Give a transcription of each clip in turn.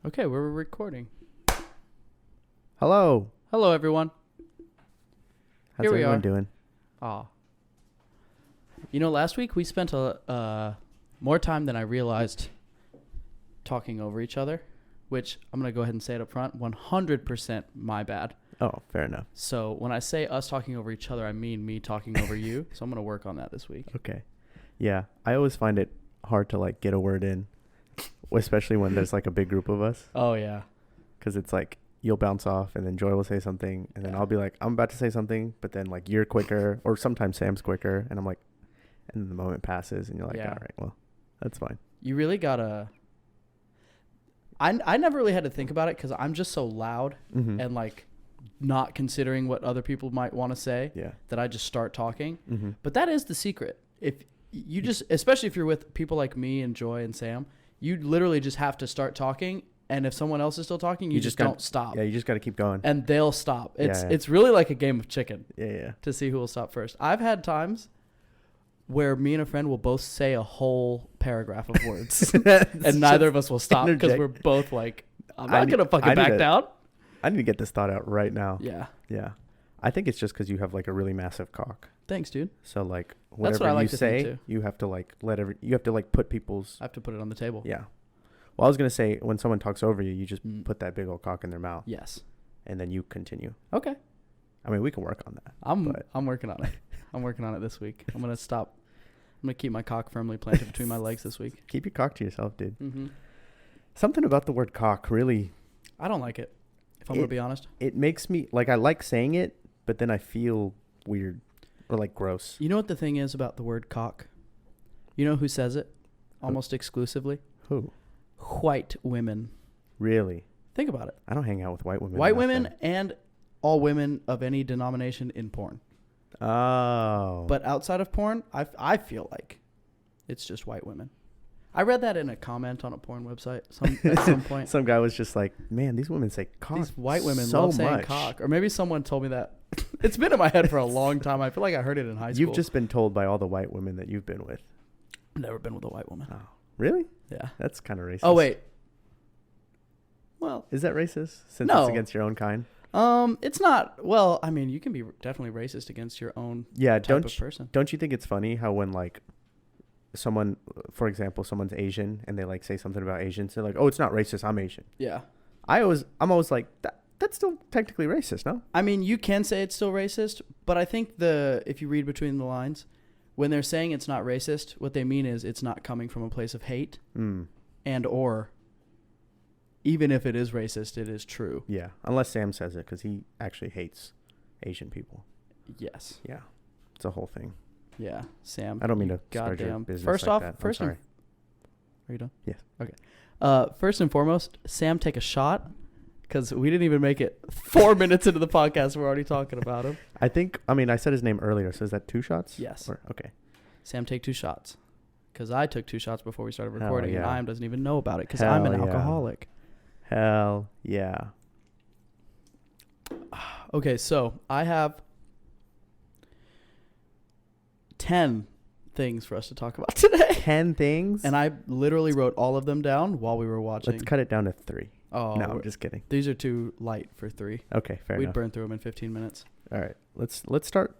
Okay, we're recording. Hello. Hello, everyone. How's Here we everyone are. doing? Aw. You know, last week we spent more time than I realized talking over each other, which I'm going to go ahead and say it up front, 100% my bad. Oh, fair enough. So when I say us talking over each other, I mean me talking over you. So I'm going to work on that this week. Okay. Yeah, I always find it hard to like get a word in, especially when there's like a big group of us, Oh, yeah. because it's like you'll bounce off and then Joy will say something and then Yeah. I'll be like, I'm about to say something, but then like you're quicker or sometimes Sam's quicker and I'm like, and then the moment passes and you're like, Yeah. all right, well, that's fine. You really got to... I never really had to think about it because I'm just so loud Mm-hmm. and like not considering what other people might want to say Yeah. that I just start talking. Mm-hmm. But that is the secret. If you just, especially if you're with people like me and Joy and Sam, you literally just have to start talking. And if someone else is still talking, you just gotta- don't stop. Yeah, you just got to keep going. And they'll stop. It's Yeah. it's really like a game of chicken Yeah. to see who will stop first. I've had times where me and a friend will both say a whole paragraph of words, and neither of us will stop because interject. we're both like, I'm I not need- gonna fucking I need back to- down. I need to get this thought out right now. Yeah. Yeah. I think it's just because you have like a really massive cock. Thanks, dude. So like That's whatever what I like you to think, say, too. you have to like you have to like put people's I have to put it on the table. yeah. Well, I was gonna say when someone talks over you, you just Mm. put that big old cock in their mouth, Yes. and then you continue. Okay. I mean, we can work on that. I'm But- working on it. I'm working on it this week. I'm gonna stop. I'm gonna keep my cock firmly planted between my legs this week. Keep your cock to yourself, dude. Mm-hmm. Something about the word cock really I don't like it. If I'm gonna be honest. it makes me like I like saying it, but then I feel weird or like gross. You know what the thing is about the word cock? You know who says it almost exclusively? Who? White women. Really? Think about it. I don't hang out with white women. White enough women then. and all women of any denomination in porn. Oh. But outside of porn, I feel like it's just white women. I read that in a comment on a porn website at some point. some guy was just like, "Man, these women say cock. These white women so love saying much." cock. Or maybe someone told me that. It's been in my head for a long time. I feel like I heard it in high school. You've just been told by all the white women that you've been with. never been with a white woman. Oh, really? Yeah. That's kind of racist. Oh, wait. Well, Is that racist? Since No. it's against your own kind? it's not. Well, I mean, you can be definitely racist against your own Yeah, type of person. don't you think it's funny how when like someone, for example, someone's Asian and they like say something about Asians, they're like, "Oh, it's not racist. I'm Asian." Yeah. I'm always like, that's still technically racist, no? I mean, you can say it's still racist, but I think if you read between the lines, when they're saying it's not racist, what they mean is it's not coming from a place of hate Mm. and or even if it is racist, it is true. Yeah, unless Sam says it because he actually hates Asian people. Yes. Yeah, it's a whole thing. Yeah. Sam. I don't mean you to start your goddamn. business First like off, that. I'm first and sorry. Are you done? Yes. Okay. First and foremost, Sam, take a shot because we didn't even make it 4 minutes into the podcast. We're already talking about him. I said his name earlier, so is that 2 shots? Yes. Okay. Sam, take 2 shots because I took 2 shots before we started Hell recording, and yeah. Iam doesn't even know about it because I'm an Hell yeah. alcoholic. Hell yeah. Okay, so I have 10 things for us to talk about today. 10 things? And I literally wrote all of them down while we were watching. Let's cut it down to 3. Oh, No, I'm just kidding. these are too light for 3. Okay, fair We'd enough. burn through them in 15 minutes. All right. Let's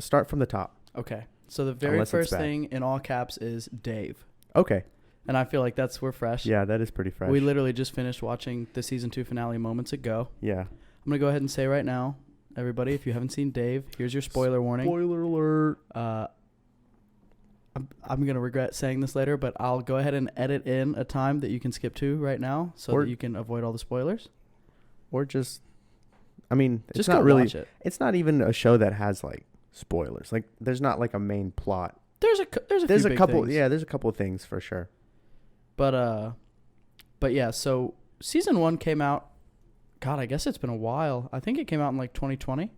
start from the top. Okay. So the very Unless it's first bad. thing in all caps is Dave. Okay. And I feel like we're fresh. Yeah, that is pretty fresh. We literally just finished watching the season 2 finale moments ago. Yeah. I'm going to go ahead and say right now, everybody, if you haven't seen Dave, here's your spoiler warning. Spoiler alert. I'm going to regret saying this later, but I'll go ahead and edit in a time that you can skip to right now so Or- that you can avoid all the spoilers. Or just I mean, it's Just not go really watch it. it's not even a show that has like spoilers. Like there's not like a main plot. There's a There's few a big couple things. there's a couple of things for sure. But yeah, so season 1 came out. God, I guess it's been a while. I think it came out in like 2020,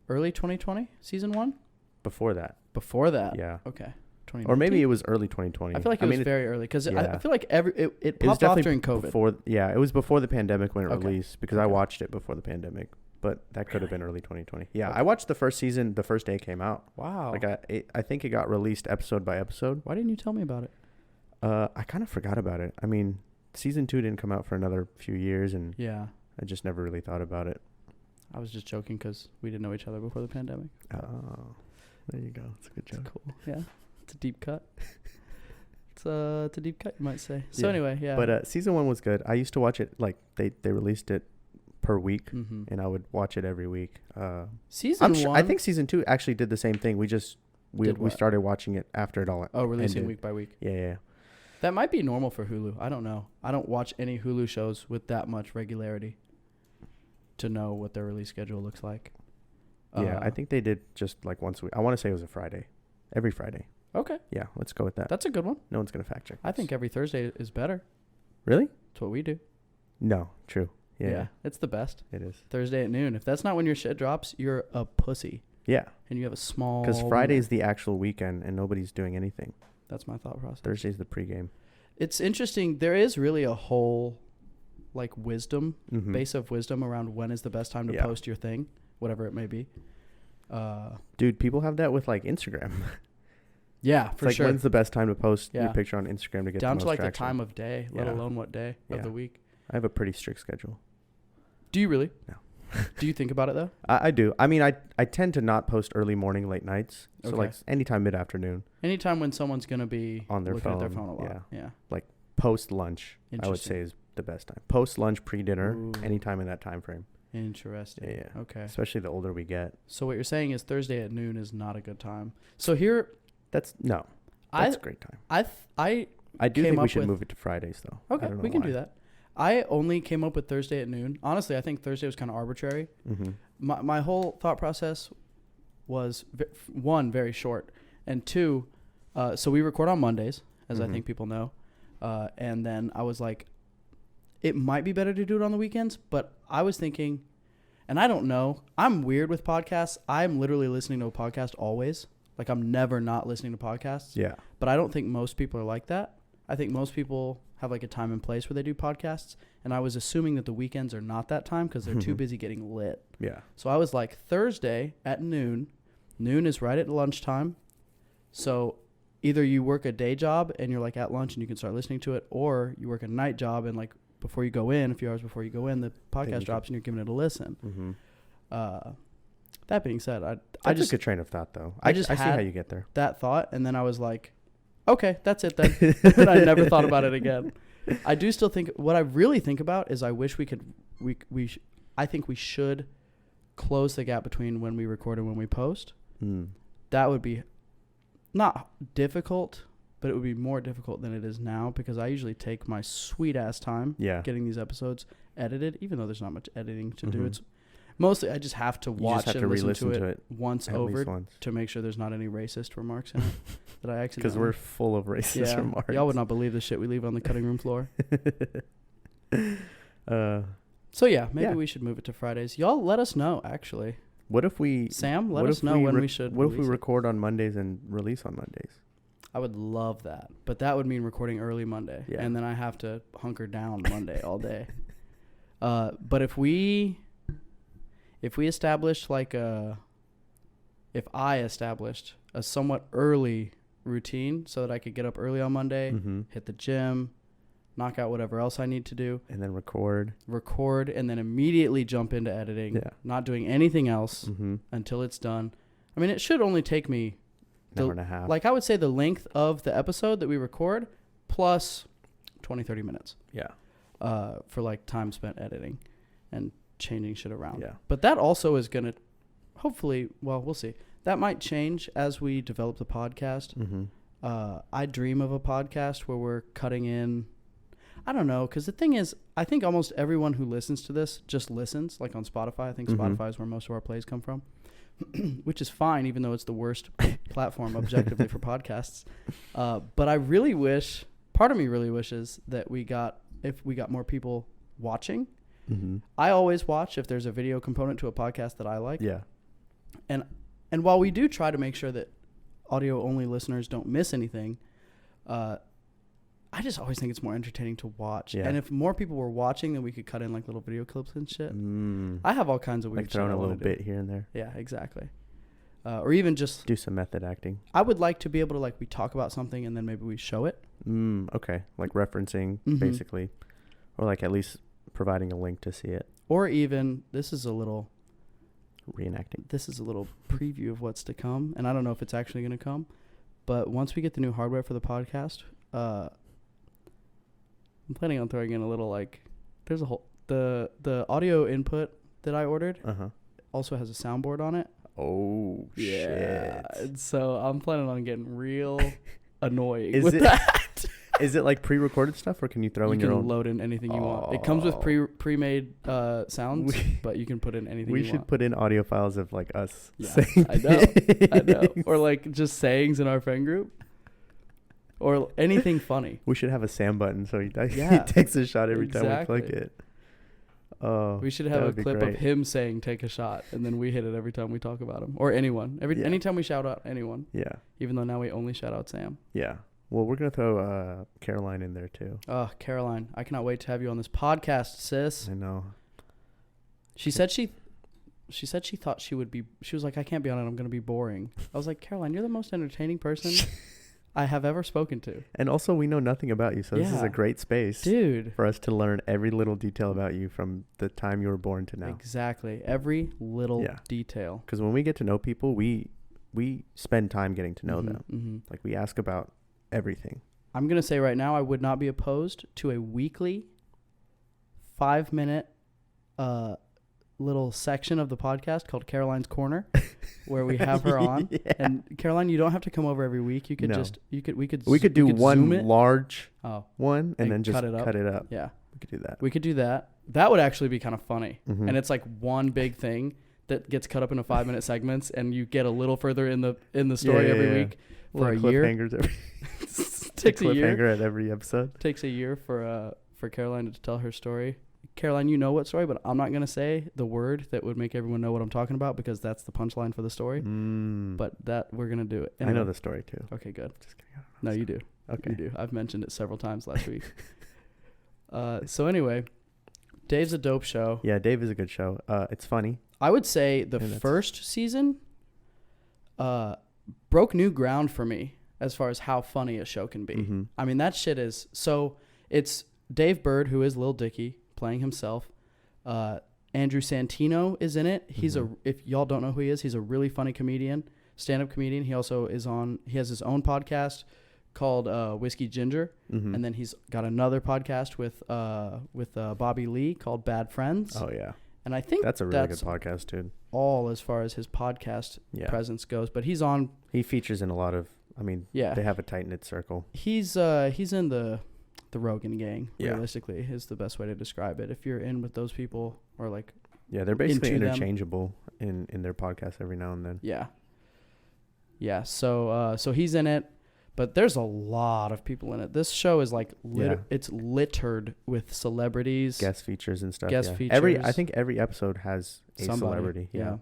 early 2020, season 1. Before that. Before that, Yeah. okay, 2019? Or maybe it was early 2020. I feel like it was very early because yeah. I feel like it it was popped off definitely during COVID. Before, yeah, it was before the pandemic when it Okay. released because I Okay. watched it before the pandemic. But that could have been early 2020. Yeah, Okay. I watched the first season the first day it came out. Wow. Like I think it got released episode by episode. Why didn't you tell me about it? I kind of forgot about it. I mean, season 2 didn't come out for another few years, and Yeah. I just never really thought about it. I was just joking because we didn't know each other before the pandemic. Oh, there you go. It's a good It's joke. cool. Yeah. It's a deep cut. It's a deep cut, you might say. So Yeah. anyway, yeah. But season 1 was good. I used to watch it, like, they released it per week, Mm-hmm. and I would watch it every week. Season I'm one. I think season 2 actually did the same thing. We Did what? started watching it after it all. releasing ended. week by week. Yeah. That might be normal for Hulu. I don't know. I don't watch any Hulu shows with that much regularity to know what their release schedule looks like. Yeah, I think they did just like once a week. I want to say it was a Friday. Every Friday. Okay. Yeah, let's go with that. That's a good one. No one's going to fact check. I think every Thursday is better. Really? That's what we do. No, true. Yeah, It's the best. it is. Thursday at noon. If that's not when your shit drops, you're a pussy. Yeah, And you have a small... because Friday's the actual weekend and nobody's doing anything. That's my thought process. Thursday's the pregame. It's interesting. There is really a whole, like, wisdom, Mm-hmm. base of wisdom around when is the best time to Yeah. post your thing, whatever it may be. Dude, people have that with like Instagram. Yeah, It's for like sure. when's the best time to post Yeah. your picture on Instagram to get Down the to most like the traction? time of day, let Yeah. alone what day of Yeah. the week. I have a pretty strict schedule. Do you really? No. Do you think about it though? I do. I mean, I tend to not post early morning, late nights. So Okay. like anytime mid-afternoon. Anytime when someone's gonna be On their looking at their phone, phone a lot. Yeah. Post lunch, I would Interesting. say is the best time. Post lunch, pre-dinner, Ooh. anytime in that time frame. Interesting. Yeah. Okay. Especially the older we get. So what you're saying is Thursday at noon is not a good time. So here, That's I a great time. I I do came think we up should with- move it to Fridays though. I okay, don't know we can why. do that. I only came up with Thursday at noon. Honestly, I think Thursday was kind of arbitrary. Mm-hmm. My whole thought process was one, very short, and two, so we record on Mondays, as I Mhm. think people know, and then I was like, it might be better to do it on the weekends, but I was thinking, and I don't know, I'm weird with podcasts. I'm literally listening to a podcast always. Like, I'm never not listening to podcasts. Yeah. But I don't think most people are like that. I think most people have like a time and place where they do podcasts. And I was assuming that the weekends are not that time because they're too busy getting lit. Yeah. So I was like, Thursday at noon. Noon is right at lunchtime. So either you work a day job and you're like at lunch and you can start listening to it, or you work a night job and like before you go in, a few hours before you go in, the podcast you drops and you're giving it a listen. Mm-hmm. That being said, I That's just a good train of thought though. I I just see had- how you get there. that thought, and then I was like, okay, that's it then. And I never thought about it again. I do still think what I really think about is I wish we could I think we should close the gap between when we record and when we post. Mm. That would be not difficult, but it would be more difficult than it is now because I usually take my sweet ass time Yeah. getting these episodes edited, even though there's not much editing to do. Mhm. It's mostly I just have to You watch just have and to listen re-listen to it once at over least once. to make sure there's not any racist remarks in it that I accidentally. Because we're full of racist remarks. Y'all would not believe the shit we leave on the cutting room floor. So yeah, maybe Yeah. we should move it to Fridays. Y'all let us know, actually. What if we Sam, let what us if know when rec- we should What if we release it. record on Mondays and release on Mondays? I would love that. But that would mean recording early Monday. Yeah. And then I have to hunker down Monday all day. But if we established if I established a somewhat early routine so that I could get up early on Monday, Mm-hmm. hit the gym, knock out whatever else I need to do, And then record. and then immediately jump into editing, Yeah. not doing anything else Mm-hmm. until it's done. I mean, it should only take me, An hour and a half. like I would say the length of the episode that we record plus 20, 30 minutes Yeah. for like time spent editing and changing shit around. Yeah. But that also is going to hopefully, well, we'll see. That might change as we develop the podcast. Mm-hmm. I dream of a podcast where we're cutting in, I don't know, because the thing is, I think almost everyone who listens to this just listens, like on Spotify. I think Mhm. Spotify is where most of our plays come from, which is fine, even though it's the worst platform objectively for podcasts. But I really wish, part of me really wishes that if we got more people watching. Mm-hmm. I always watch if there's a video component to a podcast that I like. Yeah. And while we do try to make sure that audio-only listeners don't miss anything, I just always think it's more entertaining to watch. Yeah. And if more people were watching, then we could cut in like little video clips and shit. Mm. I have all kinds of weird Like throwing shit I a little wanna do. bit here and there. Yeah, exactly. Or even just, Do some method acting. I would like to be able to we talk about something and then maybe we show it. Okay. Like referencing, Mhm. basically. Or like at least providing a link to see it. Or even this is a little Reenacting. preview of what's to come, and I don't know if it's actually going to come, but once we get the new hardware for the podcast, I'm planning on throwing in a little like there's a whole the audio input that I ordered also has a soundboard on it. Oh shit. And so I'm planning on getting real annoying Is with it- that. Is it like pre-recorded stuff, or can you throw in your You own? can load in anything you want. It comes with pre-made sounds, but you can put in anything We you should want. put in audio files of like us Yeah, saying I know. things. Or like just sayings in our friend group. Or anything funny. We should have a Sam button so he Yeah, takes a shot every time we click exactly. it. Oh, We should that have a would be clip great. of him saying "take a shot," and then we hit it every time we talk about him or anyone. Yeah. Anytime we shout out anyone. Yeah, Even though now we only shout out Sam. yeah. Well, we're gonna throw Caroline in there too. Oh, Caroline, I cannot wait to have you on this podcast, sis. I know. She said she thought she would be. She was like, I can't be on it. I'm gonna be boring. I was like, Caroline, you're the most entertaining person I have ever spoken to. And also, we know nothing about you, so this is Yeah. a great space Dude. for us to learn every little detail about you from the time you were born to now. Exactly. Every little Yeah. detail. Because when we get to know people, we spend time getting to know them. Mm-hmm. Like we ask about everything. I'm going to say right now, I would not be opposed to a weekly 5-minute little section of the podcast called Caroline's Corner where we have her on. Yeah. And Caroline, you don't have to come over every week. You could No. we could We could Zoom do one it. large Oh, one and then just cut it up. cut it up. yeah. We could do that. We could do that. That would actually be kind of funny. Mhm. And it's like one big thing that gets cut up into 5-minute segments, and you get a little further in the story every week for a Little year. cliffhangers every Takes a year. cliffhanger at every episode. Takes a year for Caroline to tell her story. Caroline, you know what story, but I'm not gonna say the word that would make everyone know what I'm talking about because that's the punchline for the story. But that we're gonna do it. I know the story too. Okay, good. Just kidding. No, you do. Okay. You do. I've mentioned it several times last week. So anyway, Dave's a dope show. Yeah, Dave is a good show. It's funny. I would say the And that's- first season broke new ground for me as far as how funny a show can be. Mhm. I mean, that shit is so. It's Dave Bird, who is Lil Dicky, playing himself. Andrew Santino is in it. He's if y'all don't know who he is, he's a really funny comedian, stand-up comedian. He also is on. He has his own podcast called Whiskey Ginger, Mhm. and then he's got another podcast with Bobby Lee called Bad Friends. Oh yeah, And I think that's a really good podcast, dude. all as far as his podcast Yeah, presence goes. But he's on. he features in a lot of. I mean, Yeah, they have a tight knit circle. he's in the Rogan gang. Yeah. Realistically, is the best way to describe it. If you're in with those people, or like, Yeah, they're basically Into them. interchangeable in their podcast every now and then. yeah. So he's in it, but there's a lot of people in it. This show is like Yeah. it's littered with celebrities. Guest features and stuff. Guest I features. think every episode has a Somebody. celebrity. Yeah.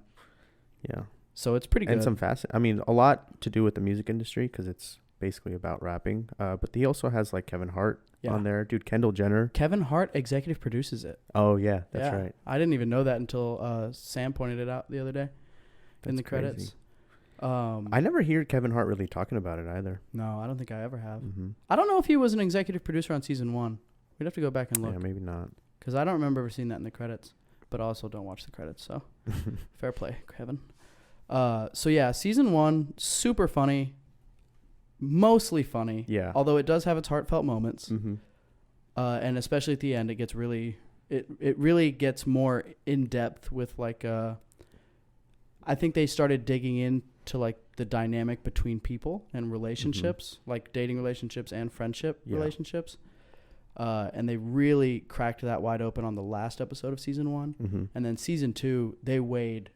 Yeah. So it's pretty good. And some I mean, a lot to do with the music industry because it's basically about rapping. But he also has like Kevin Hart Yeah. on there. Dude, Kendall Jenner. Kevin Hart executive produces it. Oh, yeah. That's Yeah. right. I didn't even know that until Sam pointed it out the other day in That's the crazy. credits. I never hear Kevin Hart really talking about it either. No, I don't think I ever have. Mm-hmm. I don't know if he was an executive producer on season 1. We'd have to go back and look Yeah, maybe not. because I don't remember ever seeing that in the credits. But I also don't watch the credits, so fair play, Kevin. So yeah, season 1 super funny, mostly funny. Yeah. Although it does have its heartfelt moments, Mm-hmm. and especially at the end, it gets really it really gets more in depth with like I think they started digging into like the dynamic between people and relationships, like dating relationships and friendship Yeah. relationships. And they really cracked that wide open on the last episode of season 1. Mm-hmm. And then season 2, they wade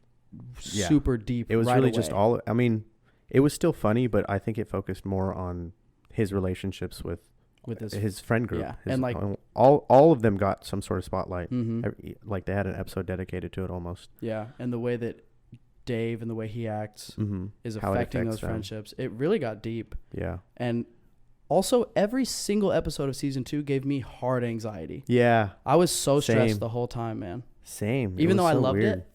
Yeah. super deep. It was right really away. just all. I mean, it was still funny, but I think it focused more on his relationships with with this. his friend group. Yeah, His- and, like- all of them got some sort of spotlight. Mhm. Like they had an episode dedicated to it almost. Yeah, and the way that Dave and the way he acts Mm-hmm. is How it affecting affects those them. friendships. It really got deep. Yeah. And also, every single episode of season 2 gave me hard anxiety. Yeah. I was so stressed Same. the whole time, man. Same. It Even was though I so loved weird. it,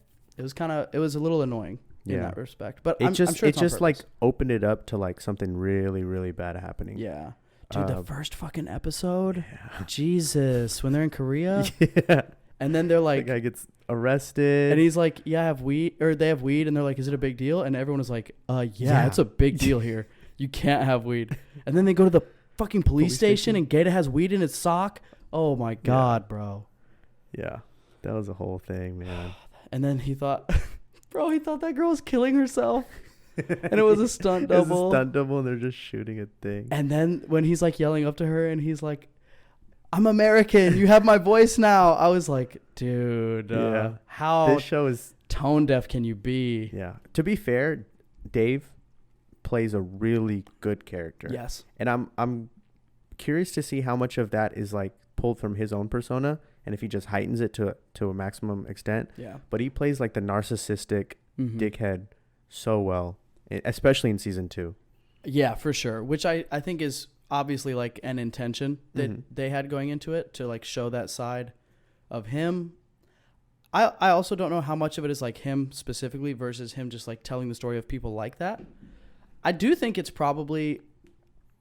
it was a little annoying in Yeah. that respect. But It I'm just sure it it's on just like purpose. opened it up to like something really really bad happening. Yeah. Dude, the first fucking episode. Yeah. Jesus, when they're in Korea, Yeah. and then they're The like, guy gets arrested. and he's like, "Yeah, I have weed," or they have weed, and they're like, "Is it a big deal?" And everyone is like, yeah, Yeah. it's a big deal here. You can't have weed." And then they go to the fucking police station, and Gaeta has weed in his sock. Oh my god, bro. Yeah. That was a whole thing, man. And then he thought, bro, he thought that girl was killing herself, and it was a stunt double. It was a stunt double, and they're just shooting a thing. And then when he's like yelling up to her, and he's like, "I'm American. You have my voice now." I was like, dude, Yeah. how This show is tone deaf can you be? Yeah. To be fair, Dave plays a really good character. Yes. And I'm curious to see how much of that is like pulled from his own persona and if he just heightens it to a maximum extent. Yeah. But he plays like the narcissistic Mhm. dickhead so well, especially in season 2. Yeah, for sure. Which I think is obviously like an intention that Mhm. they had going into it to like show that side of him. I also don't know how much of it is like him specifically versus him just like telling the story of people like that. I do think it's probably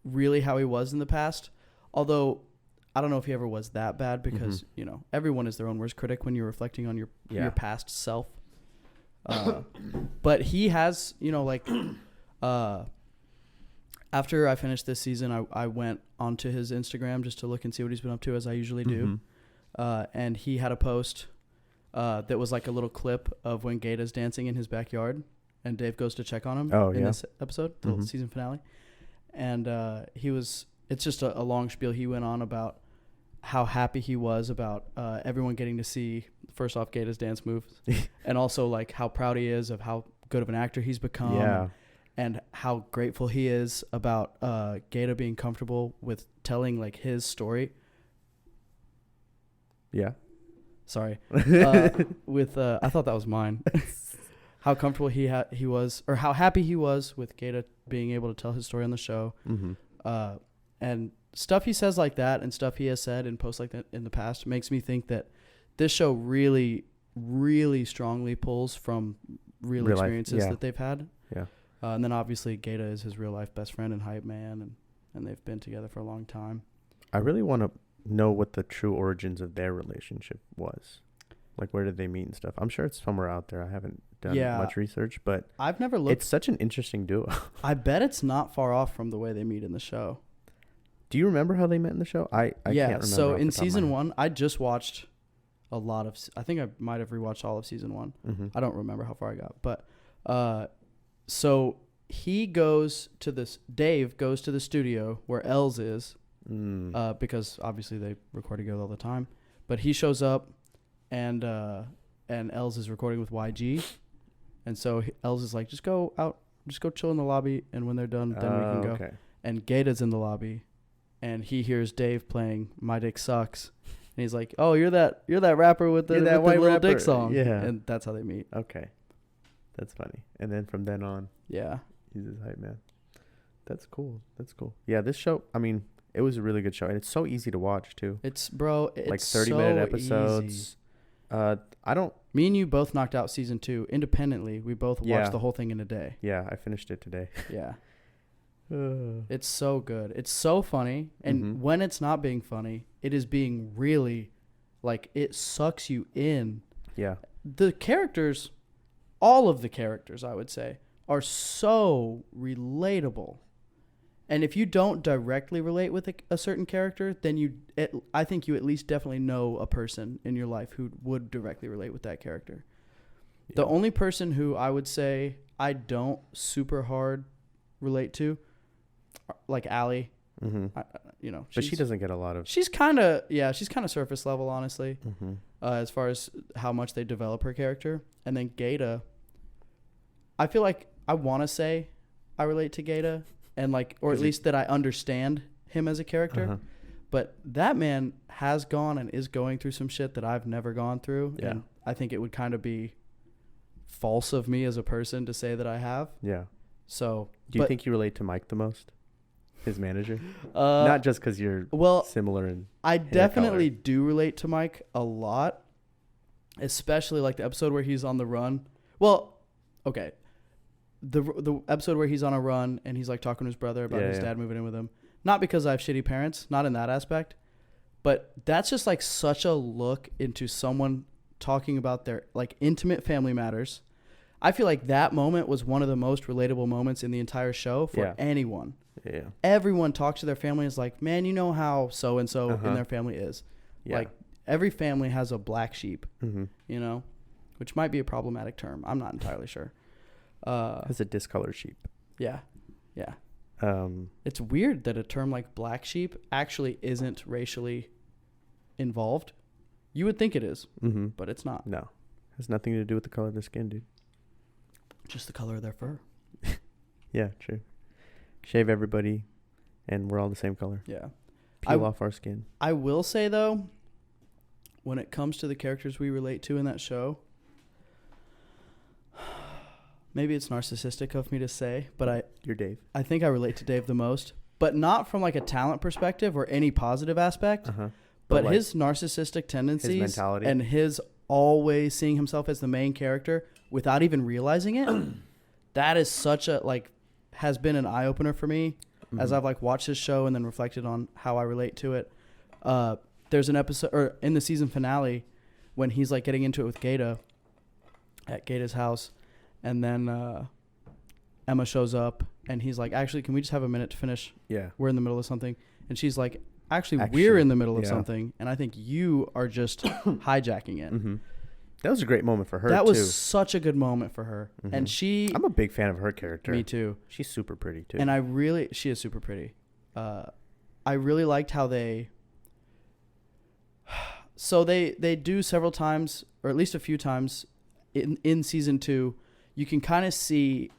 really how he was in the past. Although I don't know if he ever was that bad because, you know, everyone is their own worst critic when you're reflecting on your past self. But he has, you know, like after I finished this season, I went onto his Instagram just to look and see what he's been up to, as I usually do. And he had a post that was like a little clip of when Gaeta's dancing in his backyard, and Dave goes to check on him in this episode, the season finale. And it's just a long spiel. He went on about how happy he was about everyone getting to see, first off, Gaeta's dance moves, and also like how proud he is of how good of an actor he's become. Yeah. And how grateful he is about Gaeta being comfortable with telling like his story. Yeah. Sorry. With I thought that was mine. How comfortable he was, or how happy he was with Gaeta being able to tell his story on the show. And stuff he says like that, and stuff he has said in posts like that in the past, makes me think that this show really, really strongly pulls from real experiences that they've had. Yeah. And then obviously Gaeta is his real life best friend and hype man, and they've been together for a long time. I really want to know what the true origins of their relationship was. Like, where did they meet and stuff? I'm sure it's somewhere out there. I haven't done much research, but I've never looked. It's such an interesting duo. I bet it's not far off from the way they meet in the show. Do you remember how they met in the show? I can't remember. So in season 1, I just watched a lot of. I think I might have rewatched all of season 1. I don't remember how far I got, but so Dave goes to the studio where Els is, because obviously they record together all the time. But he shows up, and Els is recording with YG, and so Els is like, just go chill in the lobby, and when they're done, then we can go. Okay. And Gaeta's in the lobby, and he hears Dave playing "My Dick Sucks," and he's like, "Oh, you're that rapper with the white little rapper. dick song." Yeah. And that's how they meet. Okay. That's funny. And then from then on, Yeah. he's his hype man. That's cool. Yeah, this show, I mean, it was a really good show, and it's so easy to watch too. It's like 30-minute episodes. Easy. I don't. Me and you both knocked out season 2 independently. We both watched the whole thing in a day. Yeah, I finished it today. Yeah. It's so good. It's so funny. And when it's not being funny, it is being really, like, it sucks you in. Yeah. The characters, all of the characters, I would say, are so relatable. And if you don't directly relate with a certain character, then I think you at least definitely know a person in your life who would directly relate with that character. Yeah. The only person who I would say I don't super hard relate to, like Allie, but she doesn't get a lot of. She's kind of surface level, honestly, as far as how much they develop her character. And then Gaeta, I feel like I want to say I relate to Gaeta, and like, or at least that I understand him as a character. But that man has gone and is going through some shit that I've never gone through, and I think it would kind of be false of me as a person to say that I have. Yeah. So, do you think you relate to Mike the most, his manager? Not just because you're similar in. I definitely do relate to Mike a lot, especially like the episode where he's on the run. Well, okay. The episode where he's on a run and he's like talking to his brother about his dad moving in with him. Not because I have shitty parents, not in that aspect, but that's just like such a look into someone talking about their like intimate family matters. I feel like that moment was one of the most relatable moments in the entire show for anyone. Yeah. Everyone talks to their family is like, man, you know how so-and-so in their family is. Yeah. Like every family has a black sheep, Mm-hmm. you know, which might be a problematic term. I'm not entirely sure. Has a discolored sheep. Yeah. Yeah. Um, It's weird that a term like black sheep actually isn't racially involved. You would think it is, mm-hmm. but it's not. No. Has nothing to do with the color of their skin, dude. Just the color of their fur. Yeah, true. Shave everybody, and we're all the same color. Yeah. Peel off our skin. I will say, though, when it comes to the characters we relate to in that show, maybe it's narcissistic of me to say, but You're Dave. I think I relate to Dave the most, but not from like a talent perspective or any positive aspect, Uh-huh. but like, his narcissistic tendencies mentality. and his always seeing himself as the main character without even realizing it. That is such a like has been an eye opener for me as Mhm. I've like watched this show and then reflected on how I relate to it. There's an episode or in the season finale when he's like getting into it with Gata at Gata's house, and then Emma shows up and he's like, actually, can we just have a minute to finish? Yeah. We're in the middle of something. And she's like, actually we're in the middle of yeah. something. And I think you are just hijacking it. Mm-hmm. That was a great moment for her, That too. was such a good moment for her. Mhm. And she, I'm a big fan of her character. me too. She's super pretty, too. And she is super pretty. I really liked how so they do several times, or at least a few times in season 2, you can kind of see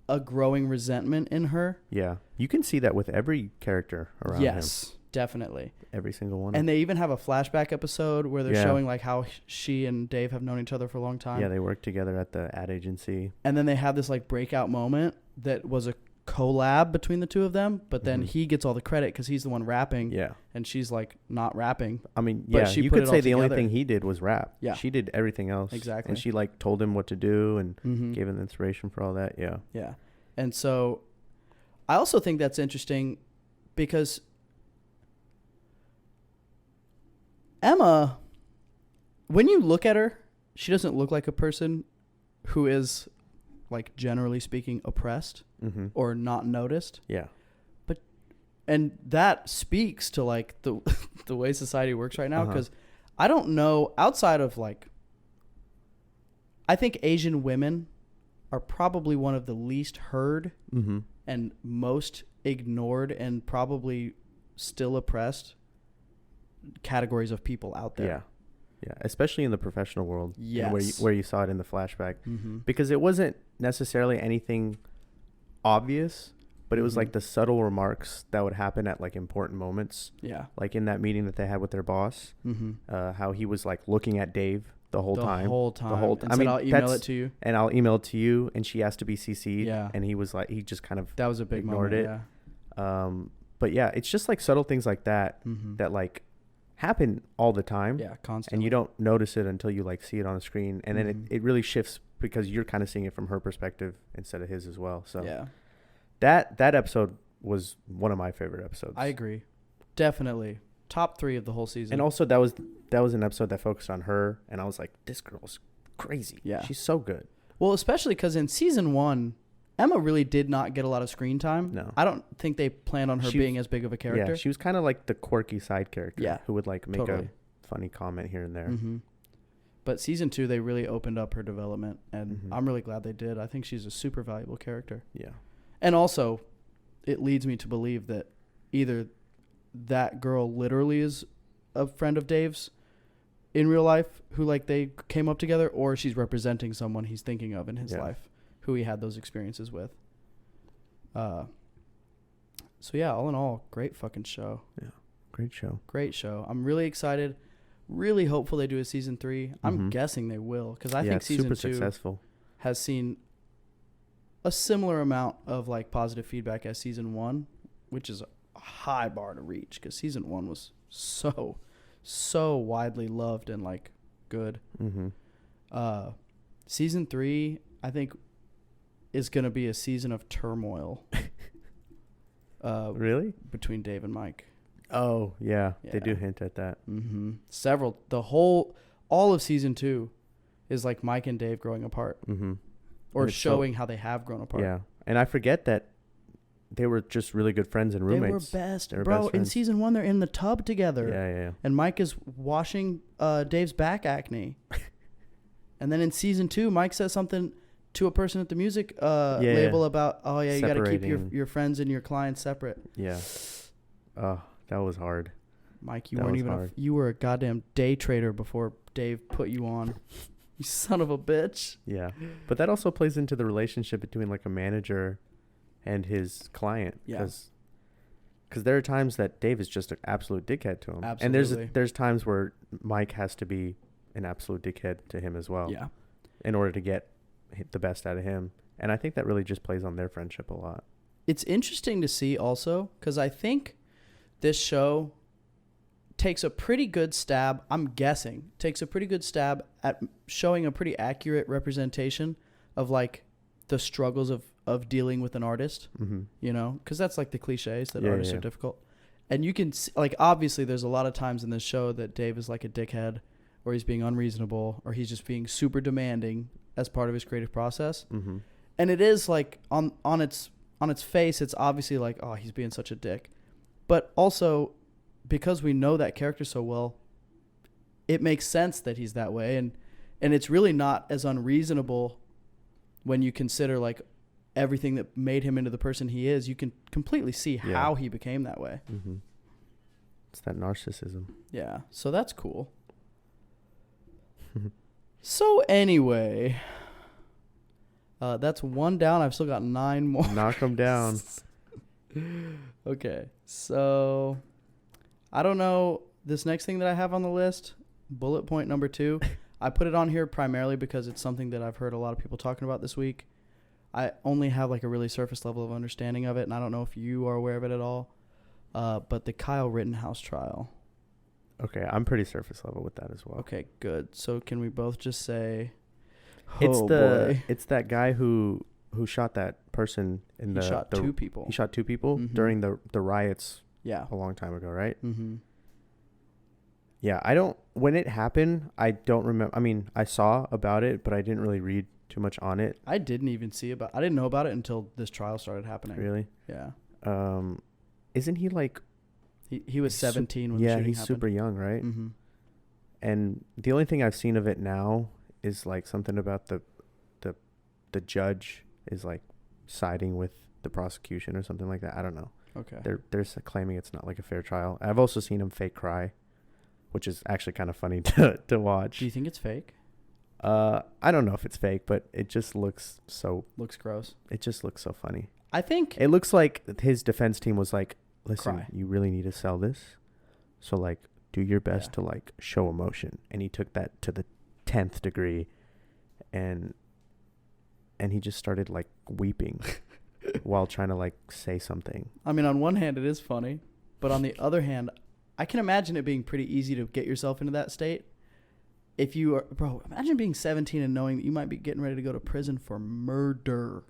a growing resentment in her. Yeah. You can see that with every character around him. Yes, definitely. Every single one. And they even have a flashback episode where they're Yeah. showing like how she and Dave have known each other for a long time. Yeah, they worked together at the ad agency. And then they have this like breakout moment that was a collab between the two of them, but then Mhm. he gets all the credit because he's the one rapping, Yeah. and she's like not rapping. I mean, But yeah, she you put could it all say the only together. thing he did was rap. Yeah. She did everything else. Exactly. And she like told him what to do and Mm-hmm. gave him the inspiration for all that. Yeah. Yeah. And so I also think that's interesting because Emma, when you look at her, she doesn't look like a person who is, like, generally speaking, oppressed Mm-hmm. or not noticed. Yeah. And that speaks to, like, the the way society works right now. Uh-huh. Because I don't know, outside of, like, I think Asian women are probably one of the least heard Mm-hmm. and most ignored and probably still oppressed categories of people out there. Yeah. Yeah. Especially in the professional world. and Yes. Where you saw it in the flashback. Mm-hmm. Because it wasn't necessarily anything obvious, but it was Mhm. like the subtle remarks that would happen at like important moments. Yeah. Like in that meeting that they had with their boss, Mm-hmm. how he was like looking at Dave the whole time. whole time. whole And time. I said, mean, I'll email that's- it to you. And I'll email it to you, and she asked to be CC'd. Yeah. And he was like, he just kind of That was a big ignored moment. it. Yeah. But yeah, it's just like subtle things like that Mm-hmm. that like happen all the time. Yeah. Constantly. And you don't notice it until you like see it on the screen, and then Mhm. it really shifts because you're kind of seeing it from her perspective instead of his as well. So Yeah. that episode was one of my favorite episodes. I agree. Definitely. Top 3 of the whole season. And also that was an episode that focused on her, and I was like, this girl's crazy. Yeah. She's so good. Well, especially because in season 1, Emma really did not get a lot of screen time. No. I don't think they planned on her She being as big of a character. Yeah, she was kind of like the quirky side character. Yeah, who would like make totally. a funny comment here and there. Mm-hmm. But season 2, they really opened up her development, and Mhm. I'm really glad they did. I think she's a super valuable character. Yeah. And also, it leads me to believe that either that girl literally is a friend of Dave's in real life who, like, they came up together, or she's representing someone he's thinking of in his Yeah. life who he had those experiences with. So, yeah, all in all, great fucking show. Great show. Great show. I'm really excited. Really hopeful they do a season 3. I'm Mhm. guessing they will, because I yeah, think it's season super 2 successful. has seen a similar amount of like positive feedback as season 1, which is a high bar to reach because season 1 was so widely loved and like good. Mm-hmm. Season 3, I think, is going to be a season of turmoil. Really? between Dave and Mike. Oh, yeah. They Yeah. do hint at that. Mm-hmm. All of season 2 is like Mike and Dave growing apart, Mm-hmm. or And it's so- showing how they have grown apart. Yeah. And I forget that they were just really good friends and roommates. They were best, They were bro. best In friends. season 1, they're in the tub together. Yeah. And Mike is washing Dave's back acne. And then in season 2, Mike says something to a person at the music label about, oh, yeah, you got to keep Separating. your friends and your clients separate. Yeah. Oh, that was hard. Mike, you That weren't was even hard. you were a goddamn day trader before Dave put you on. You son of a bitch. Yeah. But that also plays into the relationship between like a manager and his client. Yeah. Because there are times that Dave is just an absolute dickhead to him. Absolutely. And there's times where Mike has to be an absolute dickhead to him as well. Yeah. In order to get the best out of him. And I think that really just plays on their friendship a lot. It's interesting to see also, because I think this show takes a pretty good stab, takes a pretty good stab at showing a pretty accurate representation of like the struggles of dealing with an artist, Mm-hmm. you know, because that's like the cliches that Yeah, artists yeah. are difficult. And you can see, like, obviously there's a lot of times in this show that Dave is like a dickhead, or he's being unreasonable, or he's just being super demanding as part of his creative process. Mm-hmm. And it is like on its face, it's obviously like, oh, he's being such a dick. But also, because we know that character so well, it makes sense that he's that way, and it's really not as unreasonable when you consider like everything that made him into the person he is. You can completely see Yeah. how he became that way. Mm-hmm. It's that narcissism. Yeah, so that's cool. So anyway, that's one down. I've still got 9 more. Knock them down. Okay, so I don't know. This next thing that I have on the list, bullet point number 2, I put it on here primarily because it's something that I've heard a lot of people talking about this week. I only have like a really surface level of understanding of it, and I don't know if you are aware of it at all. But the Kyle Rittenhouse trial. Okay, I'm pretty surface level with that as well. Okay, good. So can we both just say, It's oh boy, it's that guy who shot that person in he shot 2 people. He shot 2 people Mhm. during the riots Yeah. a long time ago, right? Mm-hmm. Yeah, when it happened, I don't remember. I mean, I saw about it, but I didn't really read too much on it. I didn't know about it until this trial started happening. Really? Yeah. Isn't he like? He was 17 when the Yeah, shooting he's happened. super young, right? Mm-hmm. And the only thing I've seen of it now is like something about the judge is like siding with the prosecution or something like that. I don't know. Okay. They're claiming it's not like a fair trial. I've also seen him fake cry, which is actually kind of funny to watch. Do you think it's fake? I don't know if it's fake, but it just looks so. Looks gross. It just looks so funny. I think It looks like his defense team was like, "Listen, Cry. you really need to sell this, so like do your best Yeah. to like show emotion." And he took that to the 10th degree, and he just started like weeping while trying to like say something. I mean, on one hand, it is funny, but on the other hand, I can imagine it being pretty easy to get yourself into that state. If you are, bro, imagine being 17 and knowing that you might be getting ready to go to prison for murder.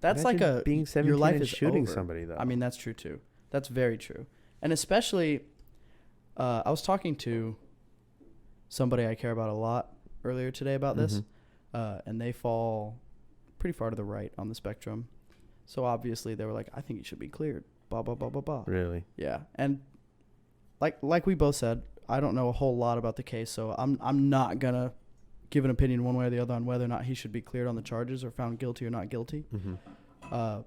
That's Imagine like being 17 your life and is shooting over. somebody though. I mean, that's true too. That's very true. And especially, I was talking to somebody I care about a lot earlier today about this, and they fall pretty far to the right on the spectrum. So obviously they were like, I think you should be cleared. Blah, blah, blah, blah, blah. Really? Yeah. And like we both said, I don't know a whole lot about the case, so I'm not going to give an opinion one way or the other on whether or not he should be cleared on the charges or found guilty or not guilty. Mm-hmm.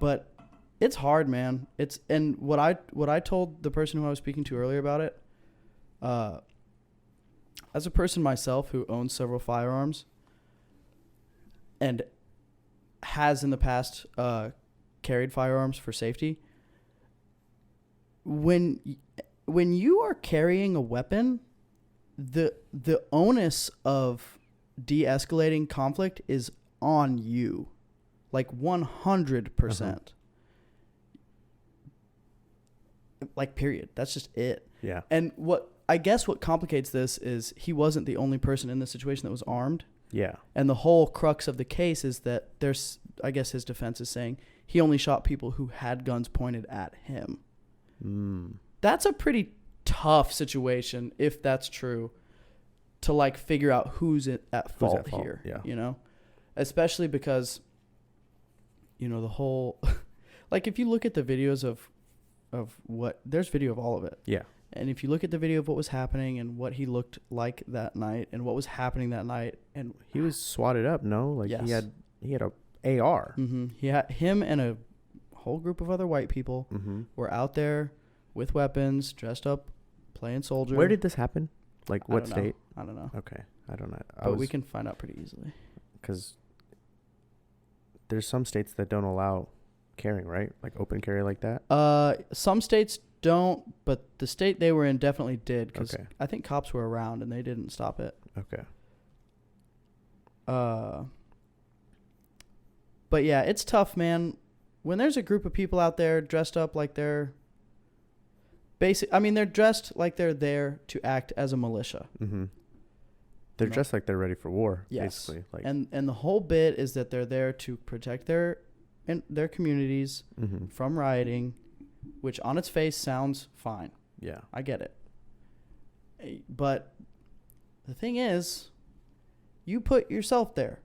But it's hard, man. And what I told the person who I was speaking to earlier about it, as a person myself who owns several firearms and has in the past carried firearms for safety, when you are carrying a weapon, the onus of de-escalating conflict is on you, like 100%. Like, period. That's just it. Yeah. And what complicates this is he wasn't the only person in this situation that was armed. Yeah. And the whole crux of the case is that I guess his defense is saying he only shot people who had guns pointed at him. Mm. That's a pretty tough situation, if that's true, to like figure out who's at fault here. Yeah. You know, especially because, you know, the whole, like if you look at the videos of what, there's video of all of it. Yeah. And if you look at the video of what was happening and what he looked like that night and what was happening that night, and He was swatted up, no? Like Yes. he had a AR. he had him and a whole group of other white people Mm-hmm. were out there with weapons, dressed up, playing soldier. Where did this happen? Like I what don't know. state? I don't know. Okay, I don't know. But we can find out pretty easily. because there's some states that don't allow carrying, right? Like open carry like that. Some states don't, but the state they were in definitely did, because Okay. I think cops were around and they didn't stop it. Okay. But yeah, it's tough, man. When there's a group of people out there dressed up like they're they're dressed like they're there to act as a militia. Mm-hmm. They're No. dressed like they're ready for war, Yes. basically. Like. And the whole bit is that they're there to protect their communities Mm-hmm. from rioting, which on its face sounds fine. Yeah. I get it. But the thing is, you put yourself there.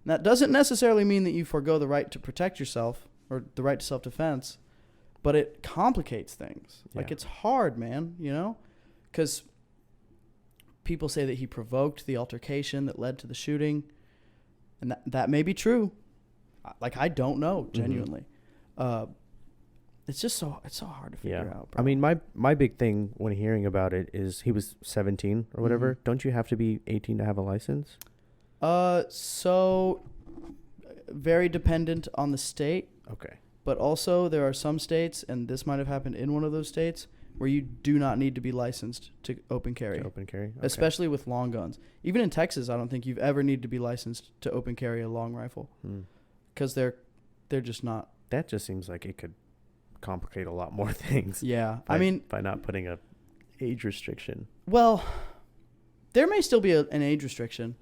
And that doesn't necessarily mean that you forego the right to protect yourself or the right to self-defense, but it complicates things. Like, Yeah. it's hard, man, you know? Because people say that he provoked the altercation that led to the shooting, and that may be true. Like, I don't know, genuinely. It's just so hard to figure out, bro. I mean, my big thing when hearing about it is he was 17 or whatever. Mhm. Don't you have to be 18 to have a license? So very dependent on the state, Okay. but also there are some states, and this might have happened in one of those states, where you do not need to be licensed to open carry, Open carry? Okay. especially with long guns. Even in Texas, I don't think you've ever need to be licensed to open carry a long rifle, because they're just not. That just seems like it could complicate a lot more things. Yeah, by- I mean, by not putting a age restriction. well, there may still be an age restriction,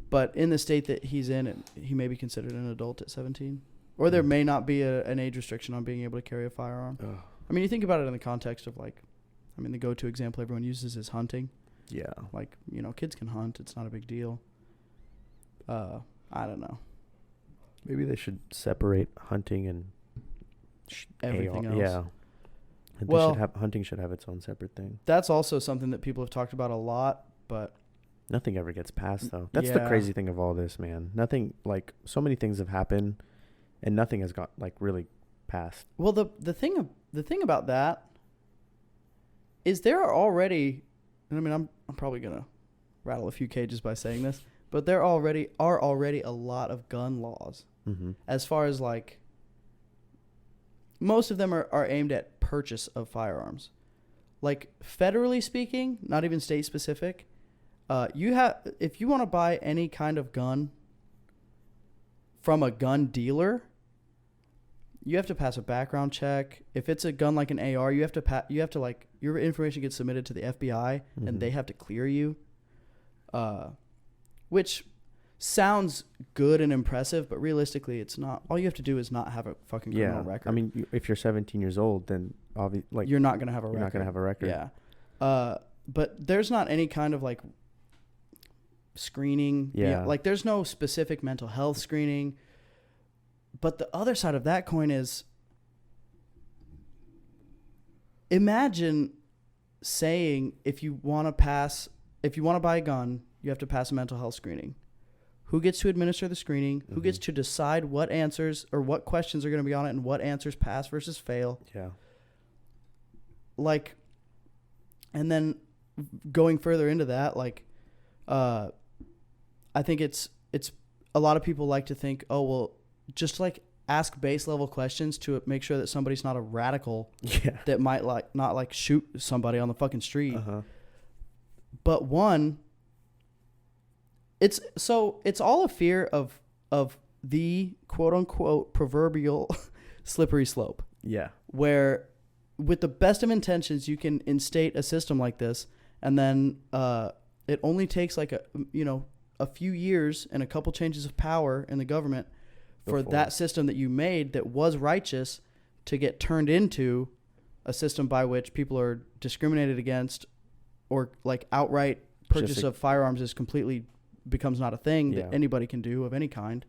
but in the state that he's in, he may be considered an adult at 17. Or there may not be an age restriction on being able to carry a firearm. Ugh. I mean, you think about it in the context of, like, I mean, the go-to example everyone uses is hunting. Yeah. Like, you know, kids can hunt. It's not a big deal. I don't know. Maybe they should separate hunting and Everything AR. else. Yeah. And Well- hunting should have its own separate thing. That's also something that people have talked about a lot, but Nothing ever gets passed though. That's the Yeah. crazy thing of all this, man. Nothing, like, so many things have happened and nothing has got like really passed. well, the thing about that is there are already, and I mean, I'm probably gonna rattle a few cages by saying this, but there are already a lot of gun laws. Mm-hmm. As far as, like, most of them are aimed at purchase of firearms. Like, federally speaking, not even state specific, if you want to buy any kind of gun from a gun dealer, you have to pass a background check. If it's a gun like an AR, you have to like, your information gets submitted to the FBI Mhm. and they have to clear you. Which sounds good and impressive, but realistically, it's not. All you have to do is not have a fucking criminal record. I mean, if you're 17 years old, then obviously, like, you're not gonna have a you're record. not gonna have a record. Yeah. But there's not any kind of, like, screening. Yeah. Like, there's no specific mental health screening. But the other side of that coin is, imagine saying if you want to buy a gun, you have to pass a mental health screening. Who gets to administer the screening? Who gets to decide what answers or what questions are going to be on it and what answers pass versus fail? Yeah. Like, and then going further into that, like, I think it's a lot of people like to think, oh, well, just, like, ask base level questions to make sure that somebody's not a radical Yeah. that might, like, not, like, shoot somebody on the fucking street. Uh-huh. But one, it's all a fear of the quote unquote proverbial slippery slope, Yeah. where with the best of intentions you can instate a system like this, and then it only takes, like, a few years and a couple changes of power in the government for Before. that system that you made that was righteous to get turned into a system by which people are discriminated against, or like outright purchase of firearms is completely becomes not a thing that anybody can do of any kind.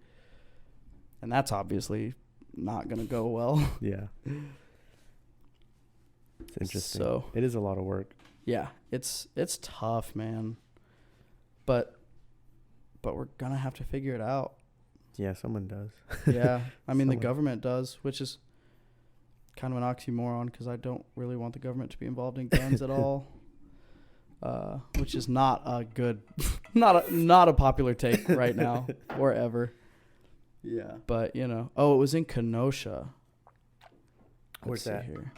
And that's obviously not going to go well. Yeah. It's interesting. So it is a lot of work. Yeah, it's tough, man. But we're going to have to figure it out. Yeah, someone does. Yeah. I mean, the government does, which is kind of an oxymoron because I don't really want the government to be involved in guns at all. Which is not a good, not a popular take right now or ever. Yeah. But, you know, it was in Kenosha. Where's that? Here.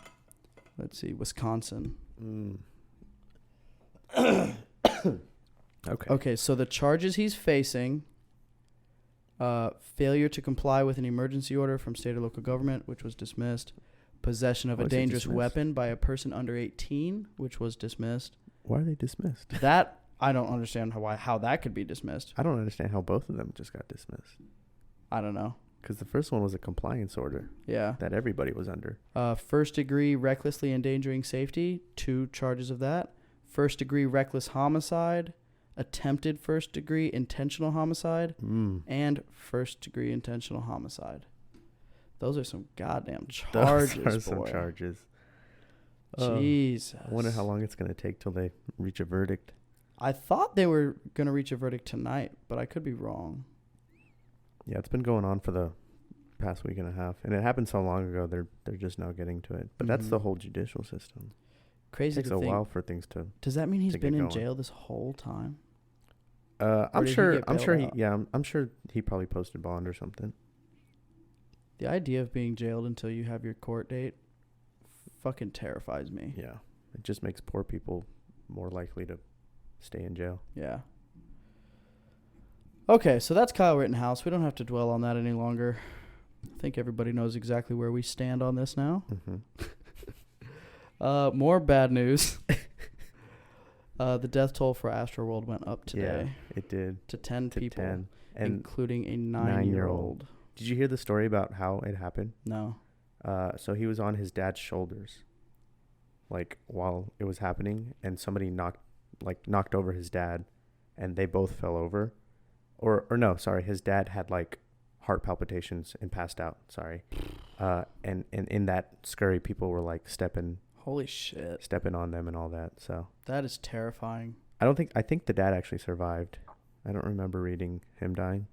Let's see, Wisconsin. Okay, so the charges he's facing, failure to comply with an emergency order from state or local government, which was dismissed. Possession of a dangerous weapon by a person under 18, which was dismissed. Why are they dismissed? That, I don't understand how that could be dismissed. I don't understand how both of them just got dismissed. I don't know. Because the first one was a compliance order. Yeah. That everybody was under. First degree recklessly endangering safety, 2 charges of that. First degree reckless homicide, attempted first degree intentional homicide, and first degree intentional homicide. Those are some goddamn charges, Those are some charges. Jesus. I wonder how long it's going to take till they reach a verdict. I thought they were going to reach a verdict tonight, but I could be wrong. Yeah, it's been going on for the past week and a half, and it happened so long ago. They're just now getting to it. But that's the whole judicial system. Crazy. It takes a while for things to. Does that mean he's been in jail this whole time? I'm sure. I'm sure he. Yeah, I'm sure he probably posted bond or something. The idea of being jailed until you have your court date fucking terrifies me. Yeah, it just makes poor people more likely to stay in jail. Yeah. Okay, so that's Kyle Rittenhouse. We don't have to dwell on that any longer. I think everybody knows exactly where we stand on this now. More bad news. The death toll for Astroworld went up today. Yeah, it did. To 10 people, 10. including a 9-year-old. Did you hear the story about how it happened? No. So he was on his dad's shoulders, like while it was happening, and somebody knocked over his dad, and they both fell over. Or no, sorry, his dad had like heart palpitations and passed out. Sorry, and in that scurry, people were like stepping on them and all that. So that is terrifying. I think the dad actually survived. I don't remember reading him dying.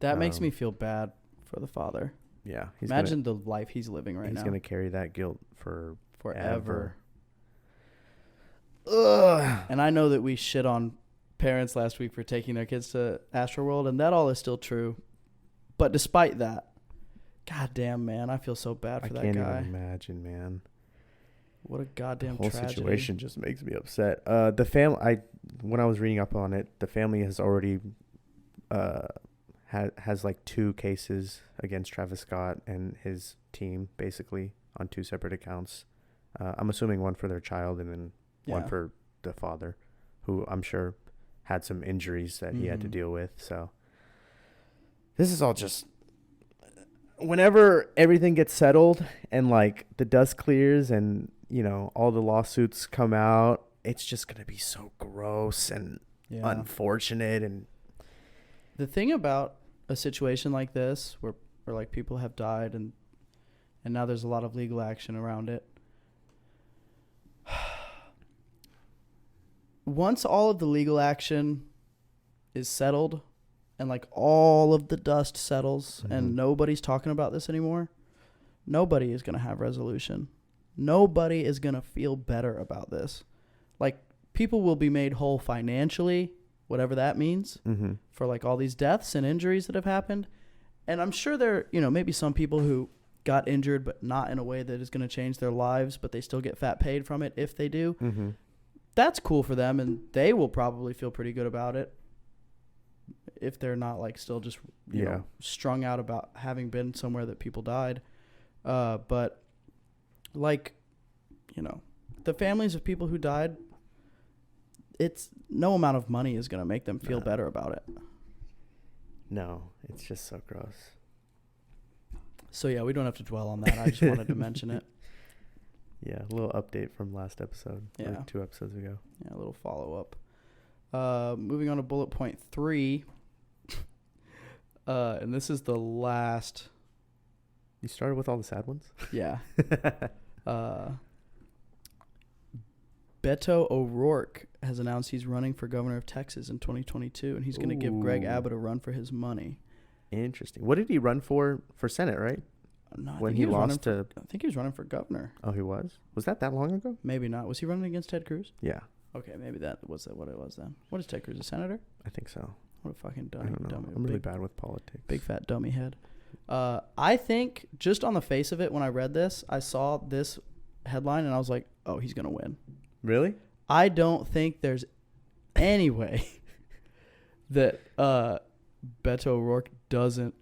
That makes me feel bad for the father. Yeah, imagine the life he's living right now. He's gonna carry that guilt forever. Ugh. And I know that we shit on parents last week for taking their kids to Astroworld, and that all is still true. But despite that, goddamn, man, I feel so bad for that guy. I can't even imagine, man. What a goddamn tragedy. The whole situation just makes me upset. The family, when I was reading up on it, the family has already has like 2 cases against Travis Scott and his team, basically on 2 separate accounts. I'm assuming one for their child and then one for the father, who I'm sure had some injuries that he had to deal with. So this is all just, whenever everything gets settled and like the dust clears and, you know, all the lawsuits come out, it's just going to be so gross and unfortunate. And the thing about a situation like this where like people have died and now there's a lot of legal action around it. Once all of the legal action is settled and like all of the dust settles and nobody's talking about this anymore, nobody is going to have resolution. Nobody is going to feel better about this. Like, people will be made whole financially, whatever that means, for like all these deaths and injuries that have happened. And I'm sure there, you know, maybe some people who got injured, but not in a way that is going to change their lives, but they still get fat paid from it if they do. That's cool for them, and they will probably feel pretty good about it if they're not like still just you know strung out about having been somewhere that people died. But like, you know, the families of people who died, it's no amount of money is going to make them feel better about it. No, it's just so gross. So yeah, we don't have to dwell on that. I just wanted to mention it. Yeah, a little update from last episode. Yeah. Or 2 episodes ago. Yeah, a little follow up. Moving on to bullet point 3. And this is the last. You started with all the sad ones? Yeah. Beto O'Rourke has announced he's running for governor of Texas in 2022, and he's going to give Greg Ooh. Abbott a run for his money. Interesting. What did he run for Senate, right? No, I When think he was running lost to... I think he was running for governor. Oh, he was? Was that long ago? Maybe not. Was he running against Ted Cruz? Yeah, Okay, maybe that was what it was then. What is Ted Cruz, a senator? I think so. What a fucking I dummy. don't know. dummy I'm really big, bad with politics. big fat dummy head. I think just on the face of it, when I read this, I saw this headline and I was like, oh, he's going to win. Really? I don't think there's any way that Beto O'Rourke doesn't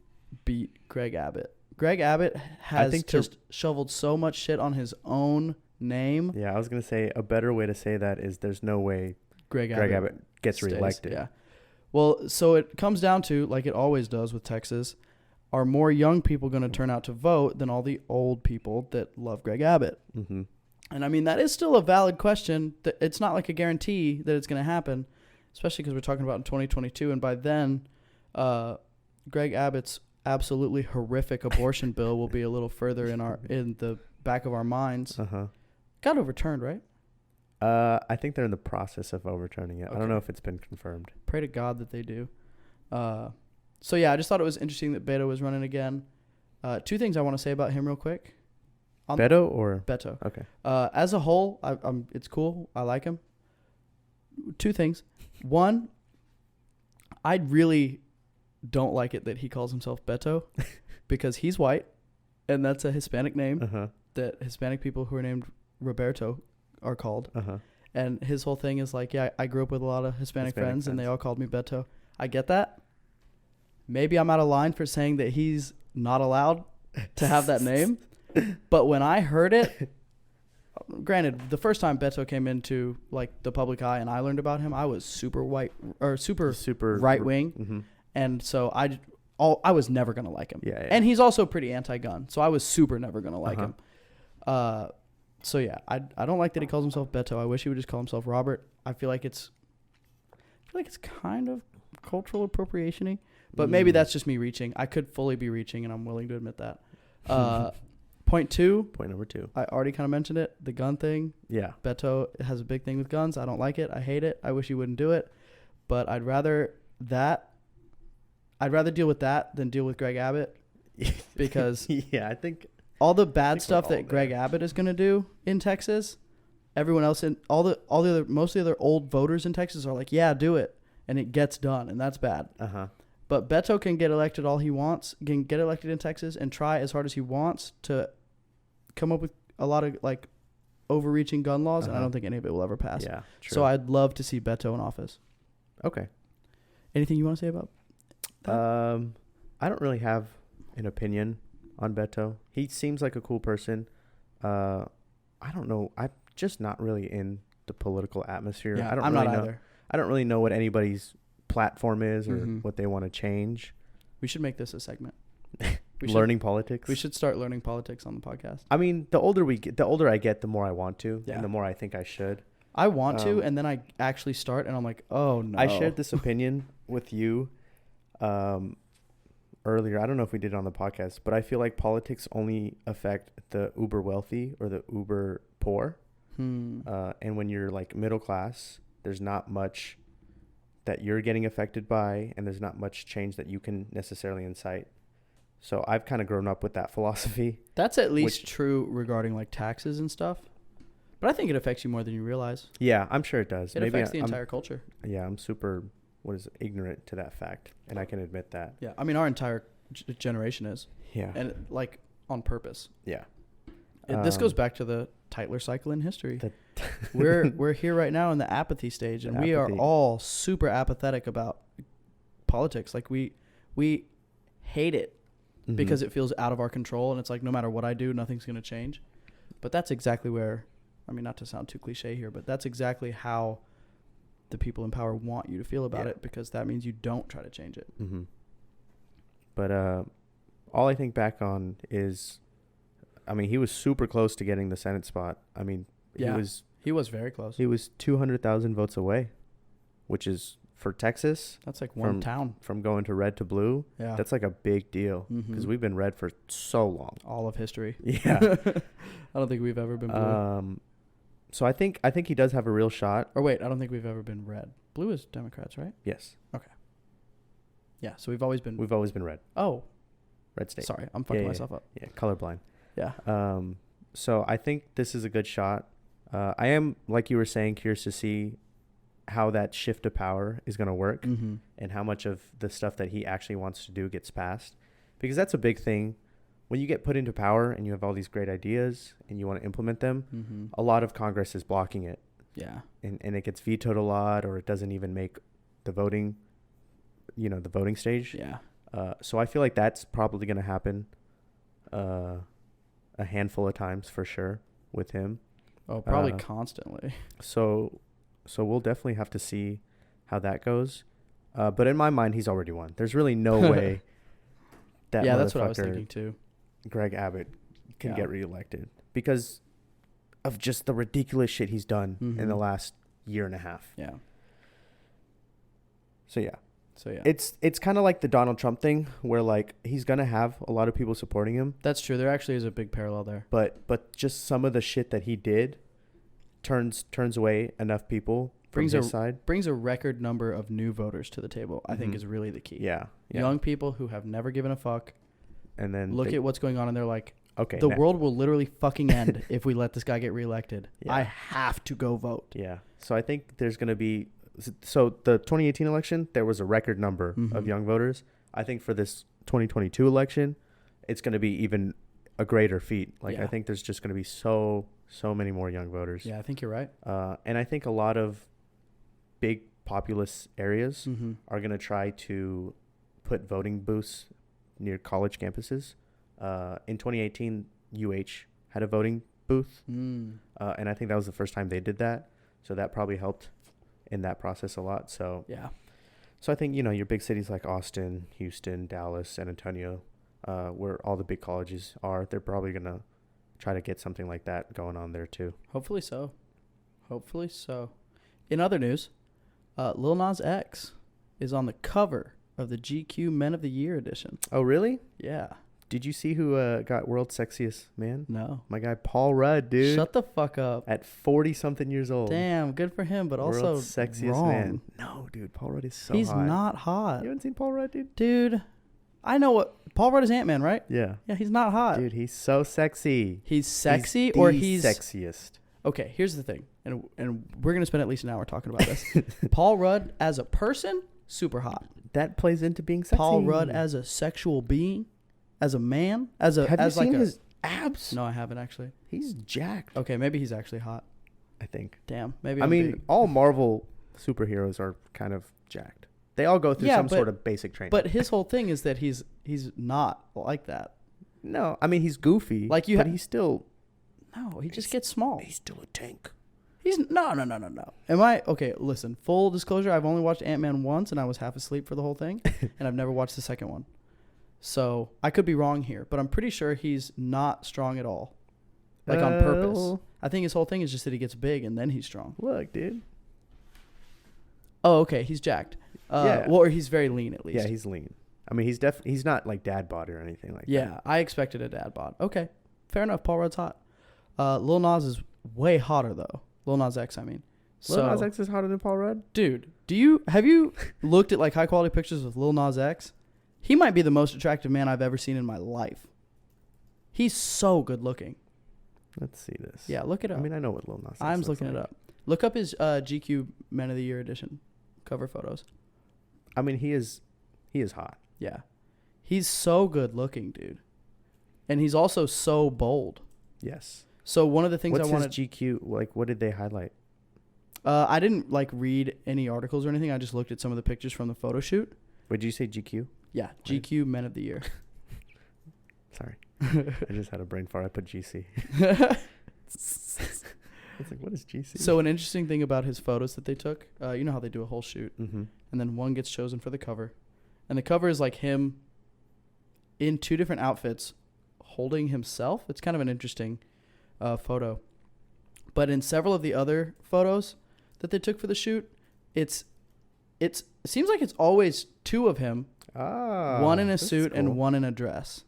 beat Greg Abbott. Greg Abbott has just shoveled so much shit on his own name. Yeah, I was going to say a better way to say that is there's no way Greg Abbott gets stays. reelected. Yeah. Well, so it comes down to, like it always does with Texas, are more young people going to turn out to vote than all the old people that love Greg Abbott? Mm-hmm. And I mean, that is still a valid question. It's not like a guarantee that it's going to happen, especially because we're talking about in 2022. And by then, Greg Abbott's absolutely horrific abortion bill will be a little further in the back of our minds. Uh-huh. Got overturned, right? I think they're in the process of overturning it. Okay. I don't know if it's been confirmed. Pray to God that they do. So yeah, I just thought it was interesting that Beto was running again. 2 things I want to say about him real quick. Beto or? Beto. Okay. As a whole, it's cool. I like him. 2 things. One, I really don't like it that he calls himself Beto because he's white, and that's a Hispanic name Uh-huh. that Hispanic people who are named Roberto are called. Uh-huh. And his whole thing is like, yeah, I grew up with a lot of Hispanic friends, and they all called me Beto. I get that. Maybe I'm out of line for saying that he's not allowed to have that name. But when I heard it, granted, the first time Beto came into like the public eye and I learned about him, I was super white or super right wing, Mm-hmm. and so I was never gonna like him. Yeah. And he's also pretty anti-gun, so I was super never gonna like Uh-huh. him. So yeah, I don't like that he calls himself Beto. I wish he would just call himself Robert. I feel like it's kind of cultural appropriation-y, but maybe that's just me reaching. I could fully be reaching, and I'm willing to admit that. Point number 2. I already kind of mentioned it. The gun thing. Yeah. Beto has a big thing with guns. I don't like it. I hate it. I wish he wouldn't do it. But I'd rather deal with that than deal with Greg Abbott because yeah, I think all the bad stuff that Greg Abbott is going to do in Texas, everyone else in most of the other old voters in Texas are like, yeah, do it, and it gets done, and that's bad. Uh-huh. But Beto can get elected all he wants, can get elected in Texas and try as hard as he wants to come up with a lot of like overreaching gun laws, and I don't think any of it will ever pass. Yeah, true. So I'd love to see Beto in office. Okay. Anything you want to say about that? I don't really have an opinion on Beto. He seems like a cool person. I don't know. I'm just not really in the political atmosphere. Yeah, I don't I'm really not know. either. I don't really know what anybody's platform is or Mhm. what they want to change. We should make this a segment. Learning politics. We should start learning politics on the podcast. I mean, the older I get, the more I want to, Yeah. and the more I think I should. I want to, and then I actually start, and I'm like, oh no. I shared this opinion with you earlier. I don't know if we did it on the podcast, but I feel like politics only affect the uber wealthy or the uber poor. And when you're like middle class, there's not much that you're getting affected by, and there's not much change that you can necessarily incite. So I've kind of grown up with that philosophy. That's at least true regarding like taxes and stuff. But I think it affects you more than you realize. Yeah, I'm sure it does. It affects the entire culture. Yeah, I'm super, ignorant to that fact, and I can admit that. Yeah, I mean, our entire generation is. Yeah. And like on purpose. Yeah. This goes back to the Tytler cycle in history. We're here right now in the apathy stage, and we are all super apathetic about politics. Like we hate it because it feels out of our control, and it's like no matter what I do, nothing's going to change. But that's exactly where, I mean, not to sound too cliche here, but that's exactly how the people in power want you to feel about it, because that means you don't try to change it. But all I think back on is, I mean, he was super close to getting the Senate spot. I mean, Yeah. He was very close. he was 200,000 votes away, which is for Texas That's like one from- town. from going to red to blue. Yeah. That's like a big deal because Mhm. we've been red for so long. all of history. Yeah. I don't think we've ever been blue. So I think he does have a real shot. Or wait, I don't think we've ever been red. Blue is Democrats, right? Yes, Yeah. So we've always been. we've always been red. Oh, Red state. sorry, I'm fucking yeah. myself up. Yeah, colorblind. Yeah. So I think this is a good shot. I am, like you were saying, curious to see how that shift of power is going to work Mm-hmm. and how much of the stuff that he actually wants to do gets passed. Because that's a big thing. When you get put into power and you have all these great ideas and you want to implement them, Mm-hmm. a lot of Congress is blocking it. Yeah. And it gets vetoed a lot, or it doesn't even make the voting, the voting stage. Yeah. So I feel like that's probably going to happen a handful of times for sure with him. Oh, probably Uh, constantly. So we'll definitely have to see how that goes. But in my mind, he's already won. There's really no way that Yeah, that's what I was motherfucker, thinking too. Greg Abbott, can Yeah. get reelected because of just the ridiculous shit he's done in the Mhm. last year and a half. Yeah. So yeah, So yeah, it's kind of like the Donald Trump thing where like he's gonna have a lot of people supporting him, that's true. There actually is a big parallel there. but just some of the shit that he did turns away enough people from Brings his a- side. Brings a record number of new voters to the table. I think Mhm. is really the key. Yeah, yeah. Young people who have never given a fuck And then look at what's going on and they're like, okay, the world will literally fucking end if we let this guy get reelected. Yeah. I have to go vote. Yeah. So I think there's going to be so the 2018 election there was a record number of Mhm. young voters. I think for this 2022 election it's going to be even a greater feat. Like I Yeah. think there's just going to be so many more young voters. Yeah, I think you're right. And I think a lot of big populous areas Mm-hmm. are going to try to put voting booths near college campuses. In 2018 UH had a voting booth. Mm. And I think that was the first time they did that. So that probably helped in that process a lot. So Yeah. I think, your big cities like Austin, Houston, Dallas, San Antonio, where all the big colleges are, they're probably going to try to get something like that going on there too. Hopefully so. Hopefully so. In other news, Lil Nas X is on the cover of the GQ Men of the Year edition. Oh, really? Yeah. Did you see who got World's Sexiest Man? No. My guy, Paul Rudd, dude. Shut the fuck up. At 40-something years old. Damn, good for him, but also World's Sexiest wrong. Man. No, dude, Paul Rudd is so He's hot. not hot. You haven't seen Paul Rudd, dude? Dude, I know what Paul Rudd is Ant-Man, right? Yeah. Yeah, he's not hot. Dude, he's so sexy. He's sexy He's or the he's sexiest. Okay, here's the thing. And we're going to spend at least an hour talking about this. Paul Rudd as a person, super hot. That plays into being sexy. Paul Rudd as a sexual being, as a man, as a Have as you like seen a his abs? No, I haven't actually. He's jacked, Okay, maybe he's actually hot. I think. Damn, maybe I I'm mean, big. all Marvel superheroes are kind of jacked. They all go through Yeah, some but- sort of basic training. But his whole thing is that he's not like that. no, I mean, he's goofy. Like you but ha- he's still No, he just gets small. he's still a tank. He's no. Am I okay? Listen, full disclosure. I've only watched Ant-Man once, and I was half asleep for the whole thing, and I've never watched the second one. So I could be wrong here, but I'm pretty sure he's not strong at all, like on purpose. Well, I think his whole thing is just that he gets big and then he's strong. Look, dude. Oh, okay, he's jacked. Yeah. Well, or he's very lean at least. Yeah, he's lean. I mean, he's not like dad bod or anything like that. Yeah, I expected a dad bod. Okay, fair enough. Paul Rudd's hot. Lil Nas is way hotter though. Lil Nas X, I mean. Lil Nas X is hotter than Paul Rudd? Dude, have you looked at like high quality pictures of Lil Nas X? He might be the most attractive man I've ever seen in my life. He's so good looking. Let's see this. Yeah, look it up. I mean, I know what Lil Nas X I'm looks looking like. it up. Look up his GQ Men of the Year edition cover photos. I mean, he is hot. Yeah. He's so good looking, dude. And he's also so bold. Yes. So one of the things What's I wanted his GQ? Like, what did they highlight? I didn't like read any articles or anything. I just looked at some of the pictures from the photo shoot. Would you say GQ? Yeah, GQ Men of the Year. Sorry. I just had a brain fart. I put GC. I was like, what is GC? So an interesting thing about his photos that they took, you know how they do a whole shoot, Mm-hmm. and then one gets chosen for the cover, and the cover is like him in 2 different outfits holding himself. It's kind of an interesting photo. But in several of the other photos that they took for the shoot, it seems like it's always 2 of him, one in a suit and one in a dress.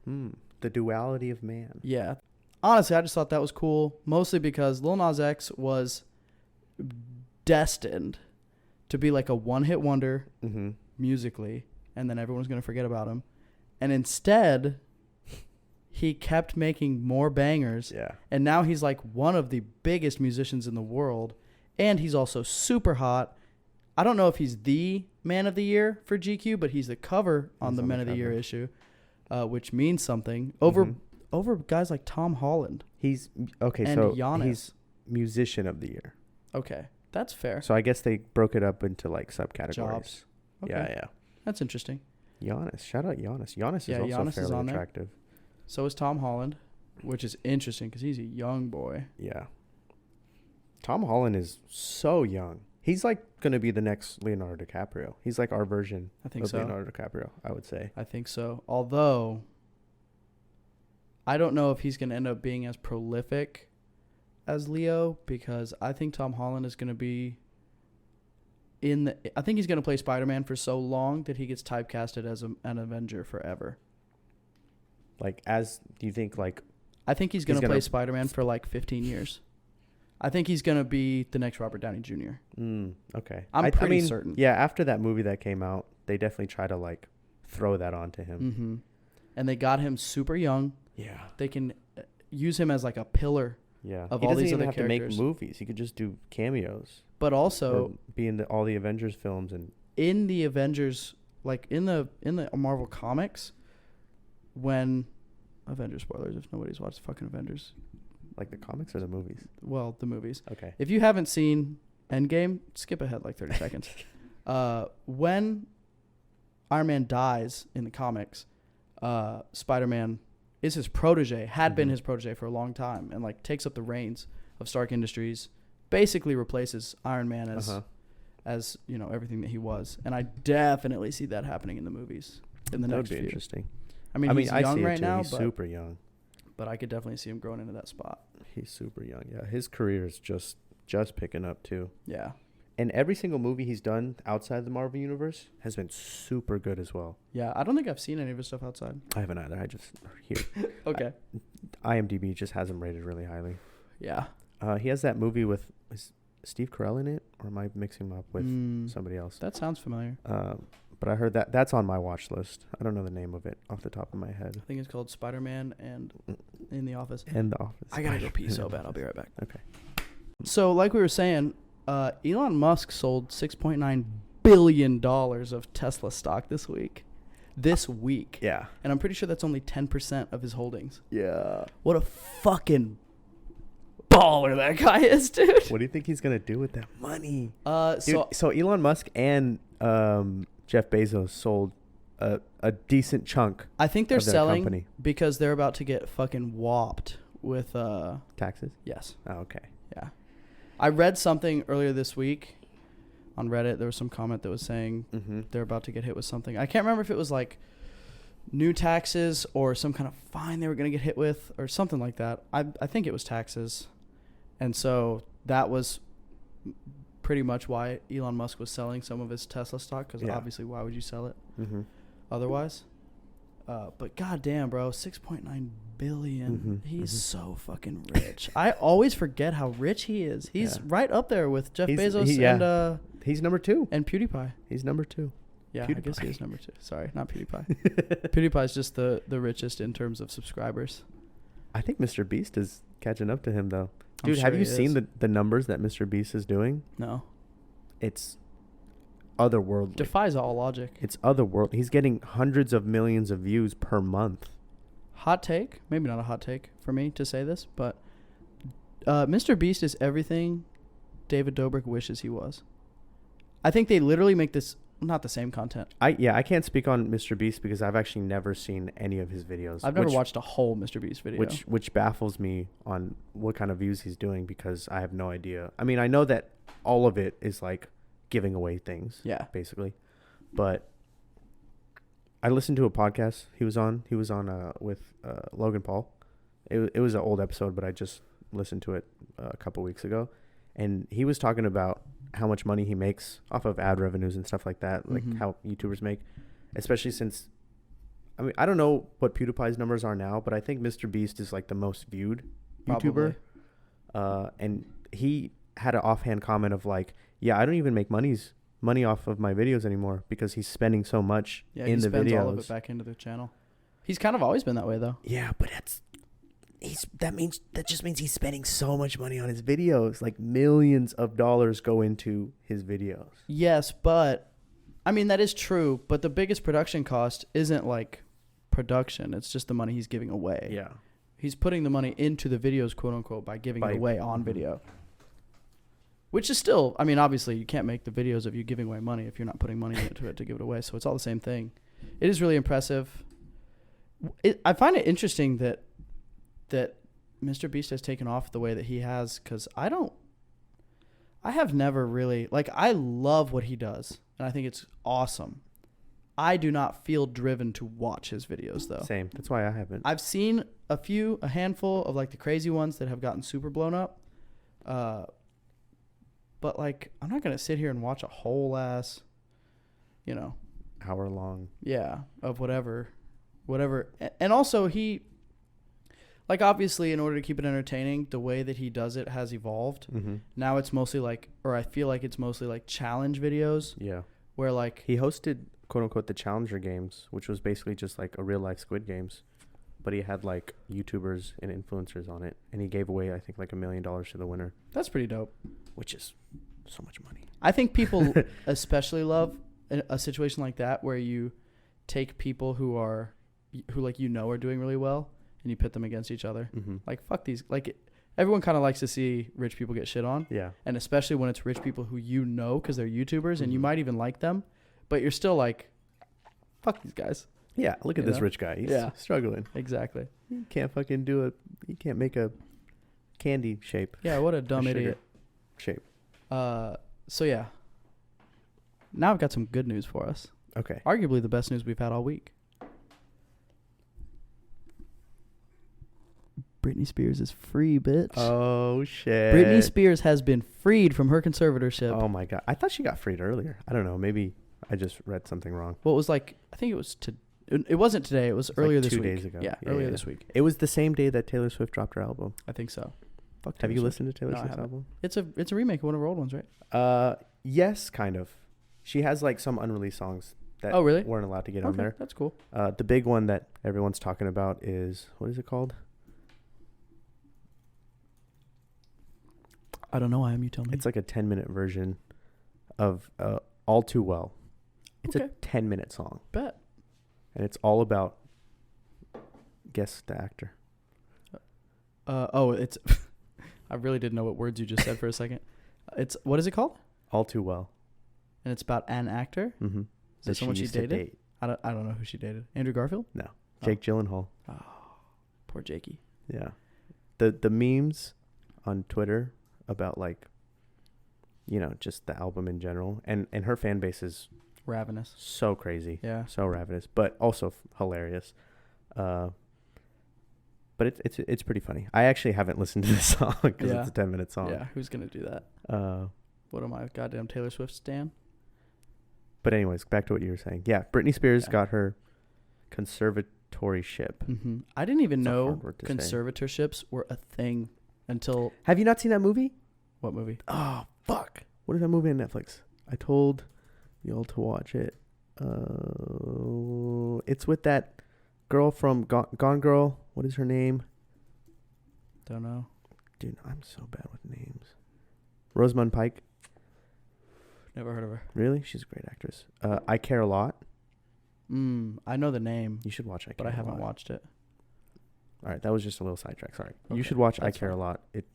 The duality of man. Yeah. Honestly, I just thought that was cool, mostly because Lil Nas X was destined to be like a one-hit wonder musically, and then everyone's going to forget about him. And instead, he kept making more bangers. Yeah. And now he's like one of the biggest musicians in the world, and he's also super hot. I don't know if he's the Man of the Year for GQ, but he's the cover on the Men of the Year issue, which means something over guys like Tom Holland. He's okay. And so Giannis. He's Musician of the Year. Okay, that's fair. So I guess they broke it up into like subcategories. Jobs. Okay. Yeah. That's interesting. Giannis, shout out Giannis. Giannis is also Giannis fairly is on attractive. So is Tom Holland, which is interesting because he's a young boy. Yeah. Tom Holland is so young. He's like going to be the next Leonardo DiCaprio. He's like our version of Leonardo DiCaprio, I would say. I think so. Although, I don't know if he's going to end up being as prolific as Leo, because I think Tom Holland is going to be I think he's going to play Spider-Man for so long that he gets typecasted as an Avenger forever. Do you think I think he's going to play Spider-Man for like 15 years. I think he's going to be the next Robert Downey Jr. Okay. I'm pretty certain. Yeah, after that movie that came out, they definitely try to throw that onto him. Mm-hmm. And they got him super young. Yeah. They can use him as like a pillar of all these other characters. He doesn't even have to make movies. He could just do cameos. But also be in all the Avengers films and in the Avengers, like in the Marvel comics, when Avengers spoilers if nobody's watched fucking Avengers. Like the comics or the movies? Well, the movies. Okay. If you haven't seen Endgame, skip ahead like 30 seconds. When Iron Man dies in the comics, Spider-Man is his protege, had been his protege for a long time, and takes up the reins of Stark Industries, basically replaces Iron Man as everything that he was. And I definitely see that happening in the movies in the next few. That would be interesting. I mean, he's young right now. He's super young. But I could definitely see him growing into that spot. He's super young. Yeah, his career is just picking up too. Yeah. And every single movie he's done outside the Marvel universe has been super good as well. Yeah, I don't think I've seen any of his stuff outside. I haven't either. I just here. Okay. IMDb just has him rated really highly. Yeah. He has that movie with is Steve Carell in it, or am I mixing him up with somebody else? That sounds familiar. But I heard that's on my watch list. I don't know the name of it off the top of my head. I think it's called Spider-Man and In the Office. And The Office. I gotta go pee so bad. I'll be right back. Okay. So, like we were saying, Elon Musk sold $6.9 billion of Tesla stock this week. Yeah. And I'm pretty sure that's only 10% of his holdings. Yeah. What a fucking baller that guy is, dude. What do you think he's gonna do with that money? So Elon Musk and Jeff Bezos sold a decent chunk. I think they're selling company. because they're about to get fucking whopped with taxes. Yes. Oh, okay. Yeah. I read something earlier this week on Reddit. There was some comment that was saying they're about to get hit with something. I can't remember if it was like new taxes or some kind of fine they were going to get hit with or something like that. I think it was taxes. And so that was pretty much why Elon Musk was selling some of his Tesla stock, because obviously why would you sell it otherwise? But goddamn, bro, 6.9 billion. He's so fucking rich. I always forget how rich he is. He's right up there with Jeff Bezos and he's number 2. And PewDiePie. He's number 2. Yeah, PewDiePie. I guess he is number 2. Sorry, not PewDiePie. PewDiePie's just the richest in terms of subscribers. I think Mr. Beast is catching up to him though. Dude, sure have you seen the numbers that Mr. Beast is doing? No. It's otherworldly. Defies all logic. It's otherworldly. He's getting hundreds of millions of views per month. Hot take, maybe not a hot take for me to say this, but Mr. Beast is everything David Dobrik wishes he was. I think they literally make this not the same content. I can't speak on Mr. Beast because I've actually never seen any of his videos. I've never watched a whole Mr. Beast video. Which baffles me on what kind of views he's doing, because I have no idea. I mean, I know that all of it is like giving away things. Yeah. Basically. But I listened to a podcast he was on. He was on with Logan Paul. It was an old episode, but I just listened to it a couple weeks ago, and he was talking about how much money he makes off of ad revenues and stuff like that, like how YouTubers make, especially since, I mean, I don't know what PewDiePie's numbers are now, but I think Mr. Beast is like the most viewed YouTuber. And he had an offhand comment of like, yeah, I don't even make money off of my videos anymore because he's spending so much in the videos. Yeah, he spends all of it back into the channel. He's kind of always been that way though. Yeah, but that just means he's spending so much money on his videos. Like millions of dollars go into his videos. Yes, but I mean that is true, but the biggest production cost isn't like production. It's just the money he's giving away. Yeah. He's putting the money into the videos, quote unquote, by giving it away on video. Which is still, I mean, obviously you can't make the videos of you giving away money if you're not putting money into it to give it away. So it's all the same thing. It is really impressive. I find it interesting that Mr. Beast has taken off the way that he has, because I have never really, like, I love what he does, and I think it's awesome. I do not feel driven to watch his videos, though. Same. That's why I haven't. I've seen a handful of, like, the crazy ones that have gotten super blown up. But, like, I'm not going to sit here and watch a whole ass, hour long. Yeah, of whatever. And also, he, like, obviously, in order to keep it entertaining, the way that he does it has evolved. Mm-hmm. Now it's mostly, like, or I feel like it's mostly, like, challenge videos. Yeah. Where, like, he hosted, quote unquote, the Challenger Games, which was basically just like a real life Squid Games, but he had like YouTubers and influencers on it, and he gave away, I think, like $1 million to the winner. That's pretty dope. Which is so much money. I think people especially love a situation like that, where you take people who are doing really well, and you pit them against each other. Mm-hmm. Like, fuck these. Like, everyone kind of likes to see rich people get shit on. Yeah. And especially when it's rich people who because they're YouTubers, and you might even like them, but you're still like, fuck these guys. Yeah, look at this rich guy. He's struggling. Exactly. He can't fucking he can't make a candy shape. Yeah, what a dumb idiot. Shape. So yeah. Now I've got some good news for us. Okay. Arguably the best news we've had all week. Britney Spears is free, bitch. Oh, shit. Britney Spears has been freed from her conservatorship. Oh, my God. I thought she got freed earlier. I don't know. Maybe I just read something wrong. Well, it was like, I think it was it wasn't today. It was earlier this week. 2 days ago. Yeah, earlier this week. It was the same day that Taylor Swift dropped her album. I think so. Fuck Have you listened to Taylor Swift's album? It's a remake of one of her old ones, right? Yes, kind of. She has like some unreleased songs that weren't allowed to get on there. That's cool. The big one that everyone's talking about is, what is it called? I don't know. You tell me. It's like a 10-minute version of All Too Well. It's a 10-minute song. Bet. And it's all about, guess the actor. It's I really didn't know what words you just said for a second. What is it called? All Too Well. And it's about an actor? Mm-hmm. Is that someone she dated? I don't know who she dated. Andrew Garfield? No. Jake Gyllenhaal. Oh, poor Jakey. Yeah. The memes on Twitter about, like, just the album in general, and her fan base is ravenous. So crazy. Yeah. So ravenous, but also hilarious. But it's pretty funny. I actually haven't listened to this song because it's a 10-minute song. Yeah, who's gonna do that? What am I, goddamn Taylor Swift stan? But anyways, back to what you were saying. Yeah, Britney Spears got her conservatorship. Mm-hmm. I didn't even know conservatorships were a thing until... Have you not seen that movie? What movie? Oh, fuck. What is that movie on Netflix? I told y'all to watch it. It's with that girl from Gone Girl. What is her name? Don't know. Dude, I'm so bad with names. Rosamund Pike. Never heard of her. Really? She's a great actress. I Care a Lot. I know the name. You should watch I Care but I haven't watched it. All right, that was just a little sidetrack. Sorry. Okay, you should watch I Care a Lot. It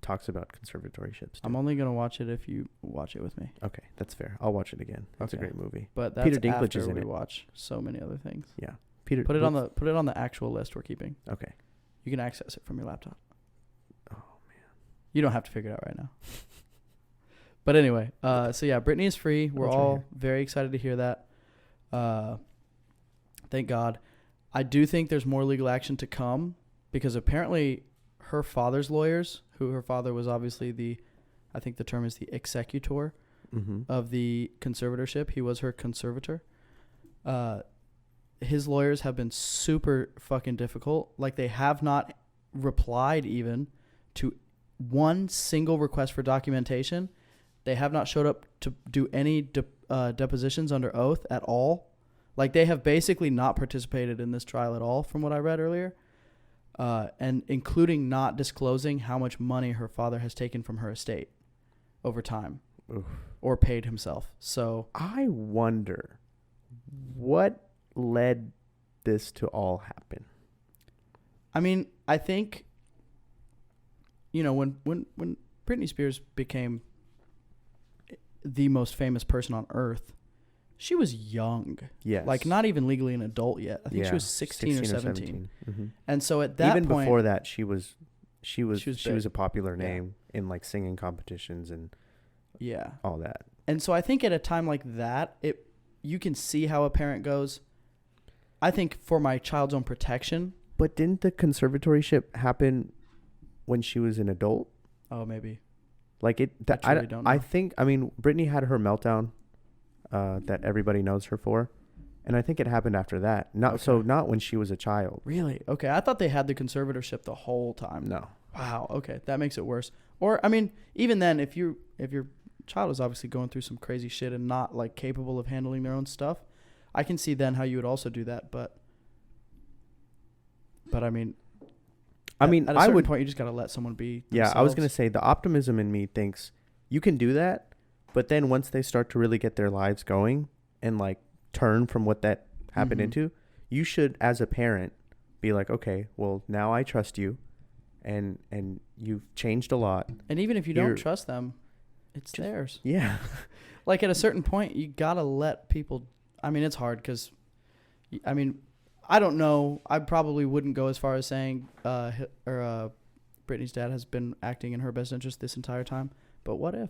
talks about conservatorships. Too. I'm only gonna watch it if you watch it with me. Okay, that's fair. I'll watch it again. That's a great movie. But that's Peter Dinklage after is in we it. Watch so many other things. Yeah, Put it on the actual list we're keeping. Okay. You can access it from your laptop. Oh man. You don't have to figure it out right now. But anyway, so yeah, Britney is free. We're all very excited to hear that. Thank God. I do think there's more legal action to come because apparently her father's lawyers, who her father was obviously I think the term is the executor of the conservatorship. He was her conservator. His lawyers have been super fucking difficult. Like, they have not replied even to one single request for documentation. They have not showed up to do any depositions under oath at all. Like, they have basically not participated in this trial at all, from what I read earlier, and including not disclosing how much money her father has taken from her estate over time. Oof. Or paid himself. So I wonder what led this to all happen. I mean, I think, you know, when Britney Spears became the most famous person on earth, she was young. Yes. Like, not even legally an adult yet. I think she was 16 or 17. Mm-hmm. And so at that even point, before that, she was big. a popular name in like singing competitions and all that. And so I think at a time like that, you can see how a parent goes, I think for my child's own protection. But didn't the conservatorship happen when she was an adult? Oh, maybe. Like I don't know. I think, I mean, Britney had her meltdown that everybody knows her for. And I think it happened after that. Not when she was a child. Really? Okay. I thought they had the conservatorship the whole time. No. Wow. Okay. That makes it worse. Or, I mean, even then, if your child is obviously going through some crazy shit and not like capable of handling their own stuff, I can see then how you would also do that. But I mean, at a certain point, you just got to let someone be themselves. Yeah, I was going to say the optimism in me thinks you can do that. But then once they start to really get their lives going and like turn from what that happened into, you should, as a parent, be like, okay, well, now I trust you and you've changed a lot. And even if you don't trust them, it's theirs. Yeah. Like, at a certain point, you got to let people. I mean, it's hard because, I mean, I don't know. I probably wouldn't go as far as saying Britney's dad has been acting in her best interest this entire time. But what if?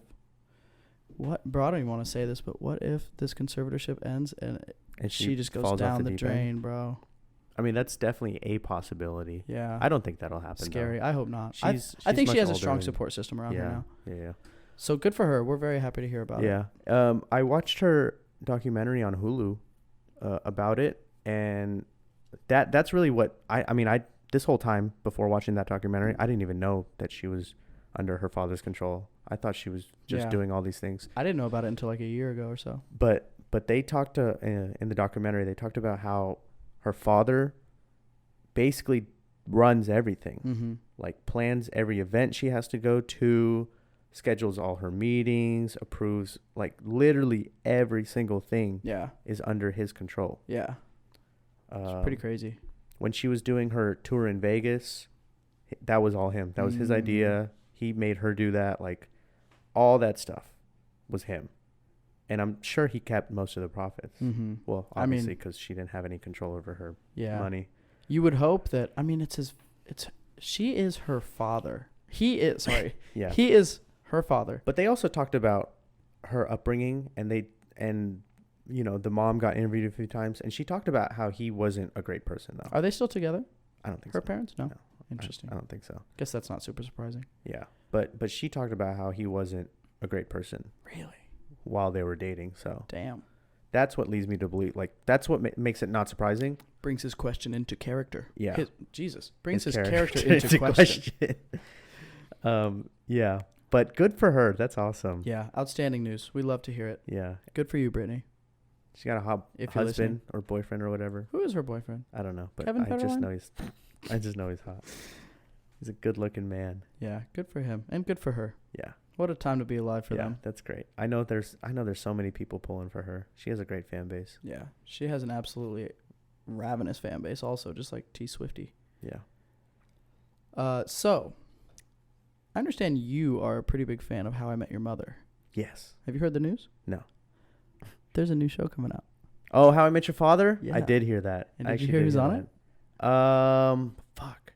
Bro, I don't even want to say this, but what if this conservatorship ends and she just goes down the drain, bro? I mean, that's definitely a possibility. Yeah. I don't think that'll happen. Scary. Though. I hope not. I think she has a strong support system around her now. Yeah. So good for her. We're very happy to hear about it. Yeah. I watched her documentary on Hulu about it, and that's really what I mean, this whole time before watching that documentary, I didn't even know that she was under her father's control. I thought she was just doing all these things. I didn't know about it until like a year ago or so. But they talked in the documentary, they talked about how her father basically runs everything, like plans every event she has to go to, schedules all her meetings, approves like literally every single thing. Is under his control. Yeah. It's pretty crazy. When she was doing her tour in Vegas, that was all him. That was his idea. He made her do that. Like, all that stuff was him. And I'm sure he kept most of the profits. Well, obviously, because she didn't have any control over her money. You would hope that, I mean, she is her father. He is her father. But they also talked about her upbringing, and you know, the mom got interviewed a few times, and she talked about how he wasn't a great person, though. Are they still together? I don't think so. Her parents? No. Interesting. I don't think so. Guess that's not super surprising. Yeah. But she talked about how he wasn't a great person. Really? While they were dating, so. Damn. That's what leads me to believe, like, that's what makes it not surprising. Brings his question into character. Yeah. Brings his character into question. Yeah. But good for her. That's awesome. Yeah. Outstanding news. We love to hear it. Yeah. Good for you, Brittany. She got a husband or boyfriend or whatever. Who is her boyfriend? I don't know, but Kevin I just know he's hot. He's a good-looking man. Yeah, good for him and good for her. Yeah. What a time to be alive for them. Yeah, that's great. I know there's so many people pulling for her. She has a great fan base. Yeah. She has an absolutely ravenous fan base also, just like T Swiftie. Yeah. So I understand you are a pretty big fan of How I Met Your Mother. Yes. Have you heard the news? No. There's a new show coming out. Oh, How I Met Your Father? Yeah. I did hear that. And did you hear who's on it? Fuck.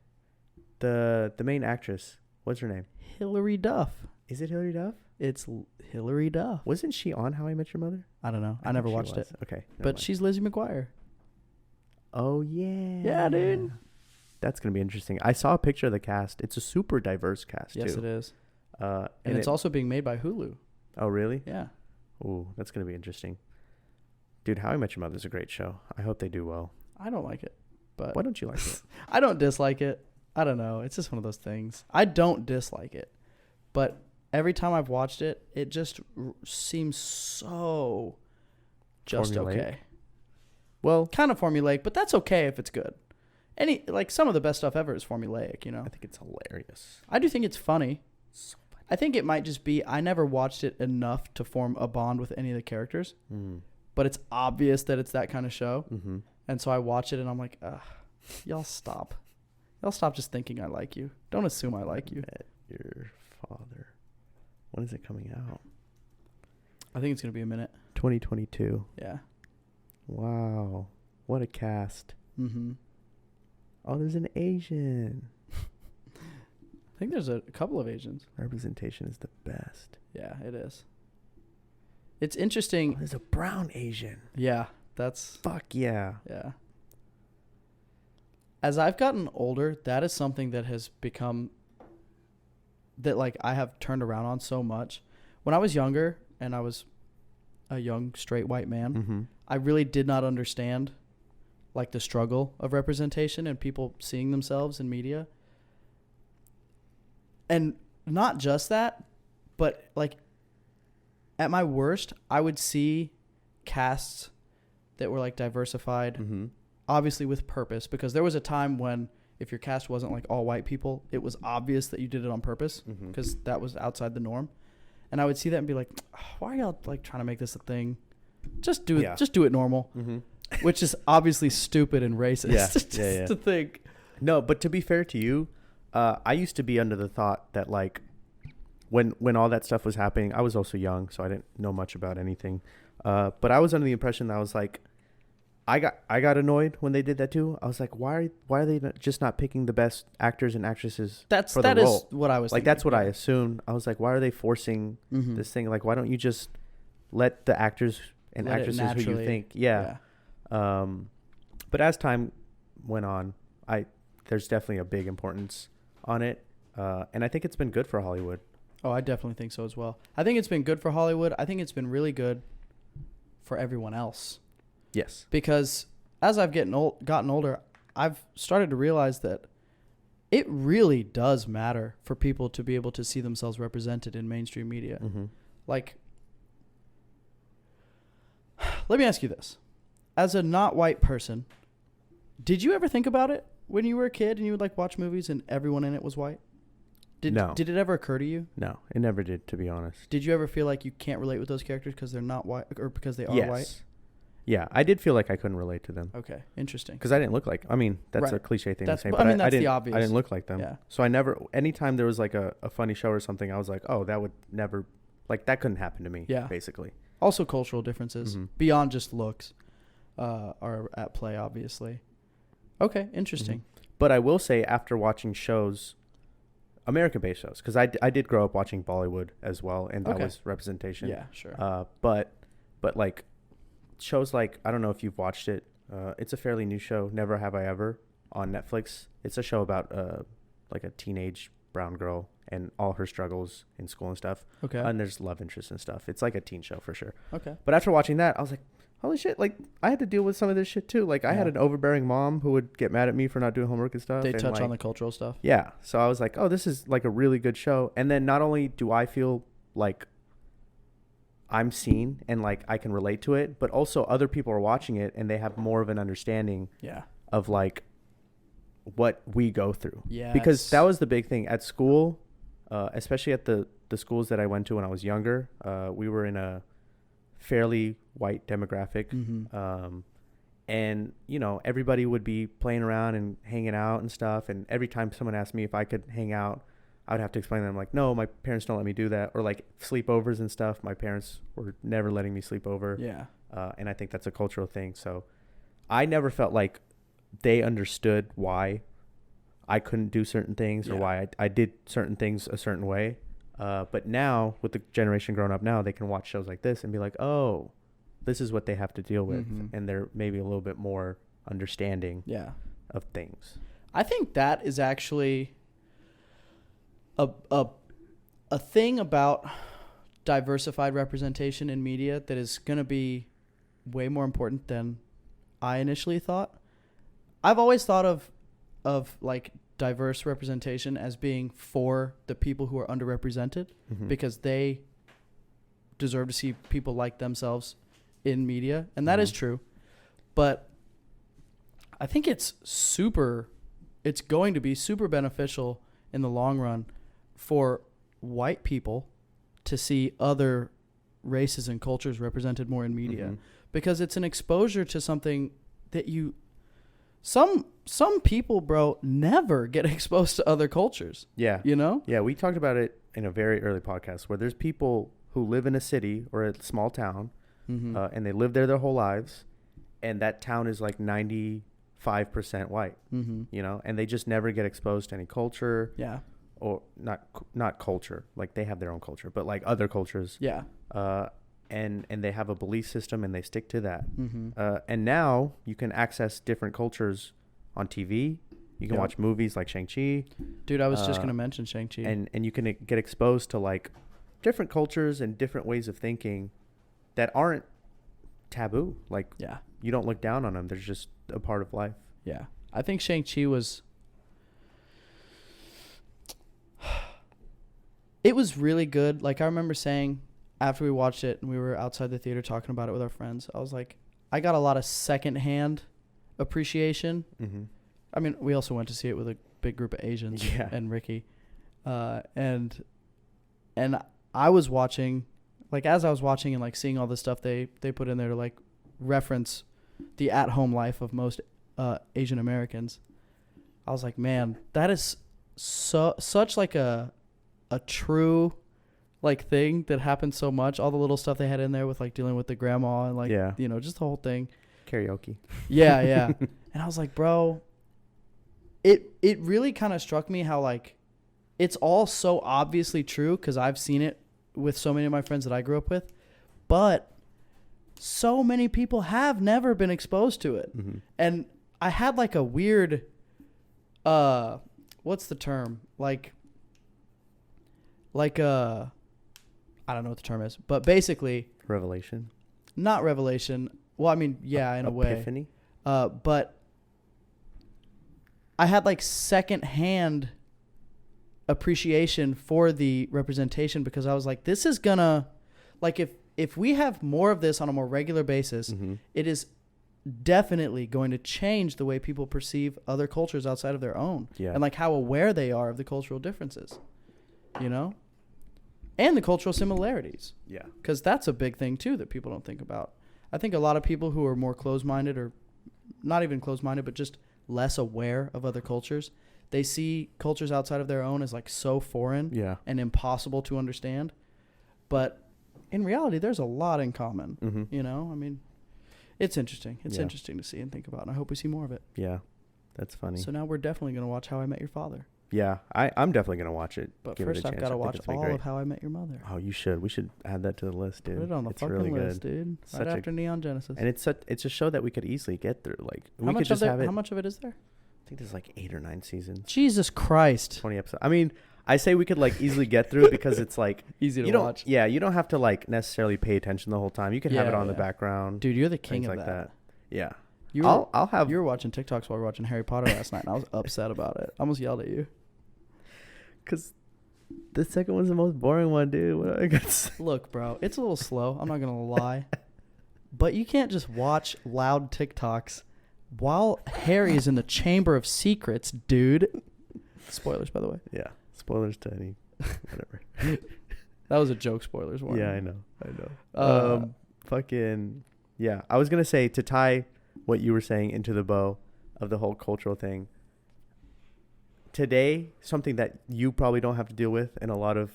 The main actress. What's her name? Hilary Duff. Is it Hilary Duff? It's Hilary Duff. Wasn't she on How I Met Your Mother? I don't know. I never watched it. Okay. But she's Lizzie McGuire. Oh yeah. Yeah, dude. That's gonna be interesting. I saw a picture of the cast. It's a super diverse cast Yes, too. it is. And It's also being made by Hulu. Oh really? Yeah. Ooh, that's gonna be interesting. Dude, How I Met Your Mother is a great show. I hope they do well. I don't like it, but Why don't you like it? I don't dislike it. I don't know. It's just one of those things. I don't dislike it, but every time I've watched it, it just seems so just Formulaic? okay. Well, Kind of formulaic, but that's okay if it's good. Some of the best stuff ever is formulaic, you know. I think it's hilarious. I do think it's funny. So funny. I think it might just be I never watched it enough to form a bond with any of the characters, but it's obvious that it's that kind of show. Mm-hmm. And so I watch it and I'm like, ugh, y'all stop. Y'all stop just thinking I like you. Don't assume I like you. Met Your Father. When is it coming out? I think it's going to be a minute. 2022. Yeah. Wow. What a cast. Mm-hmm. Oh, there's an Asian. I think there's a couple of Asians. Representation is the best. Yeah, it is. It's Oh, interesting. there's a brown Asian. Yeah, that's... Fuck yeah. Yeah. As I've gotten older, that is something that has become... that, like, I have turned around on so much. When I was younger, and I was a young, straight white man, Mm-hmm. I really did not understand, like, the struggle of representation and people seeing themselves in media. And not just that, but, like, at my worst, I would see casts that were, like, diversified, Mm-hmm. obviously with purpose, because there was a time when if your cast wasn't, like, all white people, it was obvious that you did it on purpose Mm-hmm. because that was outside the norm. And I would see that and be like, oh, why are y'all, like, trying to make this a thing? Just do it. Yeah. Just do it normal. Mm-hmm. Which is obviously stupid and racist Yeah, just yeah. to think. No, but to be fair to you, I used to be under the thought that, like, when all that stuff was happening, I was also young, so I didn't know much about anything. But I was under the impression that I was like, I got annoyed when they did that too. I was like, why are they just not picking the best actors and actresses for the That is role? what I was Like, thinking. that's what I Yeah. assumed. I was like, why are they forcing Mhm. this thing? Like, why don't you just let the actors and Let it actresses who you naturally- think, But as time went on, there's definitely a big importance on it, and I think it's been good for Hollywood. Oh, I definitely think so as well. I think it's been good for Hollywood. I think it's been really good for everyone else. Yes. Because as I've gotten older, I've started to realize that it really does matter for people to be able to see themselves represented in mainstream media. Mm-hmm. Like, let me ask you this. As a not white person, did you ever think about it when you were a kid and you would, like, watch movies and everyone in it was white? No. Did it ever occur to you? No, it never did, to be honest. Did you ever feel like you can't relate with those characters because they're not white or because they are Yes. white? Yeah, I did feel like I couldn't relate to them Okay, interesting. because I didn't look like. I mean, that's a Right. cliche thing That's- to say, but but I mean, that's the didn't. obvious. I didn't look like them. Yeah. So I never. Anytime there was like a funny show or something, I was like, oh, that would never. Like, that couldn't happen to me. Yeah. Basically. Also, cultural differences Mhm. beyond just looks are at play, obviously. Okay, interesting. But I will say, after watching shows, American-based shows, because I did grow up watching Bollywood as well, and that Okay. was representation. Yeah, sure. But like shows like, I don't know if you've watched it. It's a fairly new show, Never Have I Ever, on Netflix. It's a show about like a teenage brown girl and all her struggles in school and stuff. Okay. And there's love interest and stuff. It's like a teen show for sure. Okay. But after watching that, I was like, holy shit, like, I had to deal with some of this shit too. Like, I had Yeah. an overbearing mom who would get mad at me for not doing homework and stuff. They and, touch like, on the cultural stuff. yeah. So I was like, oh, this is like a really good show. And then not only do I feel like I'm seen and like I can relate to it, but also other people are watching it and they have more of an understanding Yeah. of like what we go through. Yeah. Because that was the big thing at school, especially at the schools that I went to when I was younger. We were in a fairly white demographic. Mm-hmm. And, you know, everybody would be playing around and hanging out and stuff. And every time someone asked me if I could hang out, I would have to explain to them, like, no, my parents don't let me do that. Or like sleepovers and stuff. My parents were never letting me sleep over. Yeah. And I think that's a cultural thing. So I never felt like they understood why I couldn't do certain things or Yeah. why I did certain things a certain way. But now, with the generation growing up now, they can watch shows like this and be like, oh, this is what they have to deal with. Mhm. And they're maybe a little bit more understanding Yeah. of things. I think that is actually a thing about diversified representation in media that is going to be way more important than I initially thought. I've always thought of like diverse representation as being for the people who are underrepresented because they deserve to see people like themselves in media, and that is true. But I think it's going to be super beneficial in the long run for white people to see other races and cultures represented more in media because it's an exposure to something that some people, bro, never get exposed to other cultures. Yeah. You know? Yeah, we talked about it in a very early podcast where there's people who live in a city or a small town and they live there their whole lives, and that town is like 95% white, you know, and they just never get exposed to any culture. Yeah. Or not culture, like they have their own culture, but like other cultures. Yeah. And they have a belief system and they stick to that. And now you can access different cultures on TV. You can watch movies like Shang-Chi. Dude, I was just going to mention Shang-Chi. And you can get exposed to like different cultures and different ways of thinking that aren't taboo. Like you don't look down on them. They're just a part of life. Yeah. I think Shang-Chi was... It was really good. Like, I remember saying after we watched it and we were outside the theater talking about it with our friends, I was like, I got a lot of secondhand appreciation. I mean, we also went to see it with a big group of Asians and Ricky. And I was watching, like, as I was watching and, like, seeing all the stuff they put in there to, like, reference the at-home life of most Asian Americans, I was like, man, that is such, like, a true, like, thing that happens so much. All the little stuff they had in there with, like, dealing with the grandma and, like, you know, just the whole thing. Karaoke. Yeah. And I was like, bro, it really kind of struck me how, like, it's all so obviously true because I've seen it with so many of my friends that I grew up with, but so many people have never been exposed to it. And I had, like, a weird, what's the term? Like I don't know what the term is, but basically Revelation. Not revelation. Well, I mean, yeah, in a way. Epiphany. But I had, like, secondhand appreciation for the representation because I was like, this is gonna, like, if we have more of this on a more regular basis, it is definitely going to change the way people perceive other cultures outside of their own. And, like, how aware they are of the cultural differences, you know, and the cultural similarities. Because that's a big thing too that people don't think about. I think a lot of people who are more closed-minded, or not even closed-minded, but just less aware of other cultures, they see cultures outside of their own as, like, so foreign and impossible to understand. But in reality, there's a lot in common. You know, I mean, it's interesting. It's interesting to see and think about, and I hope we see more of it. Yeah, that's funny. So now we're definitely going to watch How I Met Your Father. Yeah, I'm definitely going to watch it. But first I've got to watch all of How I Met Your Mother. Oh, you should. We should add that to the list, dude. Put it on the fucking really list, dude. Right after Neon Genesis. And it's a show that we could easily get through. Like, we could just have it. How much of it is there? I think there's like 8 or 9 seasons. Jesus Christ. 20 episodes. I mean, I say we could, like, easily get through it because it's, like, easy to watch. Yeah, you don't have to, like, necessarily pay attention the whole time. You can have it on the background. Dude, you're the king of like that. Yeah. You were watching TikToks while we were watching Harry Potter last night, and I was upset about it. I almost yelled at you. Because the second one's the most boring one, dude. What do I got to say? Look, bro, it's a little slow. I'm not going to lie. But you can't just watch loud TikToks while Harry is in the Chamber of Secrets, dude. Spoilers, by the way. Yeah. Spoilers to any. Whatever. That was a joke, spoilers warning. Yeah, I know. Fucking. Yeah. I was going to say, to tie what you were saying into the bow of the whole cultural thing. Today, something that you probably don't have to deal with, and a lot of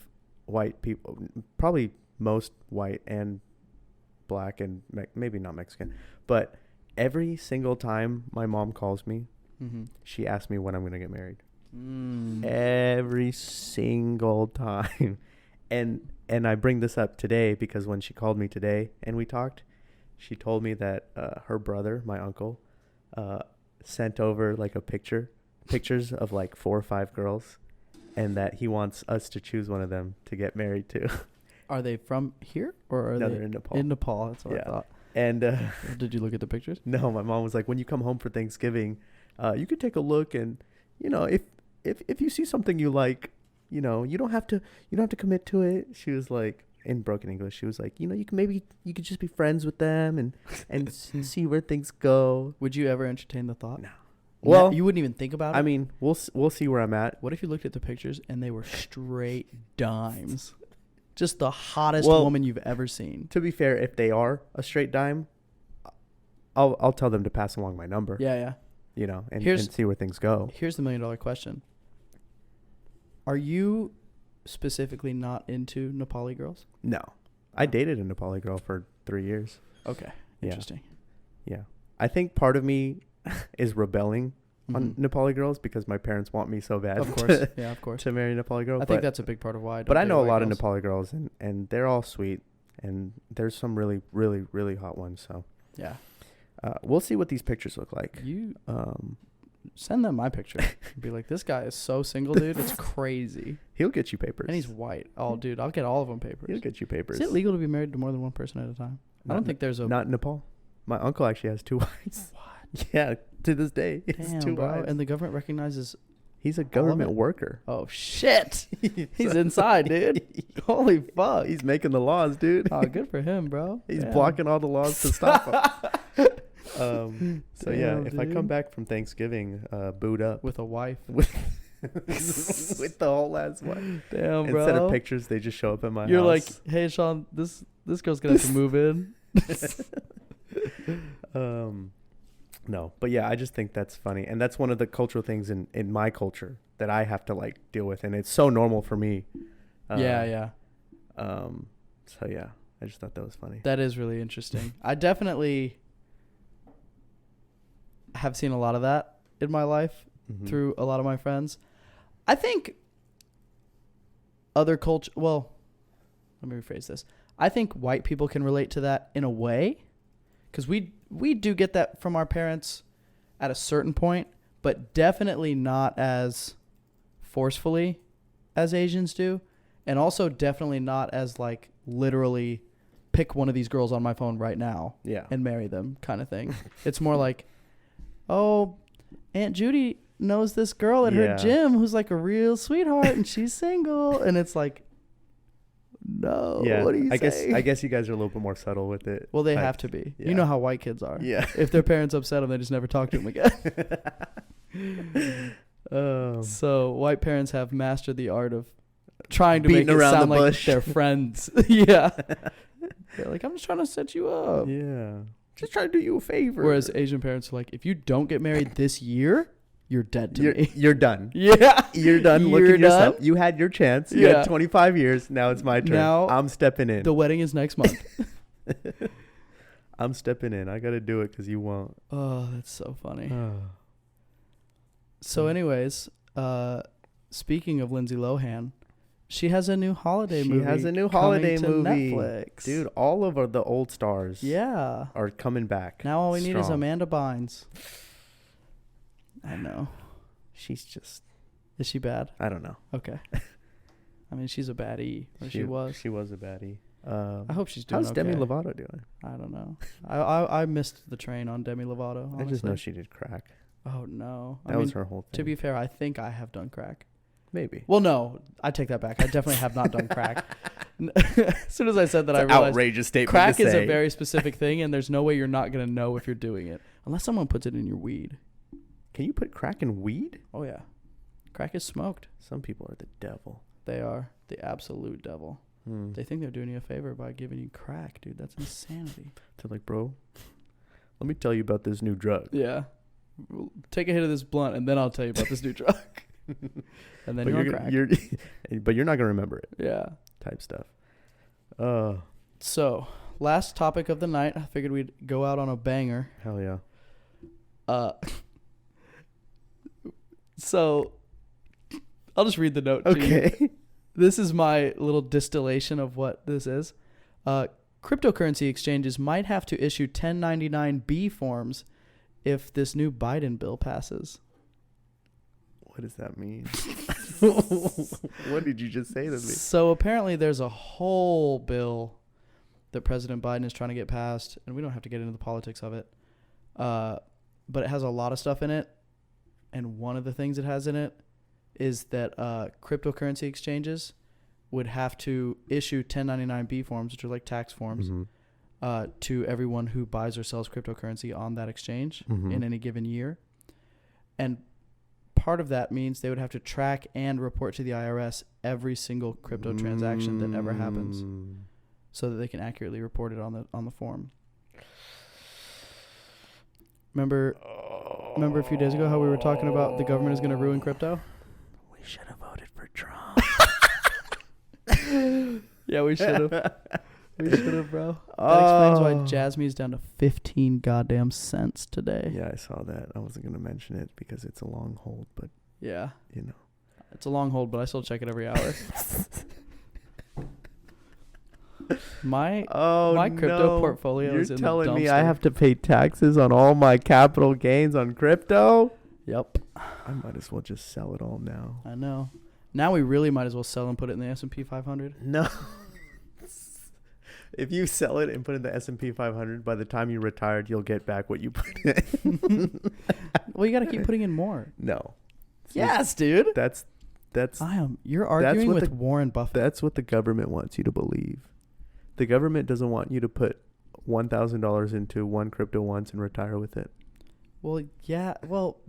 white people, probably most white and black and maybe not Mexican, but every single time my mom calls me, she asks me when I'm going to get married. Every single time. And I bring this up today because when she called me today and we talked, she told me that her brother, my uncle, sent over like pictures of like 4 or 5 girls, and that he wants us to choose one of them to get married to. Are they from here or are No, they they're in Nepal. in Nepal? That's what I Yeah. thought. And Did you look at the pictures? no, my mom was like, when you come home for Thanksgiving, you could take a look, and if you see something you like, you don't have to commit to it. She was like, in broken English, she was like, you could just be friends with them and see where things go. Would you ever entertain the thought? No. Well, Well, you wouldn't even think about it. I mean, we'll see where I'm at. What if you looked at the pictures and they were straight dimes? Just the hottest Well, woman you've ever seen. To be fair, if they are a straight dime, I'll tell them to pass along my number. Yeah. And see where things go. Here's the $1 million question. Are you specifically not into Nepali girls? No, I dated a Nepali girl for 3 years. Okay. Yeah. Interesting. Yeah, I think part of me is rebelling on Mhm. Nepali girls because my parents want me so bad. Of course. Yeah, of course. To marry a Nepali girl. I think that's a big part of why. But I know a lot of Nepali girls, and they're all sweet, and there's some really, really, really hot ones. So Yeah. we'll see what these pictures look like. You send them my picture. Be like, this guy is so single, dude. It's crazy. He'll get you papers. And he's white. Oh, dude, I'll get all of them papers. He'll get you papers. Is it legal to be married to more than one person at a time? I don't think there's a... Not in Nepal. My uncle actually has 2 wives. What? Yeah, to this day, it's Damn, 2 bro. wives. And the government recognizes... He's a government it? worker. Oh, shit. He's inside, dude. Holy fuck. He's making the laws, dude. Oh, good for him, bro. He's Damn. blocking all the laws to stop him. So yeah, Damn, if I come dude. back from Thanksgiving, boot up With a wife. with the whole ass one. Damn, bro. Instead of pictures, they just show up in my You're like, house. hey, Sean, this girl's going to have to move in. No, but yeah, I just think that's funny, and that's one of the cultural things in my culture that I have to like deal with, and it's so normal for me. Yeah. So yeah, I just thought that was funny. That is really interesting. I definitely have seen a lot of that in my life Mhm. through a lot of my friends. I think other culture, well, let me rephrase this. I think white people can relate to that in a way, because we do get that from our parents at a certain point, but definitely not as forcefully as Asians do, and also definitely not as like literally pick one of these girls on my phone right now Yeah. and marry them kind of thing. It's more like, oh, Aunt Judy knows this girl at Yeah. her gym who's like a real sweetheart and she's single, and it's like, no, Yeah. what do you I say? guess you guys are a little bit more subtle with it. Well, they Like, have to be. yeah. You know how white kids are. Yeah. If their parents upset them, they just never talk to them again. Um, So white parents have mastered the art of trying to Beating make it around sound the like bush. they're friends. Yeah. They're like, I'm just trying to set you up. yeah. Just trying to do you a favor. Whereas Asian parents are like, if you don't get married this year, you're dead to me. you're done. Yeah. You're done. Look You're at yourself. done? You had your chance. You Yeah. had 25 years. Now it's my turn. Now I'm stepping in. The wedding is next month. I'm stepping in. I got to do it because you won't. Oh, that's so funny. Oh. So anyways, speaking of Lindsay Lohan, she has a new holiday movie. She has a new coming holiday to movie. Netflix. Dude, all of the old stars Yeah. are coming back. Now all we need is strong. Amanda Bynes. I know. She's just, Is she bad? I don't know. Okay. I mean, she's a baddie. Or she was. She was a baddie. I hope she's doing How's Demi okay. Lovato doing? I don't know. I missed the train on Demi Lovato. Honestly. I just know she did crack. Oh no. That was her whole thing. To be fair, I think I have done crack. Maybe. Well, no, I take that back. I definitely have not done crack. As soon as I said that, I realized outrageous statement. crack to is say. a very specific thing, and there's no way you're not gonna know if you're doing it unless someone puts it in your weed. Can you put crack in weed? Oh yeah, crack is smoked. Some people are the devil. They are the absolute devil. Hmm. They think they're doing you a favor by giving you crack, dude. That's insanity. They're like, bro, let me tell you about this new drug. Yeah. Take a hit of this blunt, and then I'll tell you about this new drug. And then But you're on you're, crack. but you're not gonna remember it. Yeah. Type stuff. So, last topic of the night. I figured we'd go out on a banger. Hell yeah. So, I'll just read the note to you. Okay. This is my little distillation of what this is. Cryptocurrency exchanges might have to issue 1099-B forms if this new Biden bill passes. What does that mean? What did you just say to me? So apparently there's a whole bill that President Biden is trying to get passed, and we don't have to get into the politics of it. But it has a lot of stuff in it, and one of the things it has in it is that cryptocurrency exchanges would have to issue 1099-B forms, which are like tax forms, to everyone who buys or sells cryptocurrency on that exchange in any given year. And part of that means they would have to track and report to the IRS every single crypto transaction that ever happens, so that they can accurately report it on the form. Remember a few days ago how we were talking about the government is going to ruin crypto? We should have voted for Trump. Yeah, we should have. We should have, bro. That explains why Jasmine is down to 15 goddamn cents today. Yeah, I saw that. I wasn't going to mention it because it's a long hold, but Yeah. you know. It's a long hold, but I still check it every hour. My crypto portfolio is in the dumpster. You're telling me I have to pay taxes on all my capital gains on crypto? Yep. I might as well just sell it all now. I know. Now we really might as well sell and put it in the S&P 500. No. If you sell it and put it in the S&P 500, by the time you're retired, you'll get back what you put in. Well, you got to keep putting in more. No. Yes, dude. That's You're arguing what with Warren Buffett. That's what the government wants you to believe. The government doesn't want you to put $1,000 into one crypto once and retire with it. Well, yeah. Well,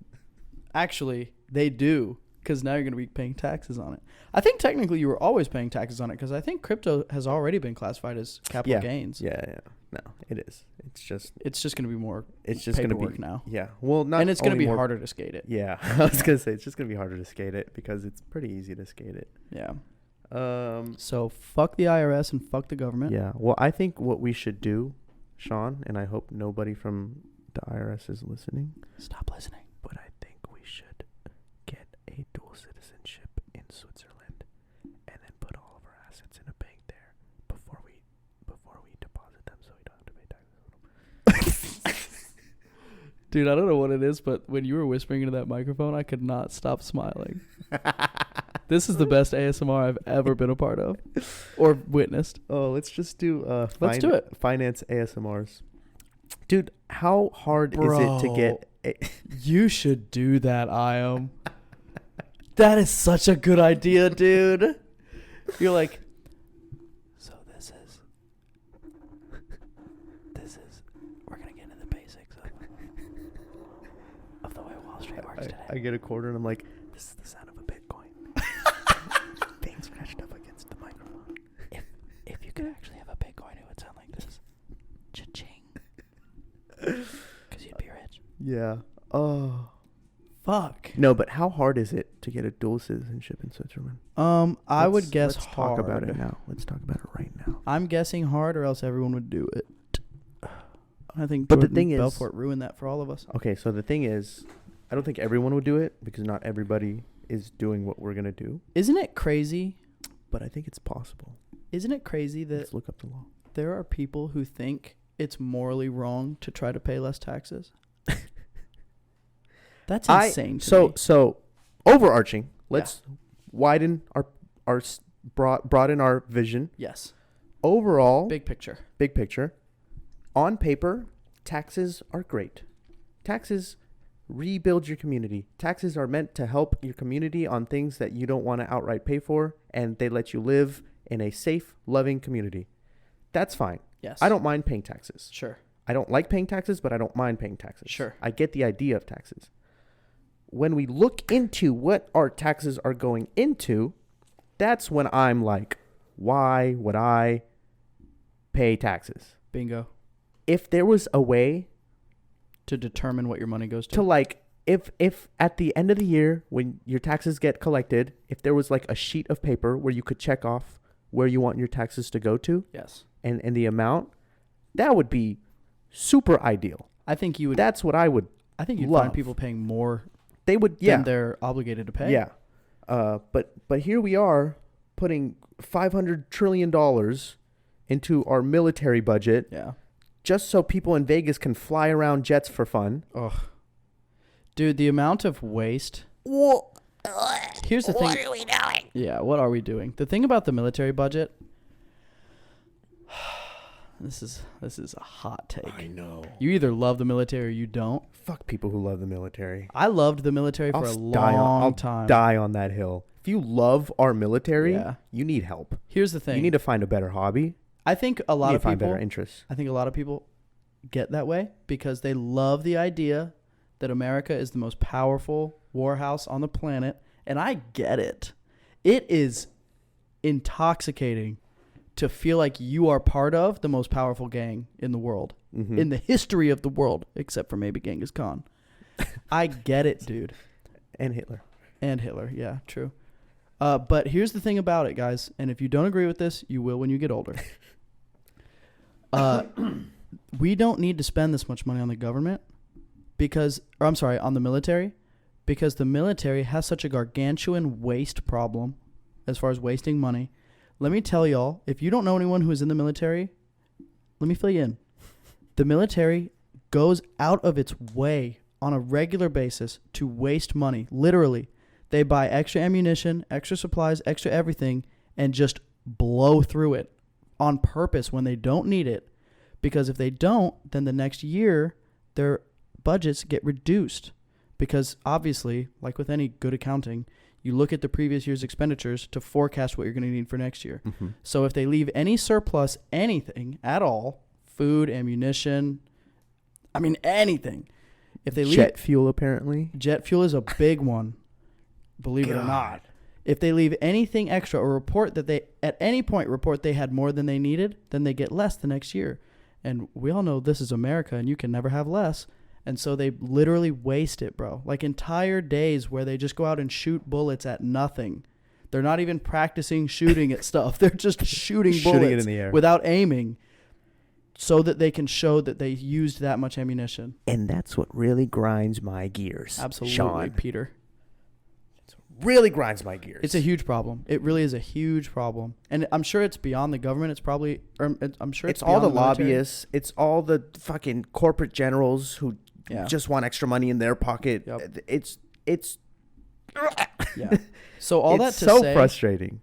actually, they do, because now you're going to be paying taxes on it. I think technically you were always paying taxes on it, because I think crypto has already been classified as capital gains. Yeah. No, it is. It's just going to be more it's just going to be now. Yeah. Well, not and it's going to be more, harder to skate it. Yeah. I was going to say it's just going to be harder to skate it because it's pretty easy to skate it. Yeah. So fuck the IRS and fuck the government. Yeah. Well, I think what we should do, Sean, and I hope nobody from the IRS is listening. Stop listening. But I think we should get a dual citizenship in Switzerland and then put all of our assets in a bank there before we deposit them so we don't have to pay taxes on them. Dude, I don't know what it is, but when you were whispering into that microphone, I could not stop smiling. This is the best ASMR I've ever been a part of or witnessed. Oh, let's just do Let's do it. Finance ASMRs. Dude, how hard is it to get You should do that, Iam. That is such a good idea, dude. You're like, so this is we're going to get into the basics of the way Wall Street works today. I get a quarter and I'm like, this is the sound of a Bitcoin. Being scratched up against the microphone. If you could actually have a Bitcoin, it would sound like this. Cha-ching. Because you'd be rich. Yeah. Oh. Fuck. No, but how hard is it to get a dual citizenship in Switzerland? I would guess let's hard. Talk about it now. Let's talk about it right now. I'm guessing hard, or else everyone would do it. I think But Jordan the thing is, Belfort ruined that for all of us. Okay, so the thing is, I don't think everyone would do it because not everybody is doing what we're going to do. Isn't it crazy? But I think it's possible. Isn't it crazy that Let's look up the law. there are people who think it's morally wrong to try to pay less taxes? That's insane to me. So overarching, let's widen our broaden our vision. Yes. Overall, Big picture. big picture. On paper, taxes are great. Taxes rebuild your community. Taxes are meant to help your community on things that you don't want to outright pay for, and they let you live in a safe, loving community. That's fine. Yes. I don't mind paying taxes. Sure. I don't like paying taxes, but I don't mind paying taxes. Sure. I get the idea of taxes. When we look into what our taxes are going into, that's when I'm like, why would I pay taxes? Bingo. If there was a way To determine what your money goes to like, if at the end of the year, when your taxes get collected, if there was like a sheet of paper where you could check off where you want your taxes to go to Yes. and the amount, that would be super ideal. I think you would. That's what I would. I think you'd love. find people paying more They would, than they're obligated to pay. Yeah. But here we are putting $500 trillion into our military budget Yeah. just so people in Vegas can fly around jets for fun. Ugh. Dude, the amount of waste. Here's the thing. What are we doing? Yeah, what are we doing? The thing about the military budget. This is a hot take. I know. You either love the military or you don't. Fuck people who love the military. I loved the military for a long time. Die on that hill. If you love our military, you need help. Here's the thing. You need to find a better hobby. I think a lot of people find better interests. I think a lot of people get that way because they love the idea that America is the most powerful warhouse on the planet, and I get it. It is intoxicating to feel like you are part of the most powerful gang in the world, in the history of the world, except for maybe Genghis Khan. I get it, dude. And Hitler. Yeah, true. But here's the thing about it, guys, and if you don't agree with this, you will when you get older. We don't need to spend this much money on the government on the military, because the military has such a gargantuan waste problem as far as wasting money. Let me tell y'all, if you don't know anyone who is in the military, let me fill you in. The military goes out of its way on a regular basis to waste money. Literally, they buy extra ammunition, extra supplies, extra everything, and just blow through it on purpose when they don't need it. Because if they don't, then the next year, their budgets get reduced. Because obviously, like with any good accounting, you look at the previous year's expenditures to forecast what you're going to need for next year. Mm-hmm. So if they leave any surplus, anything at all, food, ammunition, anything. If they leave jet fuel, apparently. Jet fuel is a big one, believe it or not. If they leave anything extra or report that they, at any point, report they had more than they needed, then they get less the next year. And we all know this is America and you can never have less. And so they literally waste it, bro. Like entire days where they just go out and shoot bullets at nothing. They're not even practicing shooting at stuff. They're just shooting bullets it in the air without aiming so that they can show that they used that much ammunition. And that's what really grinds my gears. Absolutely, Sean. Peter. Really grinds my gears. It's a huge problem. It really is a huge problem. And I'm sure it's beyond the government. It's probably, I'm sure it's all the military. lobbyists. It's all the fucking corporate generals who just want extra money in their pocket. Yep. It's yeah. So all that to so say, frustrating.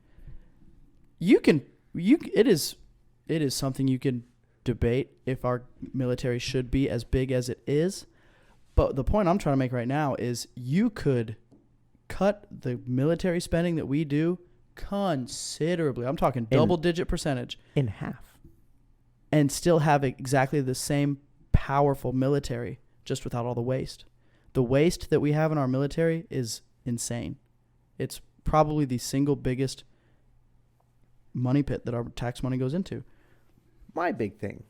It is something you can debate if our military should be as big as it is. But the point I'm trying to make right now is you could cut the military spending that we do considerably. I'm talking double-digit percentage. In half. And still have exactly the same powerful military, just without all the waste. The waste that we have in our military is insane. It's probably the single biggest money pit that our tax money goes into. My big thing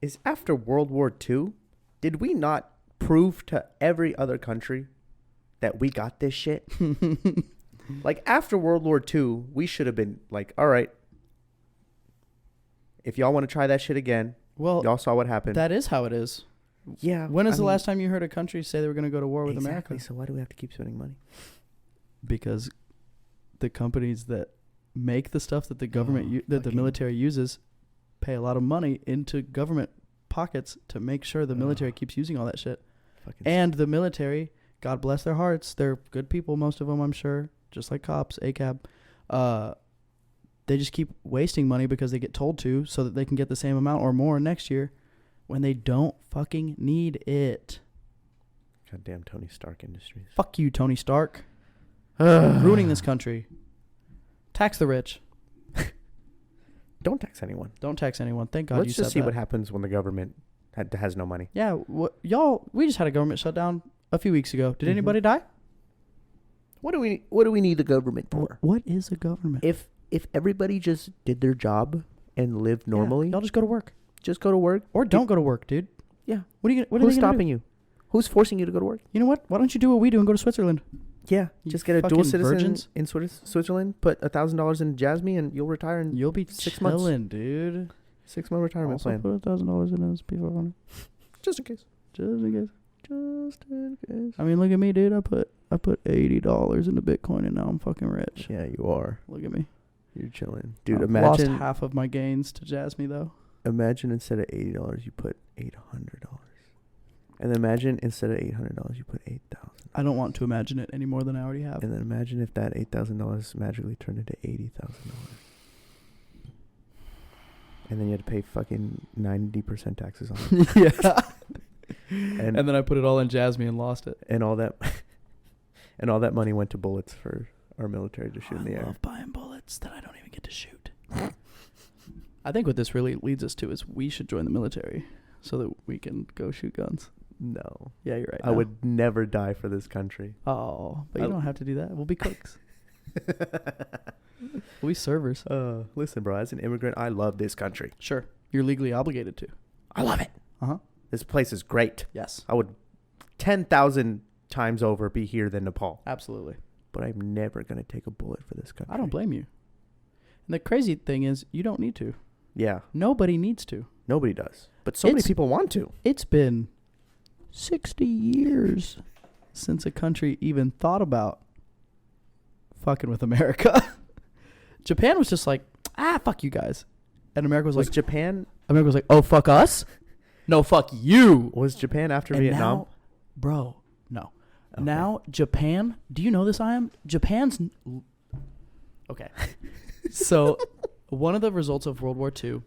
is after World War II, did we not prove to every other country that we got this shit? Like after World War II, we should have been like, all right, if y'all want to try that shit again, well, y'all saw what happened. That is how it is. Yeah. When is the last time you heard a country say they were going to go to war with America? So why do we have to keep spending money? Because the companies that make the stuff that the government the military uses pay a lot of money into government pockets to make sure the military keeps using all that shit. And the military, God bless their hearts, they're good people, most of them, I'm sure, just like cops, ACAB. They just keep wasting money because they get told to so that they can get the same amount or more next year when they don't fucking need it. Goddamn Tony Stark Industries. Fuck you, Tony Stark. Ruining this country. Tax the rich. Don't tax anyone. Don't tax anyone. Thank God you said that. Let's just see what happens when the government has no money. Yeah, we just had a government shutdown a few weeks ago. Did anybody die? What do we need the government for? What is a government? If everybody just did their job and lived normally, y'all just go to work. Just go to work, or don't go to work, dude. Yeah. Who's stopping you? Who's forcing you to go to work? You know what? Why don't you do what we do and go to Switzerland? Yeah, just get a dual citizen in Switzerland. Put $1,000 in Jasmine, and you'll retire in you'll be 6 months, dude. 6 month retirement also plan. Put $1,000 in his P500. Just in case. I mean, look at me, dude. I put $80 into Bitcoin, and now I'm fucking rich. Yeah, you are. Look at me. You're chilling, dude. I've imagine lost half of my gains to Jasmine, though. Imagine instead of $80, you put $800. And then imagine instead of $800, you put $8,000. I don't want to imagine it any more than I already have. And then imagine if that $8,000 magically turned into $80,000. And then you had to pay fucking 90% taxes on it. Yeah. And then I put it all in Jasmine and lost it. and all that and all that money went to bullets for our military to shoot in the I air. love buying bullets that I don't even get to shoot. I think what this really leads us to is we should join the military so that we can go shoot guns. No. Yeah, you're right. I would never die for this country. Oh, but you don't have to do that. We'll be cooks. We'll be servers. Listen, bro, as an immigrant, I love this country. Sure. You're legally obligated to. I love it. Uh-huh. This place is great. Yes. I would 10,000 times over be here than Nepal. Absolutely. But I'm never going to take a bullet for this country. I don't blame you. And the crazy thing is, you don't need to. Yeah. Nobody needs to. Nobody does. But so many people want to. It's been 60 years since a country even thought about fucking with America. Japan was just like, fuck you guys. And America was like, Japan? America was like, oh, fuck us? No, fuck you. Was Japan after And Vietnam? now, bro, no. Okay. Now, Japan, do you know this, Japan's... Okay. So, one of the results of World War II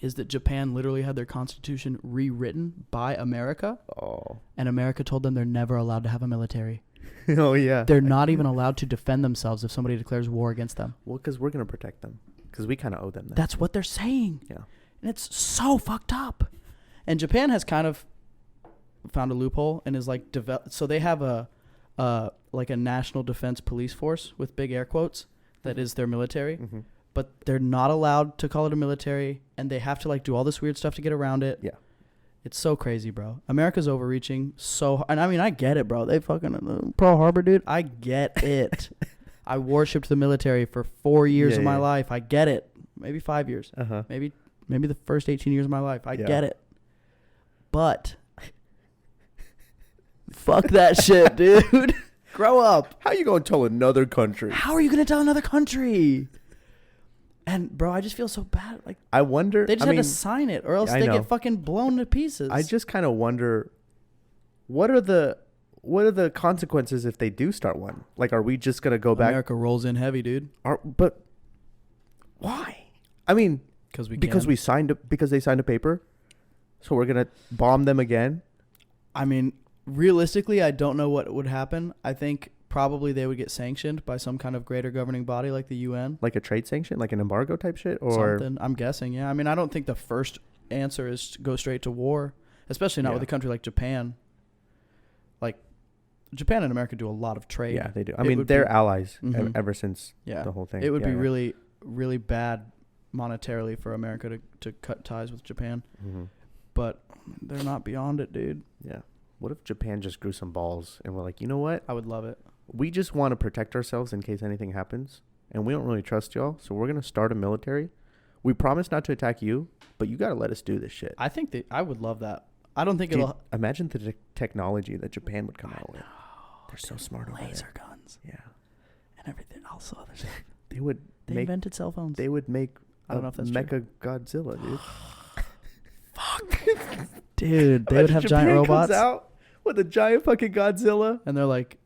is that Japan literally had their constitution rewritten by America. Oh. And America told them they're never allowed to have a military. Oh, yeah. They're not even allowed to defend themselves if somebody declares war against them. Well, because we're going to protect them. Because we kind of owe them that. That's what they're saying. Yeah. And it's so fucked up. And Japan has kind of found a loophole and is like so they have a national defense police force with big air quotes that is their military. Mm-hmm. But they're not allowed to call it a military, and they have to like do all this weird stuff to get around it. Yeah. It's so crazy, bro. America's overreaching and I mean, I get it, bro. They fucking Pearl Harbor, dude. I get it. I worshipped the military for 4 years of my life. I get it. Maybe 5 years. Uh-huh. Maybe the first 18 years of my life. I get it. But fuck that shit, dude. Grow up. How you going to tell another country? How are you going to tell another country? And, bro, I just feel so bad. Like, I wonder. they just had to sign it or else they get fucking blown to pieces. I just kind of wonder, what are the consequences if they do start one? Like, are we just going to go back? America rolls in heavy, dude. But why? I mean, because they signed a paper. So we're going to bomb them again? I mean, realistically, I don't know what would happen. I think probably they would get sanctioned by some kind of greater governing body like the UN. Like a trade sanction? Like an embargo type shit? Or something. I'm guessing, yeah. I mean, I don't think the first answer is to go straight to war, especially not with a country like Japan. Like, Japan and America do a lot of trade. Yeah, they do. I mean, they're allies ever since the whole thing. It would be really, really bad monetarily for America to cut ties with Japan. Mm-hmm. But they're not beyond it, dude. Yeah. What if Japan just grew some balls and we're like, you know what? I would love it. We just want to protect ourselves in case anything happens, and we don't really trust y'all, so we're going to start a military. We promise not to attack you, but you got to let us do this shit. I think I would love that. I don't think imagine the technology that Japan would come out with. They're so smart over laser guns. Yeah. And everything. Also, other stuff. They invented cell phones. They would make I don't know if that's Mecha Godzilla, dude. Fuck. Dude, they would have Japan giant robots. Comes out with a giant fucking Godzilla. And they're like,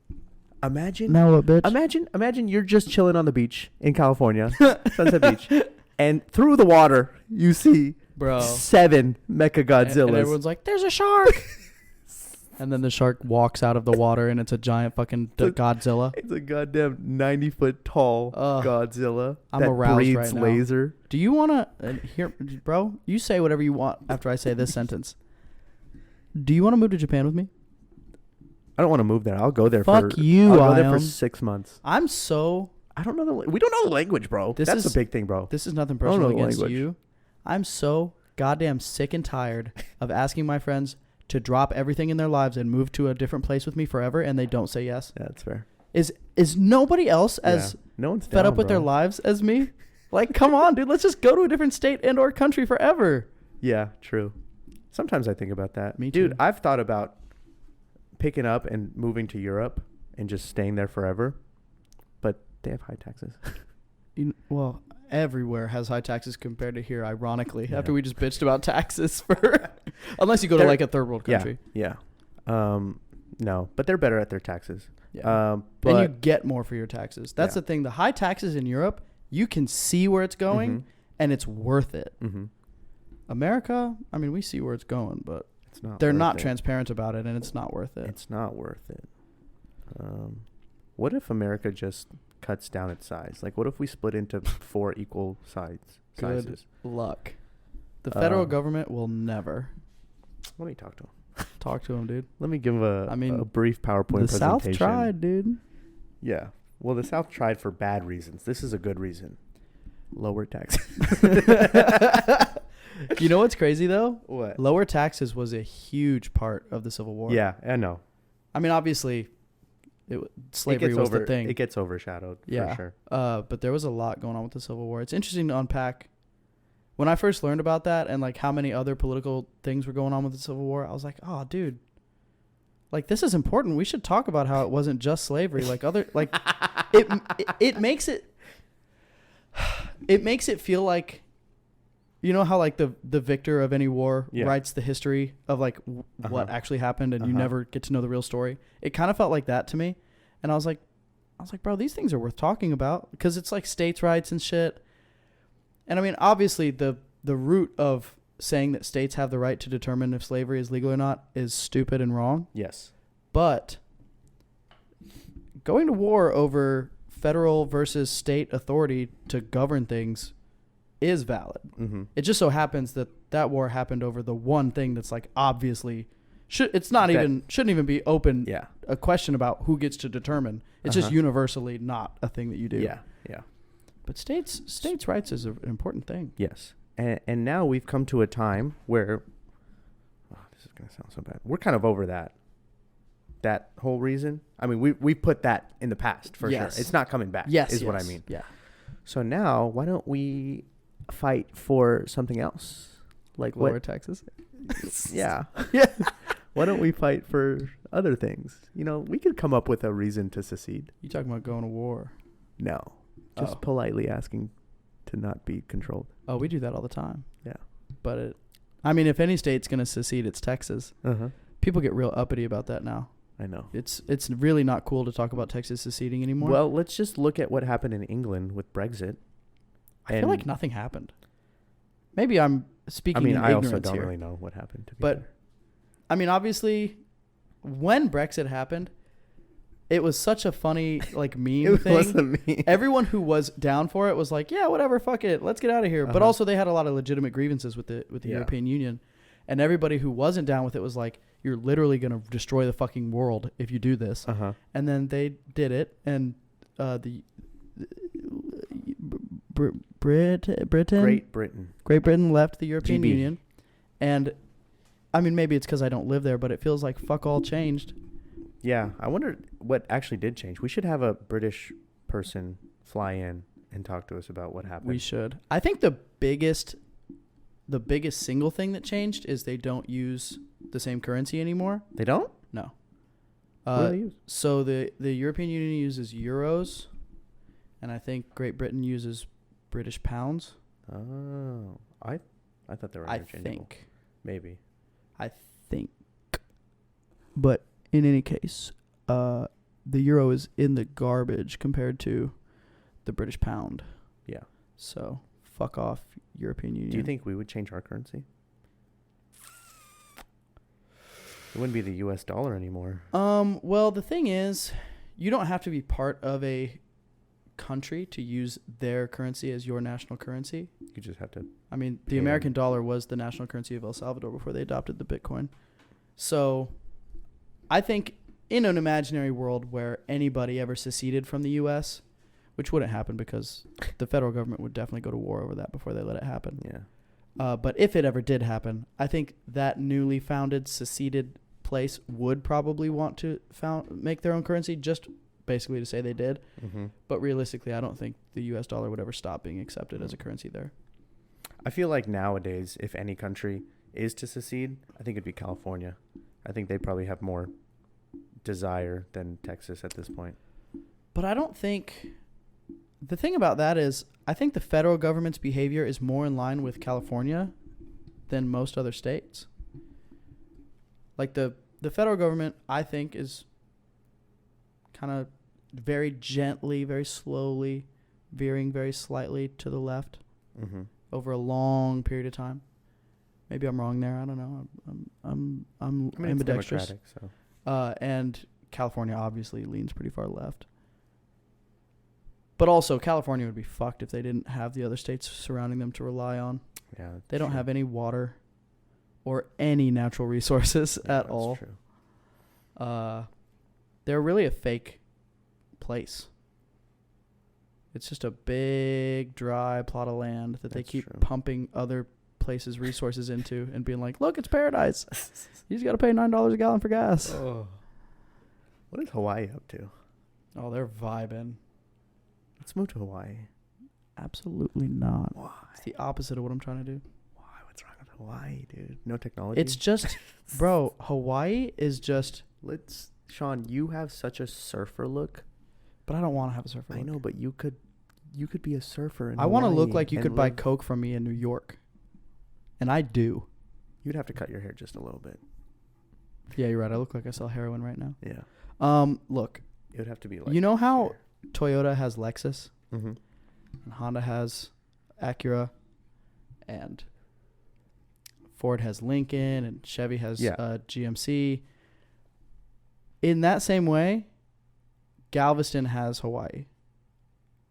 imagine. now what, bitch? Imagine you're just chilling on the beach in California, Sunset Beach, and through the water you see 7 Mecha Godzillas. And everyone's like, there's a shark. And then the shark walks out of the water and it's a giant fucking Godzilla. It's a goddamn 90-foot tall Godzilla. I'm aroused breathes right now. laser. Do you want to hear, bro? You say whatever you want after I say this sentence. Do you want to move to Japan with me? I don't want to move there. I'll go there I'll go there for 6 months. I don't know we don't know the language, bro. That's a big thing, bro. This is nothing personal against you. I'm so goddamn sick and tired of asking my friends to drop everything in their lives and move to a different place with me forever, and they don't say yes. Yeah, that's fair. Is nobody else no one's fed up with their lives as me? Like, come on, dude. Let's just go to a different state and or country forever. Yeah, true. Sometimes I think about that. Me too. Dude, I've thought about picking up and moving to Europe and just staying there forever, but they have high taxes. everywhere has high taxes compared to here, ironically, Yeah. after we just bitched about taxes for unless you go to They're- like a third world country. Yeah. No, but they're better at their taxes. Yeah. But And you get more for your taxes. That's Yeah. the thing. The high taxes in Europe, you can see where it's going Mhm. and it's worth it. Mhm. America, I mean, we see where it's going, but It's not. they're worth not it. transparent about it and it's not worth it. It's not worth it. What if America just cuts down its size? Like, what if we split into 4 equal sizes? Good luck. The federal Uh, government will never Let me talk to him. talk to them, dude. Let me give a a brief PowerPoint The presentation. South tried, dude. Yeah. Well, the South tried for bad reasons. This is a good reason. Lower taxes. You know what's crazy though? What? Lower taxes was a huge part of the Civil War. Yeah, I know. I mean, obviously, slavery was the thing. It gets overshadowed Yeah. for sure. But there was a lot going on with the Civil War. It's interesting to unpack. When I first learned about that and like how many other political things were going on with the Civil War, I was like, oh, dude, like this is important. We should talk about how it wasn't just slavery. Like other, like it makes it feel like, you know how like the victor of any war Yeah. writes the history of like what actually happened and you Uh-huh. never get to know the real story. It kind of felt like that to me. And I was like, bro, these things are worth talking about because it's like states' rights and shit. And I mean, obviously the root of saying that states have the right to determine if slavery is legal or not is stupid and wrong. Yes. But going to war over federal versus state authority to govern things is valid. Mm-hmm. It just so happens that war happened over the one thing that's like obviously shouldn't even be open Yeah. a question about who gets to determine. It's just Uh-huh. universally not a thing that you do. Yeah. Yeah. But states' rights is an important thing. Yes. And now we've come to a time where, this is going to sound so bad. We're kind of over that whole reason. I mean, we put that in the past for Yes. sure. It's not coming back. Yes, is what I yes. mean. Yeah. So now, why don't we fight for something else? Like Lower what? taxes. Yeah. Yeah. Why don't we fight for other things? You know, we could come up with a reason to secede. You talking about going to war? No. Just Oh. politely asking to not be controlled. Oh, we do that all the time. Yeah. But if any state's gonna secede, it's Texas. Uh-huh. People get real uppity about that now. I know. It's really not cool to talk about Texas seceding anymore. Well, let's just look at what happened in England with Brexit. I feel like nothing happened. Maybe I'm speaking in I ignorance also don't here. really know what happened. To be But fair. I mean, obviously, when Brexit happened, it was such a funny like meme it thing. wasn't me. Everyone who was down for it was like, yeah, whatever, fuck it, let's get out of here. But Uh-huh. also they had a lot of legitimate grievances with the Yeah. European Union. And everybody who wasn't down with it was like, you're literally going to destroy the fucking world if you do this. Uh-huh. And then they did it. And Britain Great Britain. Great Britain left the European GB. Union. And I mean, maybe it's because I don't live there, but it feels like fuck all changed. Yeah, I wonder what actually did change. We should have a British person fly in and talk to us about what happened. We should. I think the biggest single thing that changed is they don't use the same currency anymore. They don't? No. What do they use? So the European Union uses euros, and I think Great Britain uses British pounds. Oh, I thought they were I interchangeable. think. Maybe. But in any case, the euro is in the garbage compared to the British pound. Yeah. So fuck off, European Union. Do you think we would change our currency? It wouldn't be the U.S. dollar anymore. Well, the thing is, you don't have to be part of a country to use their currency as your national currency. You just have to. I mean, the Pay American them. dollar was the national currency of El Salvador before they adopted the Bitcoin. So I think in an imaginary world where anybody ever seceded from the U.S., which wouldn't happen because the federal government would definitely go to war over that before they let it happen. Yeah. But if it ever did happen, I think that newly founded seceded place would probably want to make their own currency, just basically to say they did. Mm-hmm. But realistically, I don't think the U.S. dollar would ever stop being accepted as a currency there. I feel like nowadays, if any country is to secede, I think it'd be California. I think they probably have more desire than Texas at this point. But I don't think The thing about that is, I think the federal government's behavior is more in line with California than most other states. Like the federal government, I think, is kind of very gently, very slowly veering very slightly to the left over a long period of time. Maybe I'm wrong there. I don't know. I'm I mean, it's ambidextrous. democratic, so. And California obviously leans pretty far left. But also, California would be fucked if they didn't have the other states surrounding them to rely on. Yeah, They don't have any water or any natural resources at all. True. They're really a fake place. It's just a big, dry plot of land that they That's keep true. pumping other places' resources into and being like, look, it's paradise. You just got to pay $9 a gallon for gas. Oh. What is Hawaii up to? Oh, they're vibing. Let's move to Hawaii. Absolutely not. Why? It's the opposite of what I'm trying to do. Why? What's wrong with Hawaii, dude? No technology? It's just, bro, Hawaii is just, Sean, you have such a surfer look. but I don't want to have a surfer. I know, but you could be a surfer in I want to look Hawaii like you and could buy live- Coke from me in New York. And I do. You'd have to cut your hair just a little bit. Yeah, you're right. I look like I sell heroin right now. Yeah. Look, It would have to be like. you know how Toyota has Lexus Mm-hmm. and Honda has Acura and Ford has Lincoln and Chevy has Yeah. GMC. In that same way, Galveston has Hawaii.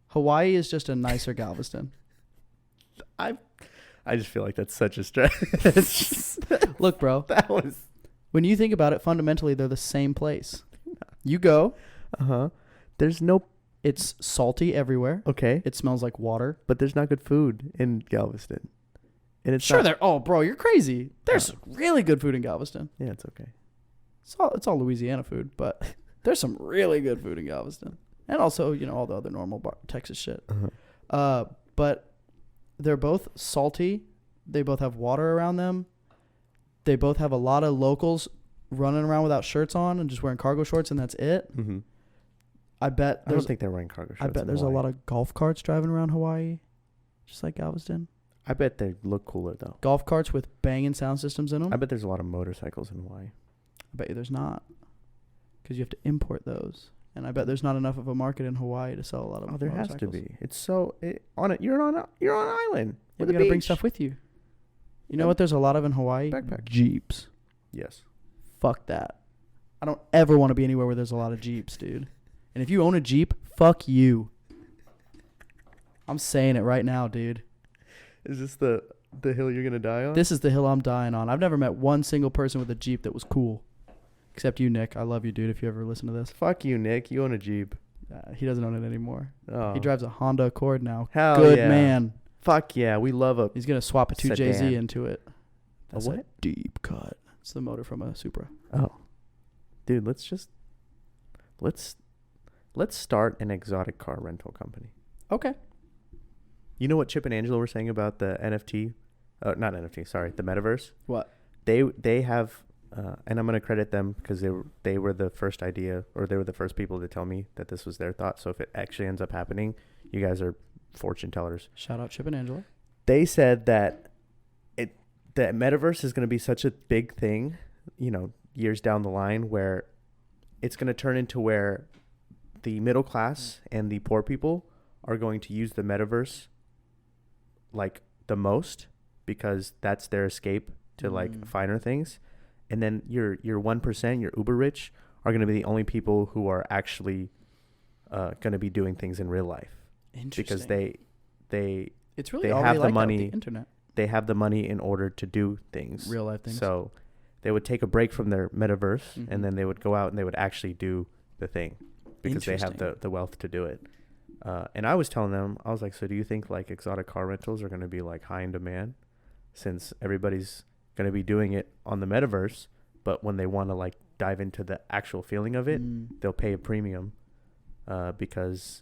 Hawaii is just a nicer Galveston. I just feel like that's such a stretch. Look, bro, That was. when you think about it, fundamentally, they're the same place. You go, There's no. it's salty everywhere. Okay. It smells like water. But there's not good food in Galveston. And it's Sure, not, there. Oh, bro, you're crazy. There's really good food in Galveston. Yeah, it's okay. It's all Louisiana food, but there's some really good food in Galveston, and also all the other normal Texas shit. But they're both salty. They both have water around them. They both have a lot of locals running around without shirts on and just wearing cargo shorts, and that's it. Mm-hmm. I bet I don't there's think they're wearing cargo shorts. I bet there's a lot of golf carts driving around Hawaii, just like Galveston. I bet they look cooler though. Golf carts with banging sound systems in them. I bet there's a lot of motorcycles in Hawaii. I bet you there's not, because you have to import those, and I bet there's not enough of a market in Hawaii to sell a lot of. Oh, there has to motorcycles. be. It's so on it. You're on an island. Yeah, with you a gotta bring beach. stuff with you. You know what? There's a lot of in Hawaii. Backpack. Jeeps. Yes. Fuck that. I don't ever want to be anywhere where there's a lot of Jeeps, dude. And if you own a Jeep, fuck you. I'm saying it right now, dude. Is this the hill you're gonna die on? This is the hill I'm dying on. I've never met one single person with a Jeep that was cool, except you, Nick. I love you, dude. If you ever listen to this, Fuck you, Nick. You own a Jeep. he doesn't own it anymore. Oh. He drives a Honda Accord now. Hell Good yeah. man. Fuck yeah. We love a He's gonna swap a 2JZ Sedan. into it. That's what? a deep cut. It's the motor from a Supra. Oh, dude. Let's start an exotic car rental company. Okay. You know what Chip and Angelo were saying about the NFT? Not NFT. Sorry, the metaverse. What? They have, and I'm gonna credit them because they were the first idea, or they were the first people to tell me that this was their thought. So if it actually ends up happening, you guys are fortune tellers. Shout out Chip and Angela. They said that the metaverse is going to be such a big thing, years down the line, where it's going to turn into where the middle class and the poor people are going to use the metaverse like the most, because that's their escape to like finer things. And then your 1%, your uber rich, are going to be the only people who are actually going to be doing things in real life, because they it's really they already have the like that with money. the internet. They have the money in order to do things. Real life things. So they would take a break from their metaverse, Mhm. and then they would go out and they would actually do the thing, because they have Interesting. the wealth to do it. And I was telling them, I was like, so do you think like exotic car rentals are going to be like high in demand, since everybody's going to be doing it on the metaverse, but when they want to like dive into the actual feeling of it, they'll pay a premium, because,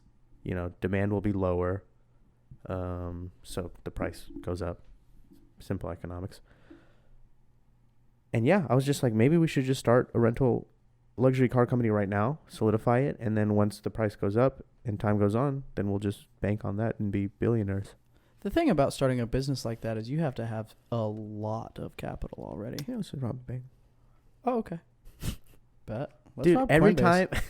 demand will be lower. So the price goes up. Simple economics. And yeah, I was just like, maybe we should just start a rental luxury car company right now, solidify it, and then once the price goes up, and time goes on, then we'll just bank on that and be billionaires. The thing about starting a business like that is you have to have a lot of capital already. Yeah, let's just rob a bank. Oh, okay. Bet. Let's Dude, rob every Coinbase.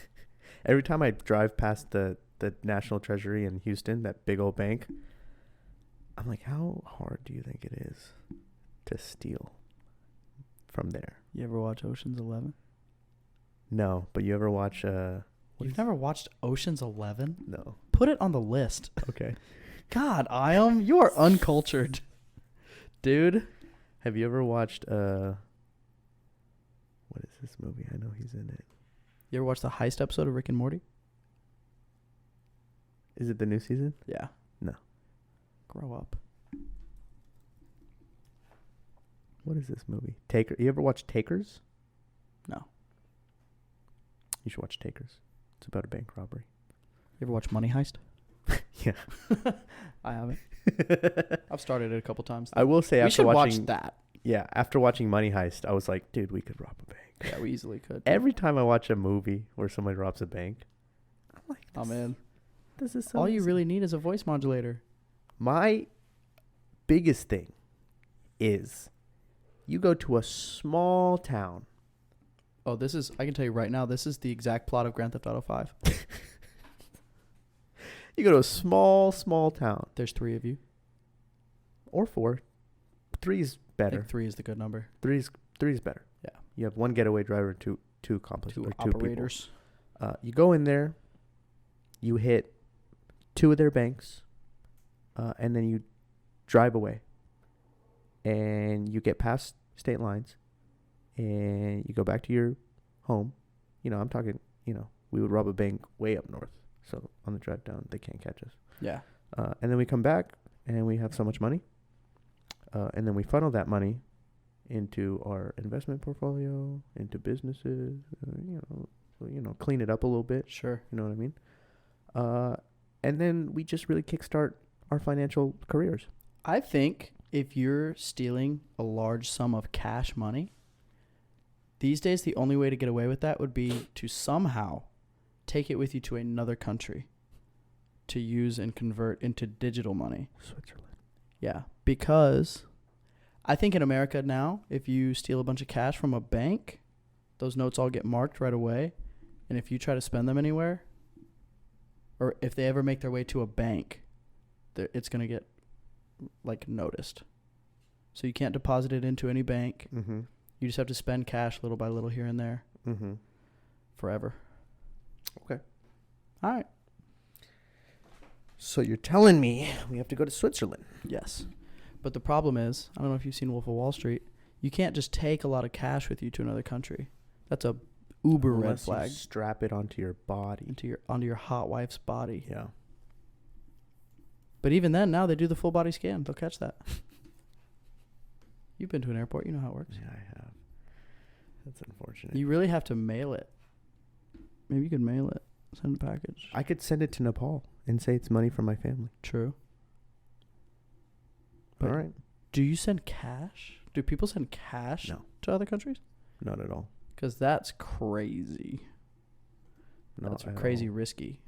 every time I drive past the National Treasury in Houston, that big old bank, I'm like, how hard do you think it is to steal from there? You ever watch Ocean's 11? No, but you ever watch You've never watched Ocean's 11? No. Put it on the list. Okay. God, Iam, you are uncultured. Dude. Have you ever watched what is this movie? I know he's in it. You ever watch the heist episode of Rick and Morty? Is it the new season? Yeah. No. Grow up. What is this movie? Taker. You ever watch Takers? No. You should watch Takers. It's about a bank robbery. You ever watch Money Heist? Yeah. I haven't. I've started it a couple times. I will say We after should watching watch that. Yeah, after watching Money Heist, I was like, dude, we could rob a bank. Yeah, we easily could. Every time I watch a movie where somebody robs a bank, I'm like, I'm in. This is so All you easy. really need is a voice modulator. My biggest thing is you go to a small town. Oh, I can tell you right now, this is the exact plot of Grand Theft Auto 5. You go to a small town. There's 3 of you. Or 4. 3's I better. think 3 is the good number. 3's better. Yeah. You have 1 getaway driver and two accomplices. 2 or 2 operators. people. You go in there, you hit 2 of their banks, and then you drive away. And you get past state lines, and you go back to your home. I'm talking, we would rob a bank way up north. So on the drive down, they can't catch us. Yeah. And then we come back, and we have so much money. And then we funnel that money into our investment portfolio, into businesses, clean it up a little bit. Sure. You know what I mean? And then we just really kickstart our financial careers. I think if you're stealing a large sum of cash money, these days the only way to get away with that would be to somehow take it with you to another country to use and convert into digital money. Switzerland. Yeah, because I think in America now, if you steal a bunch of cash from a bank, those notes all get marked right away. And if you try to spend them anywhere, or if they ever make their way to a bank, it's going to get, noticed. So you can't deposit it into any bank. Mm-hmm. You just have to spend cash little by little here and there. Mm-hmm. Forever. Okay. All right. So you're telling me we have to go to Switzerland? Yes. But the problem is, I don't know if you've seen Wolf of Wall Street, you can't just take a lot of cash with you to another country. That's a uber red Unless flag. you strap it onto your body. Onto your hot wife's body. Yeah. But even then, now they do the full body scan. They'll catch that. You've been to an airport. You know how it works. Yeah, I have. That's unfortunate. You really have to mail it. Maybe you could mail it. Send a package. I could send it to Nepal and say it's money from my family. True. But all right. Do you send cash? Do people send cash No. to other countries? Not at all. Because that's crazy. No, That's at crazy all. risky.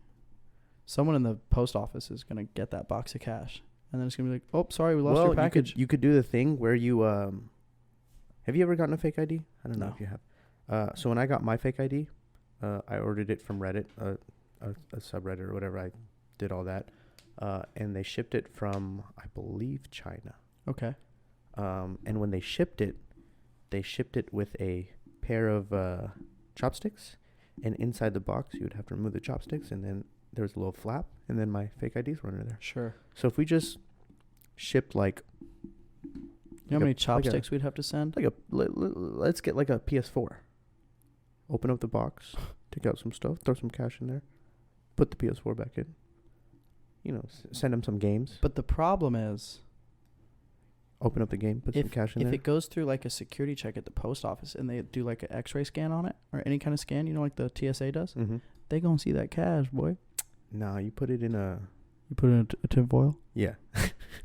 Someone in the post office is going to get that box of cash. And then it's going to be like, oh, sorry, we lost your package. You could do the thing where you have you ever gotten a fake ID? I don't know No. if you have. So when I got my fake ID, I ordered it from Reddit, a subreddit or whatever. I did all that. And they shipped it from, I believe, China. Okay. And when they shipped it with a pair of chopsticks. And inside the box, you would have to remove the chopsticks. And then there was a little flap. And then my fake IDs were under there. Sure. So if we just shipped You know how many chopsticks we'd have to send? let's get like a PS4. Open up the box, take out some stuff, throw some cash in there, put the PS4 back in. Send them some games. But the problem is, Open up the game, put some cash in if there. it goes through like a security check at the post office and they do like an X-ray scan on it or any kind of scan, like the TSA does, Mm-hmm. they gonna see that cash, boy. Nah, you put it in a... You put it in a tin foil. Yeah.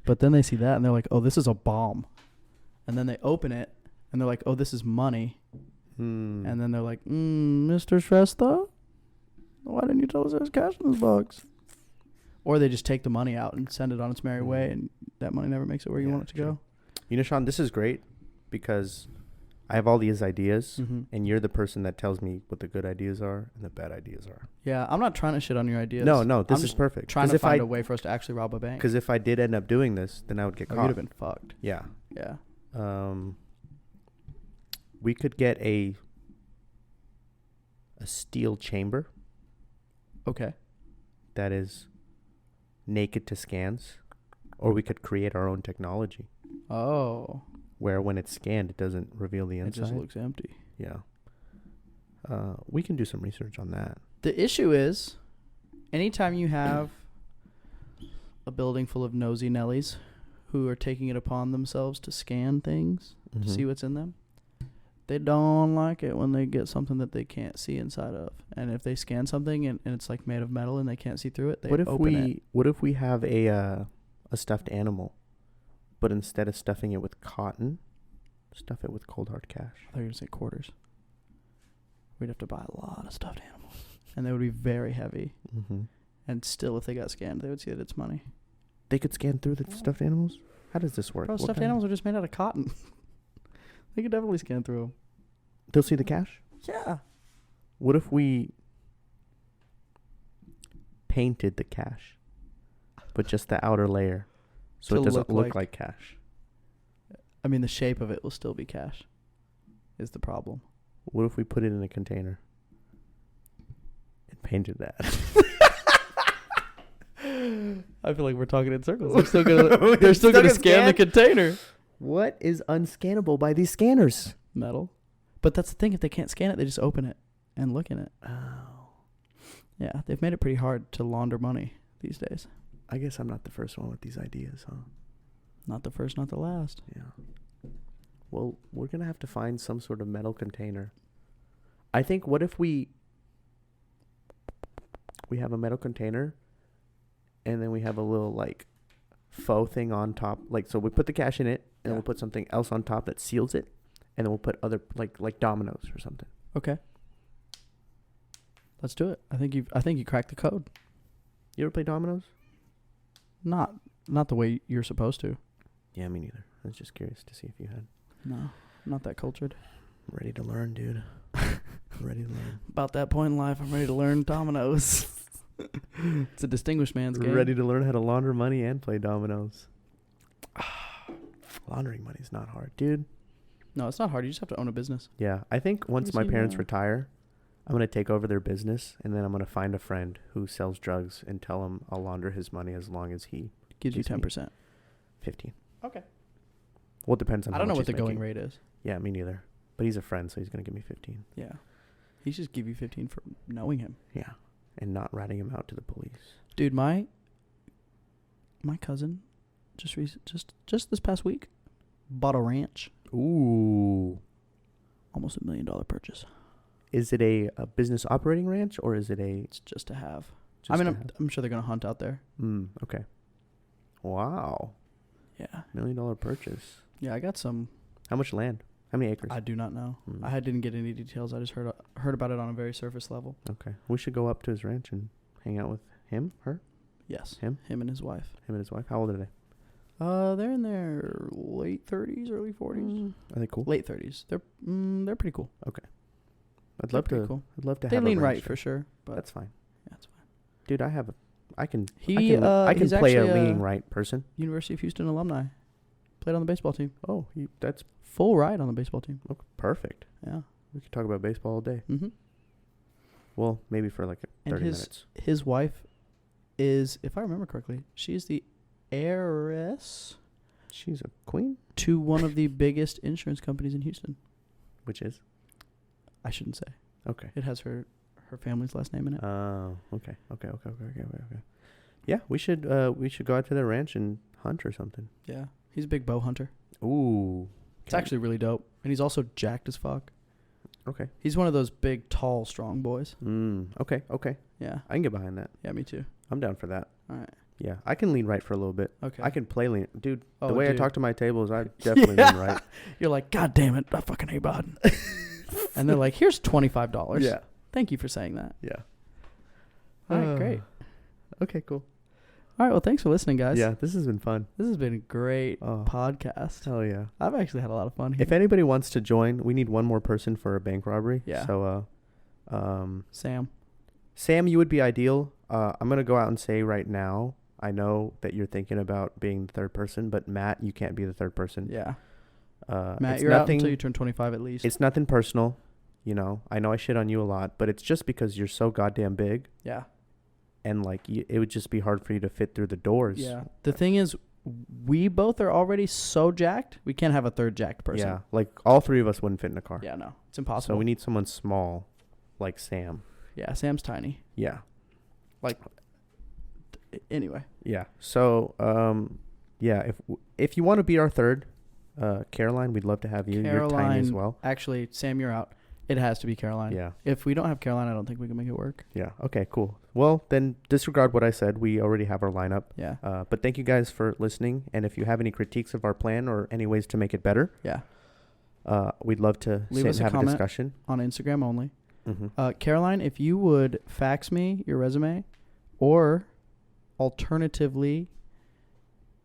But then they see that and they're like, oh, this is a bomb. And then they open it and they're like, oh, this is money. Mm. And then they're like, Mr. Shrestha, Why didn't you tell us there was cash in this box? Or they just take the money out and send it on its merry way, and that money never makes it where you want it to go. You know, Sean, this is great because I have all these ideas, Mm-hmm. and you're the person that tells me what the good ideas are and the bad ideas are. Yeah, I'm not trying to shit on your ideas. No, this I'm is just perfect. trying to if find a way for us to actually rob a bank. Because if I did end up doing this, then I would get You'd caught. have been fucked. Yeah. Yeah. We could get a steel chamber Okay. that is naked to scans, or we could create our own technology Oh. where when it's scanned, it doesn't reveal the It inside. just looks empty. Yeah. We can do some research on that. The issue is, anytime you have a building full of nosy Nellies who are taking it upon themselves to scan things to Mm-hmm. see what's in them, they don't like it when they get something that they can't see inside of. And if they scan something and it's like made of metal and they can't see through it, they What if open it. What if we have a stuffed animal, but instead of stuffing it with cotton, stuff it with cold hard cash? I thought you were going to say quarters. We'd have to buy a lot of stuffed animals. And they would be very heavy. Mm-hmm. And still, if they got scanned, they would see that it's money. They could scan through the stuffed animals? How does this work? Bro, What stuffed kind of- animals are just made out of cotton. They could definitely scan through them. They'll see the cash? Yeah. What if we painted the cash, but just the outer layer, so To it doesn't look look like cash? I mean, the shape of it will still be cash, is the problem. What if we put it in a container and painted that? I feel like we're talking in circles. They're still gonna scan the container. What is unscannable by these scanners? Metal. But that's the thing. If they can't scan it, they just open it and look in it. Oh. Yeah, they've made it pretty hard to launder money these days. I guess I'm not the first one with these ideas, huh? Not the first, not the last. Yeah. Well, we're going to have to find some sort of metal container. I think what if we have a metal container and then we have a little like faux thing on top. Like, so we put the cash in it and Yeah. we'll put something else on top that seals it. And then we'll put other like dominoes or something. Okay. Let's do it. I think you cracked the code. You ever play dominoes? Not the way you're supposed to. Yeah, me neither. I was just curious to see if you had. No, I'm not that cultured. I'm ready to learn, dude. Ready to learn. About that point in life, I'm ready to learn dominoes. It's a distinguished man's game. Ready to learn how to launder money and play dominoes. Laundering money is not hard, dude. No, it's not hard. You just have to own a business. Yeah, I think once you my seen, parents retire, I'm going to take over their business, and then I'm going to find a friend who sells drugs and tell him I'll launder his money as long as he Gives you gives me 10%. 15. Okay. Well, it depends on I how don't know much what the he's going making. rate is. Yeah, me neither. But he's a friend, so he's going to give me 15. Yeah. He should just give you 15 for knowing him. Yeah, and not ratting him out to the police. Dude, my cousin just this past week bought a ranch. Ooh. Almost $1 million purchase. Is it a business operating ranch, or is it a... It's just to have. just I mean, to I'm sure they're going to hunt out there. okay. Wow. Yeah. $1 million purchase. Yeah, I got some. How much land? How many acres? I do not know. Hmm. I didn't get any details. I just heard about it on a very surface level. Okay. We should go up to his ranch and hang out with him, her, Yes. Him and his wife. him and his wife. How old are they? They're in their late 30s, early 40s. Are they cool? Late 30s. They're pretty cool. I'd They're love pretty to. cool. I'd love to They have. lean a right ranch for sure, but That's fine, yeah, that's fine. dude. I can He's play a actually leaning right person. University of Houston alumni. Played on the baseball team. Oh, that's Full ride on the baseball team. perfect. Yeah. We could talk about baseball all day. Mm-hmm. Well, maybe for like And 30 minutes. his wife is, if I remember correctly, she's the heiress She's a queen, to one of the biggest insurance companies in Houston. which is I shouldn't say. okay. It has her family's last name in it. Oh, okay. Yeah, we should go out to their ranch and hunt or something. Yeah. He's a big bow hunter. Ooh, It's actually really dope. And he's also jacked as fuck. okay. He's one of those big, tall, strong boys. Okay. Yeah. I can get behind that. Yeah, me too. I'm down for that. All right. Yeah, I can lean right for a little bit. Okay. I can play lean, dude. Oh, the way I dude. talk to my tables, I definitely lean right. You're like, God damn it, I fucking hate bud. And they're like, here's $25. Yeah, Thank you for saying that. yeah. All right, great. Okay, cool. All right, well, thanks for listening, guys. Yeah, this has been fun. This has been a great podcast. Hell yeah. I've actually had a lot of fun here. If anybody wants to join, we need one more person for a bank robbery. Yeah. So, Sam, you would be ideal. I'm going to go out and say right now, I know that you're thinking about being the third person, but Matt, you can't be the third person. Yeah. Matt, it's you're out until you turn 25 at least. It's nothing personal. You know, I know I shit on you a lot, but it's just because you're so goddamn big. Yeah. And like, it would just be hard for you to fit through the doors. Yeah. The thing is, we both are already so jacked. We can't have a third jacked person. Yeah. Like all three of us wouldn't fit in a car. Yeah, no. It's impossible. So we need someone small like Sam. Yeah, Sam's tiny. Yeah. Like, anyway. Yeah. So, yeah, if you want to be our third, Caroline, we'd love to have you. You're tiny as well. Actually, Sam, you're out. It has to be Caroline. Yeah. If we don't have Caroline, I don't think we can make it work. Yeah. Okay, cool. Well, then disregard what I said. We already have our lineup. Yeah. But thank you guys for listening. And if you have any critiques of our plan or any ways to make it better, yeah, we'd love to leave sit us and a have a comment discussion. On Instagram only. Mm-hmm. Caroline, if you would fax me your resume, or alternatively,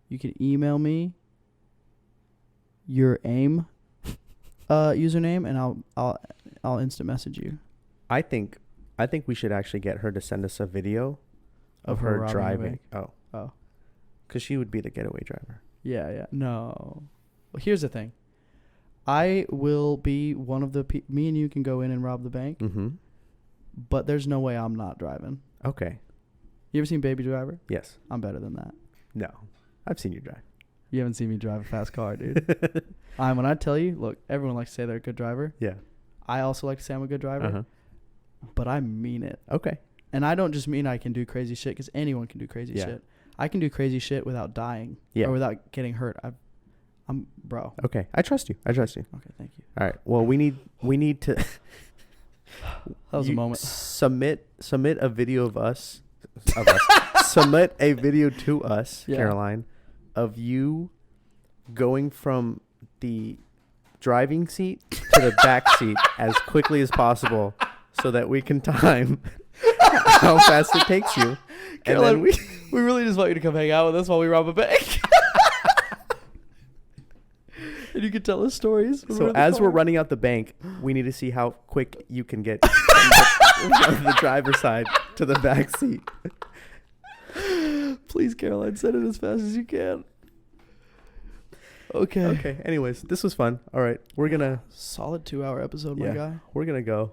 you could email me your AIM username, and I'll instant message you. I think we should actually get her to send us a video of her her robbing a driving. bank. Oh. Because she would be the getaway driver. Yeah. No. Well, here's the thing. I will be one of the me and you can go in and rob the bank. Mm-hmm. But there's no way I'm not driving. Okay. You ever seen Baby Driver? Yes. I'm better than that. No. I've seen you drive. You haven't seen me drive a fast car, dude. When I tell you, look, everyone likes to say they're a good driver. Yeah. I also like to say I'm a good driver. Uh-huh. But I mean it. Okay. And I don't just mean I can do crazy shit, because anyone can do crazy shit. I can do crazy shit without dying. Yeah. Or without getting hurt. I'm bro. Okay. I trust you. Okay, thank you. All right. Well, we need to That was a moment. Submit a video of us. Submit a video to us, Yeah. Caroline, of you going from the driving seat to the back seat as quickly as possible, so that we can time how fast it takes you. Caroline, And then we really just want you to come hang out with us while we rob a bank. And you can tell us stories. So as we're running out the bank, we need to see how quick you can get from the driver's side to the back seat. Please, Caroline, send it as fast as you can. Okay. Okay. Anyways, this was fun. All right. We're going to... Solid 2-hour episode, my guy. We're going to go.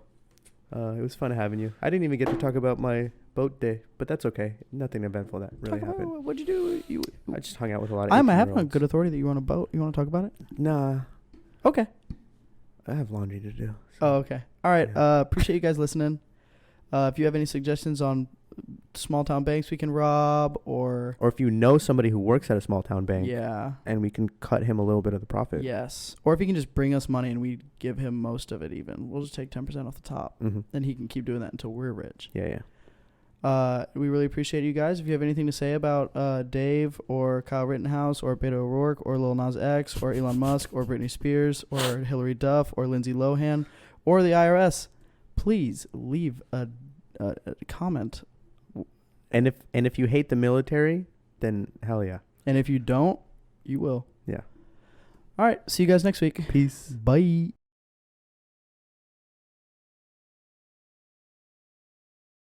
It was fun having you. I didn't even get to talk about my boat day, but that's okay. Nothing eventful that really happened. What'd you do? I just hung out with a lot of I have on 18-year-olds. good authority that you want a boat. You want to talk about it? Nah. Okay. I have laundry to do. So. Oh, okay. All right. Yeah. Appreciate you guys listening. If you have any suggestions on small town banks we can rob, or Or if you know somebody who works at a small town bank, yeah, and we can cut him a little bit of the profit. yes, or if he can just bring us money and we give him most of it, even we'll just take 10% off the top, Mm-hmm. and he can keep doing that until we're rich. Yeah. We really appreciate you guys. If you have anything to say about Dave or Kyle Rittenhouse or Beto O'Rourke or Lil Nas X or Elon Musk or Britney Spears or Hillary Duff or Lindsay Lohan or the IRS, please leave a comment. And if you hate the military, then hell yeah. And if you don't, you will. Yeah. All right. See you guys next week. Peace. Bye.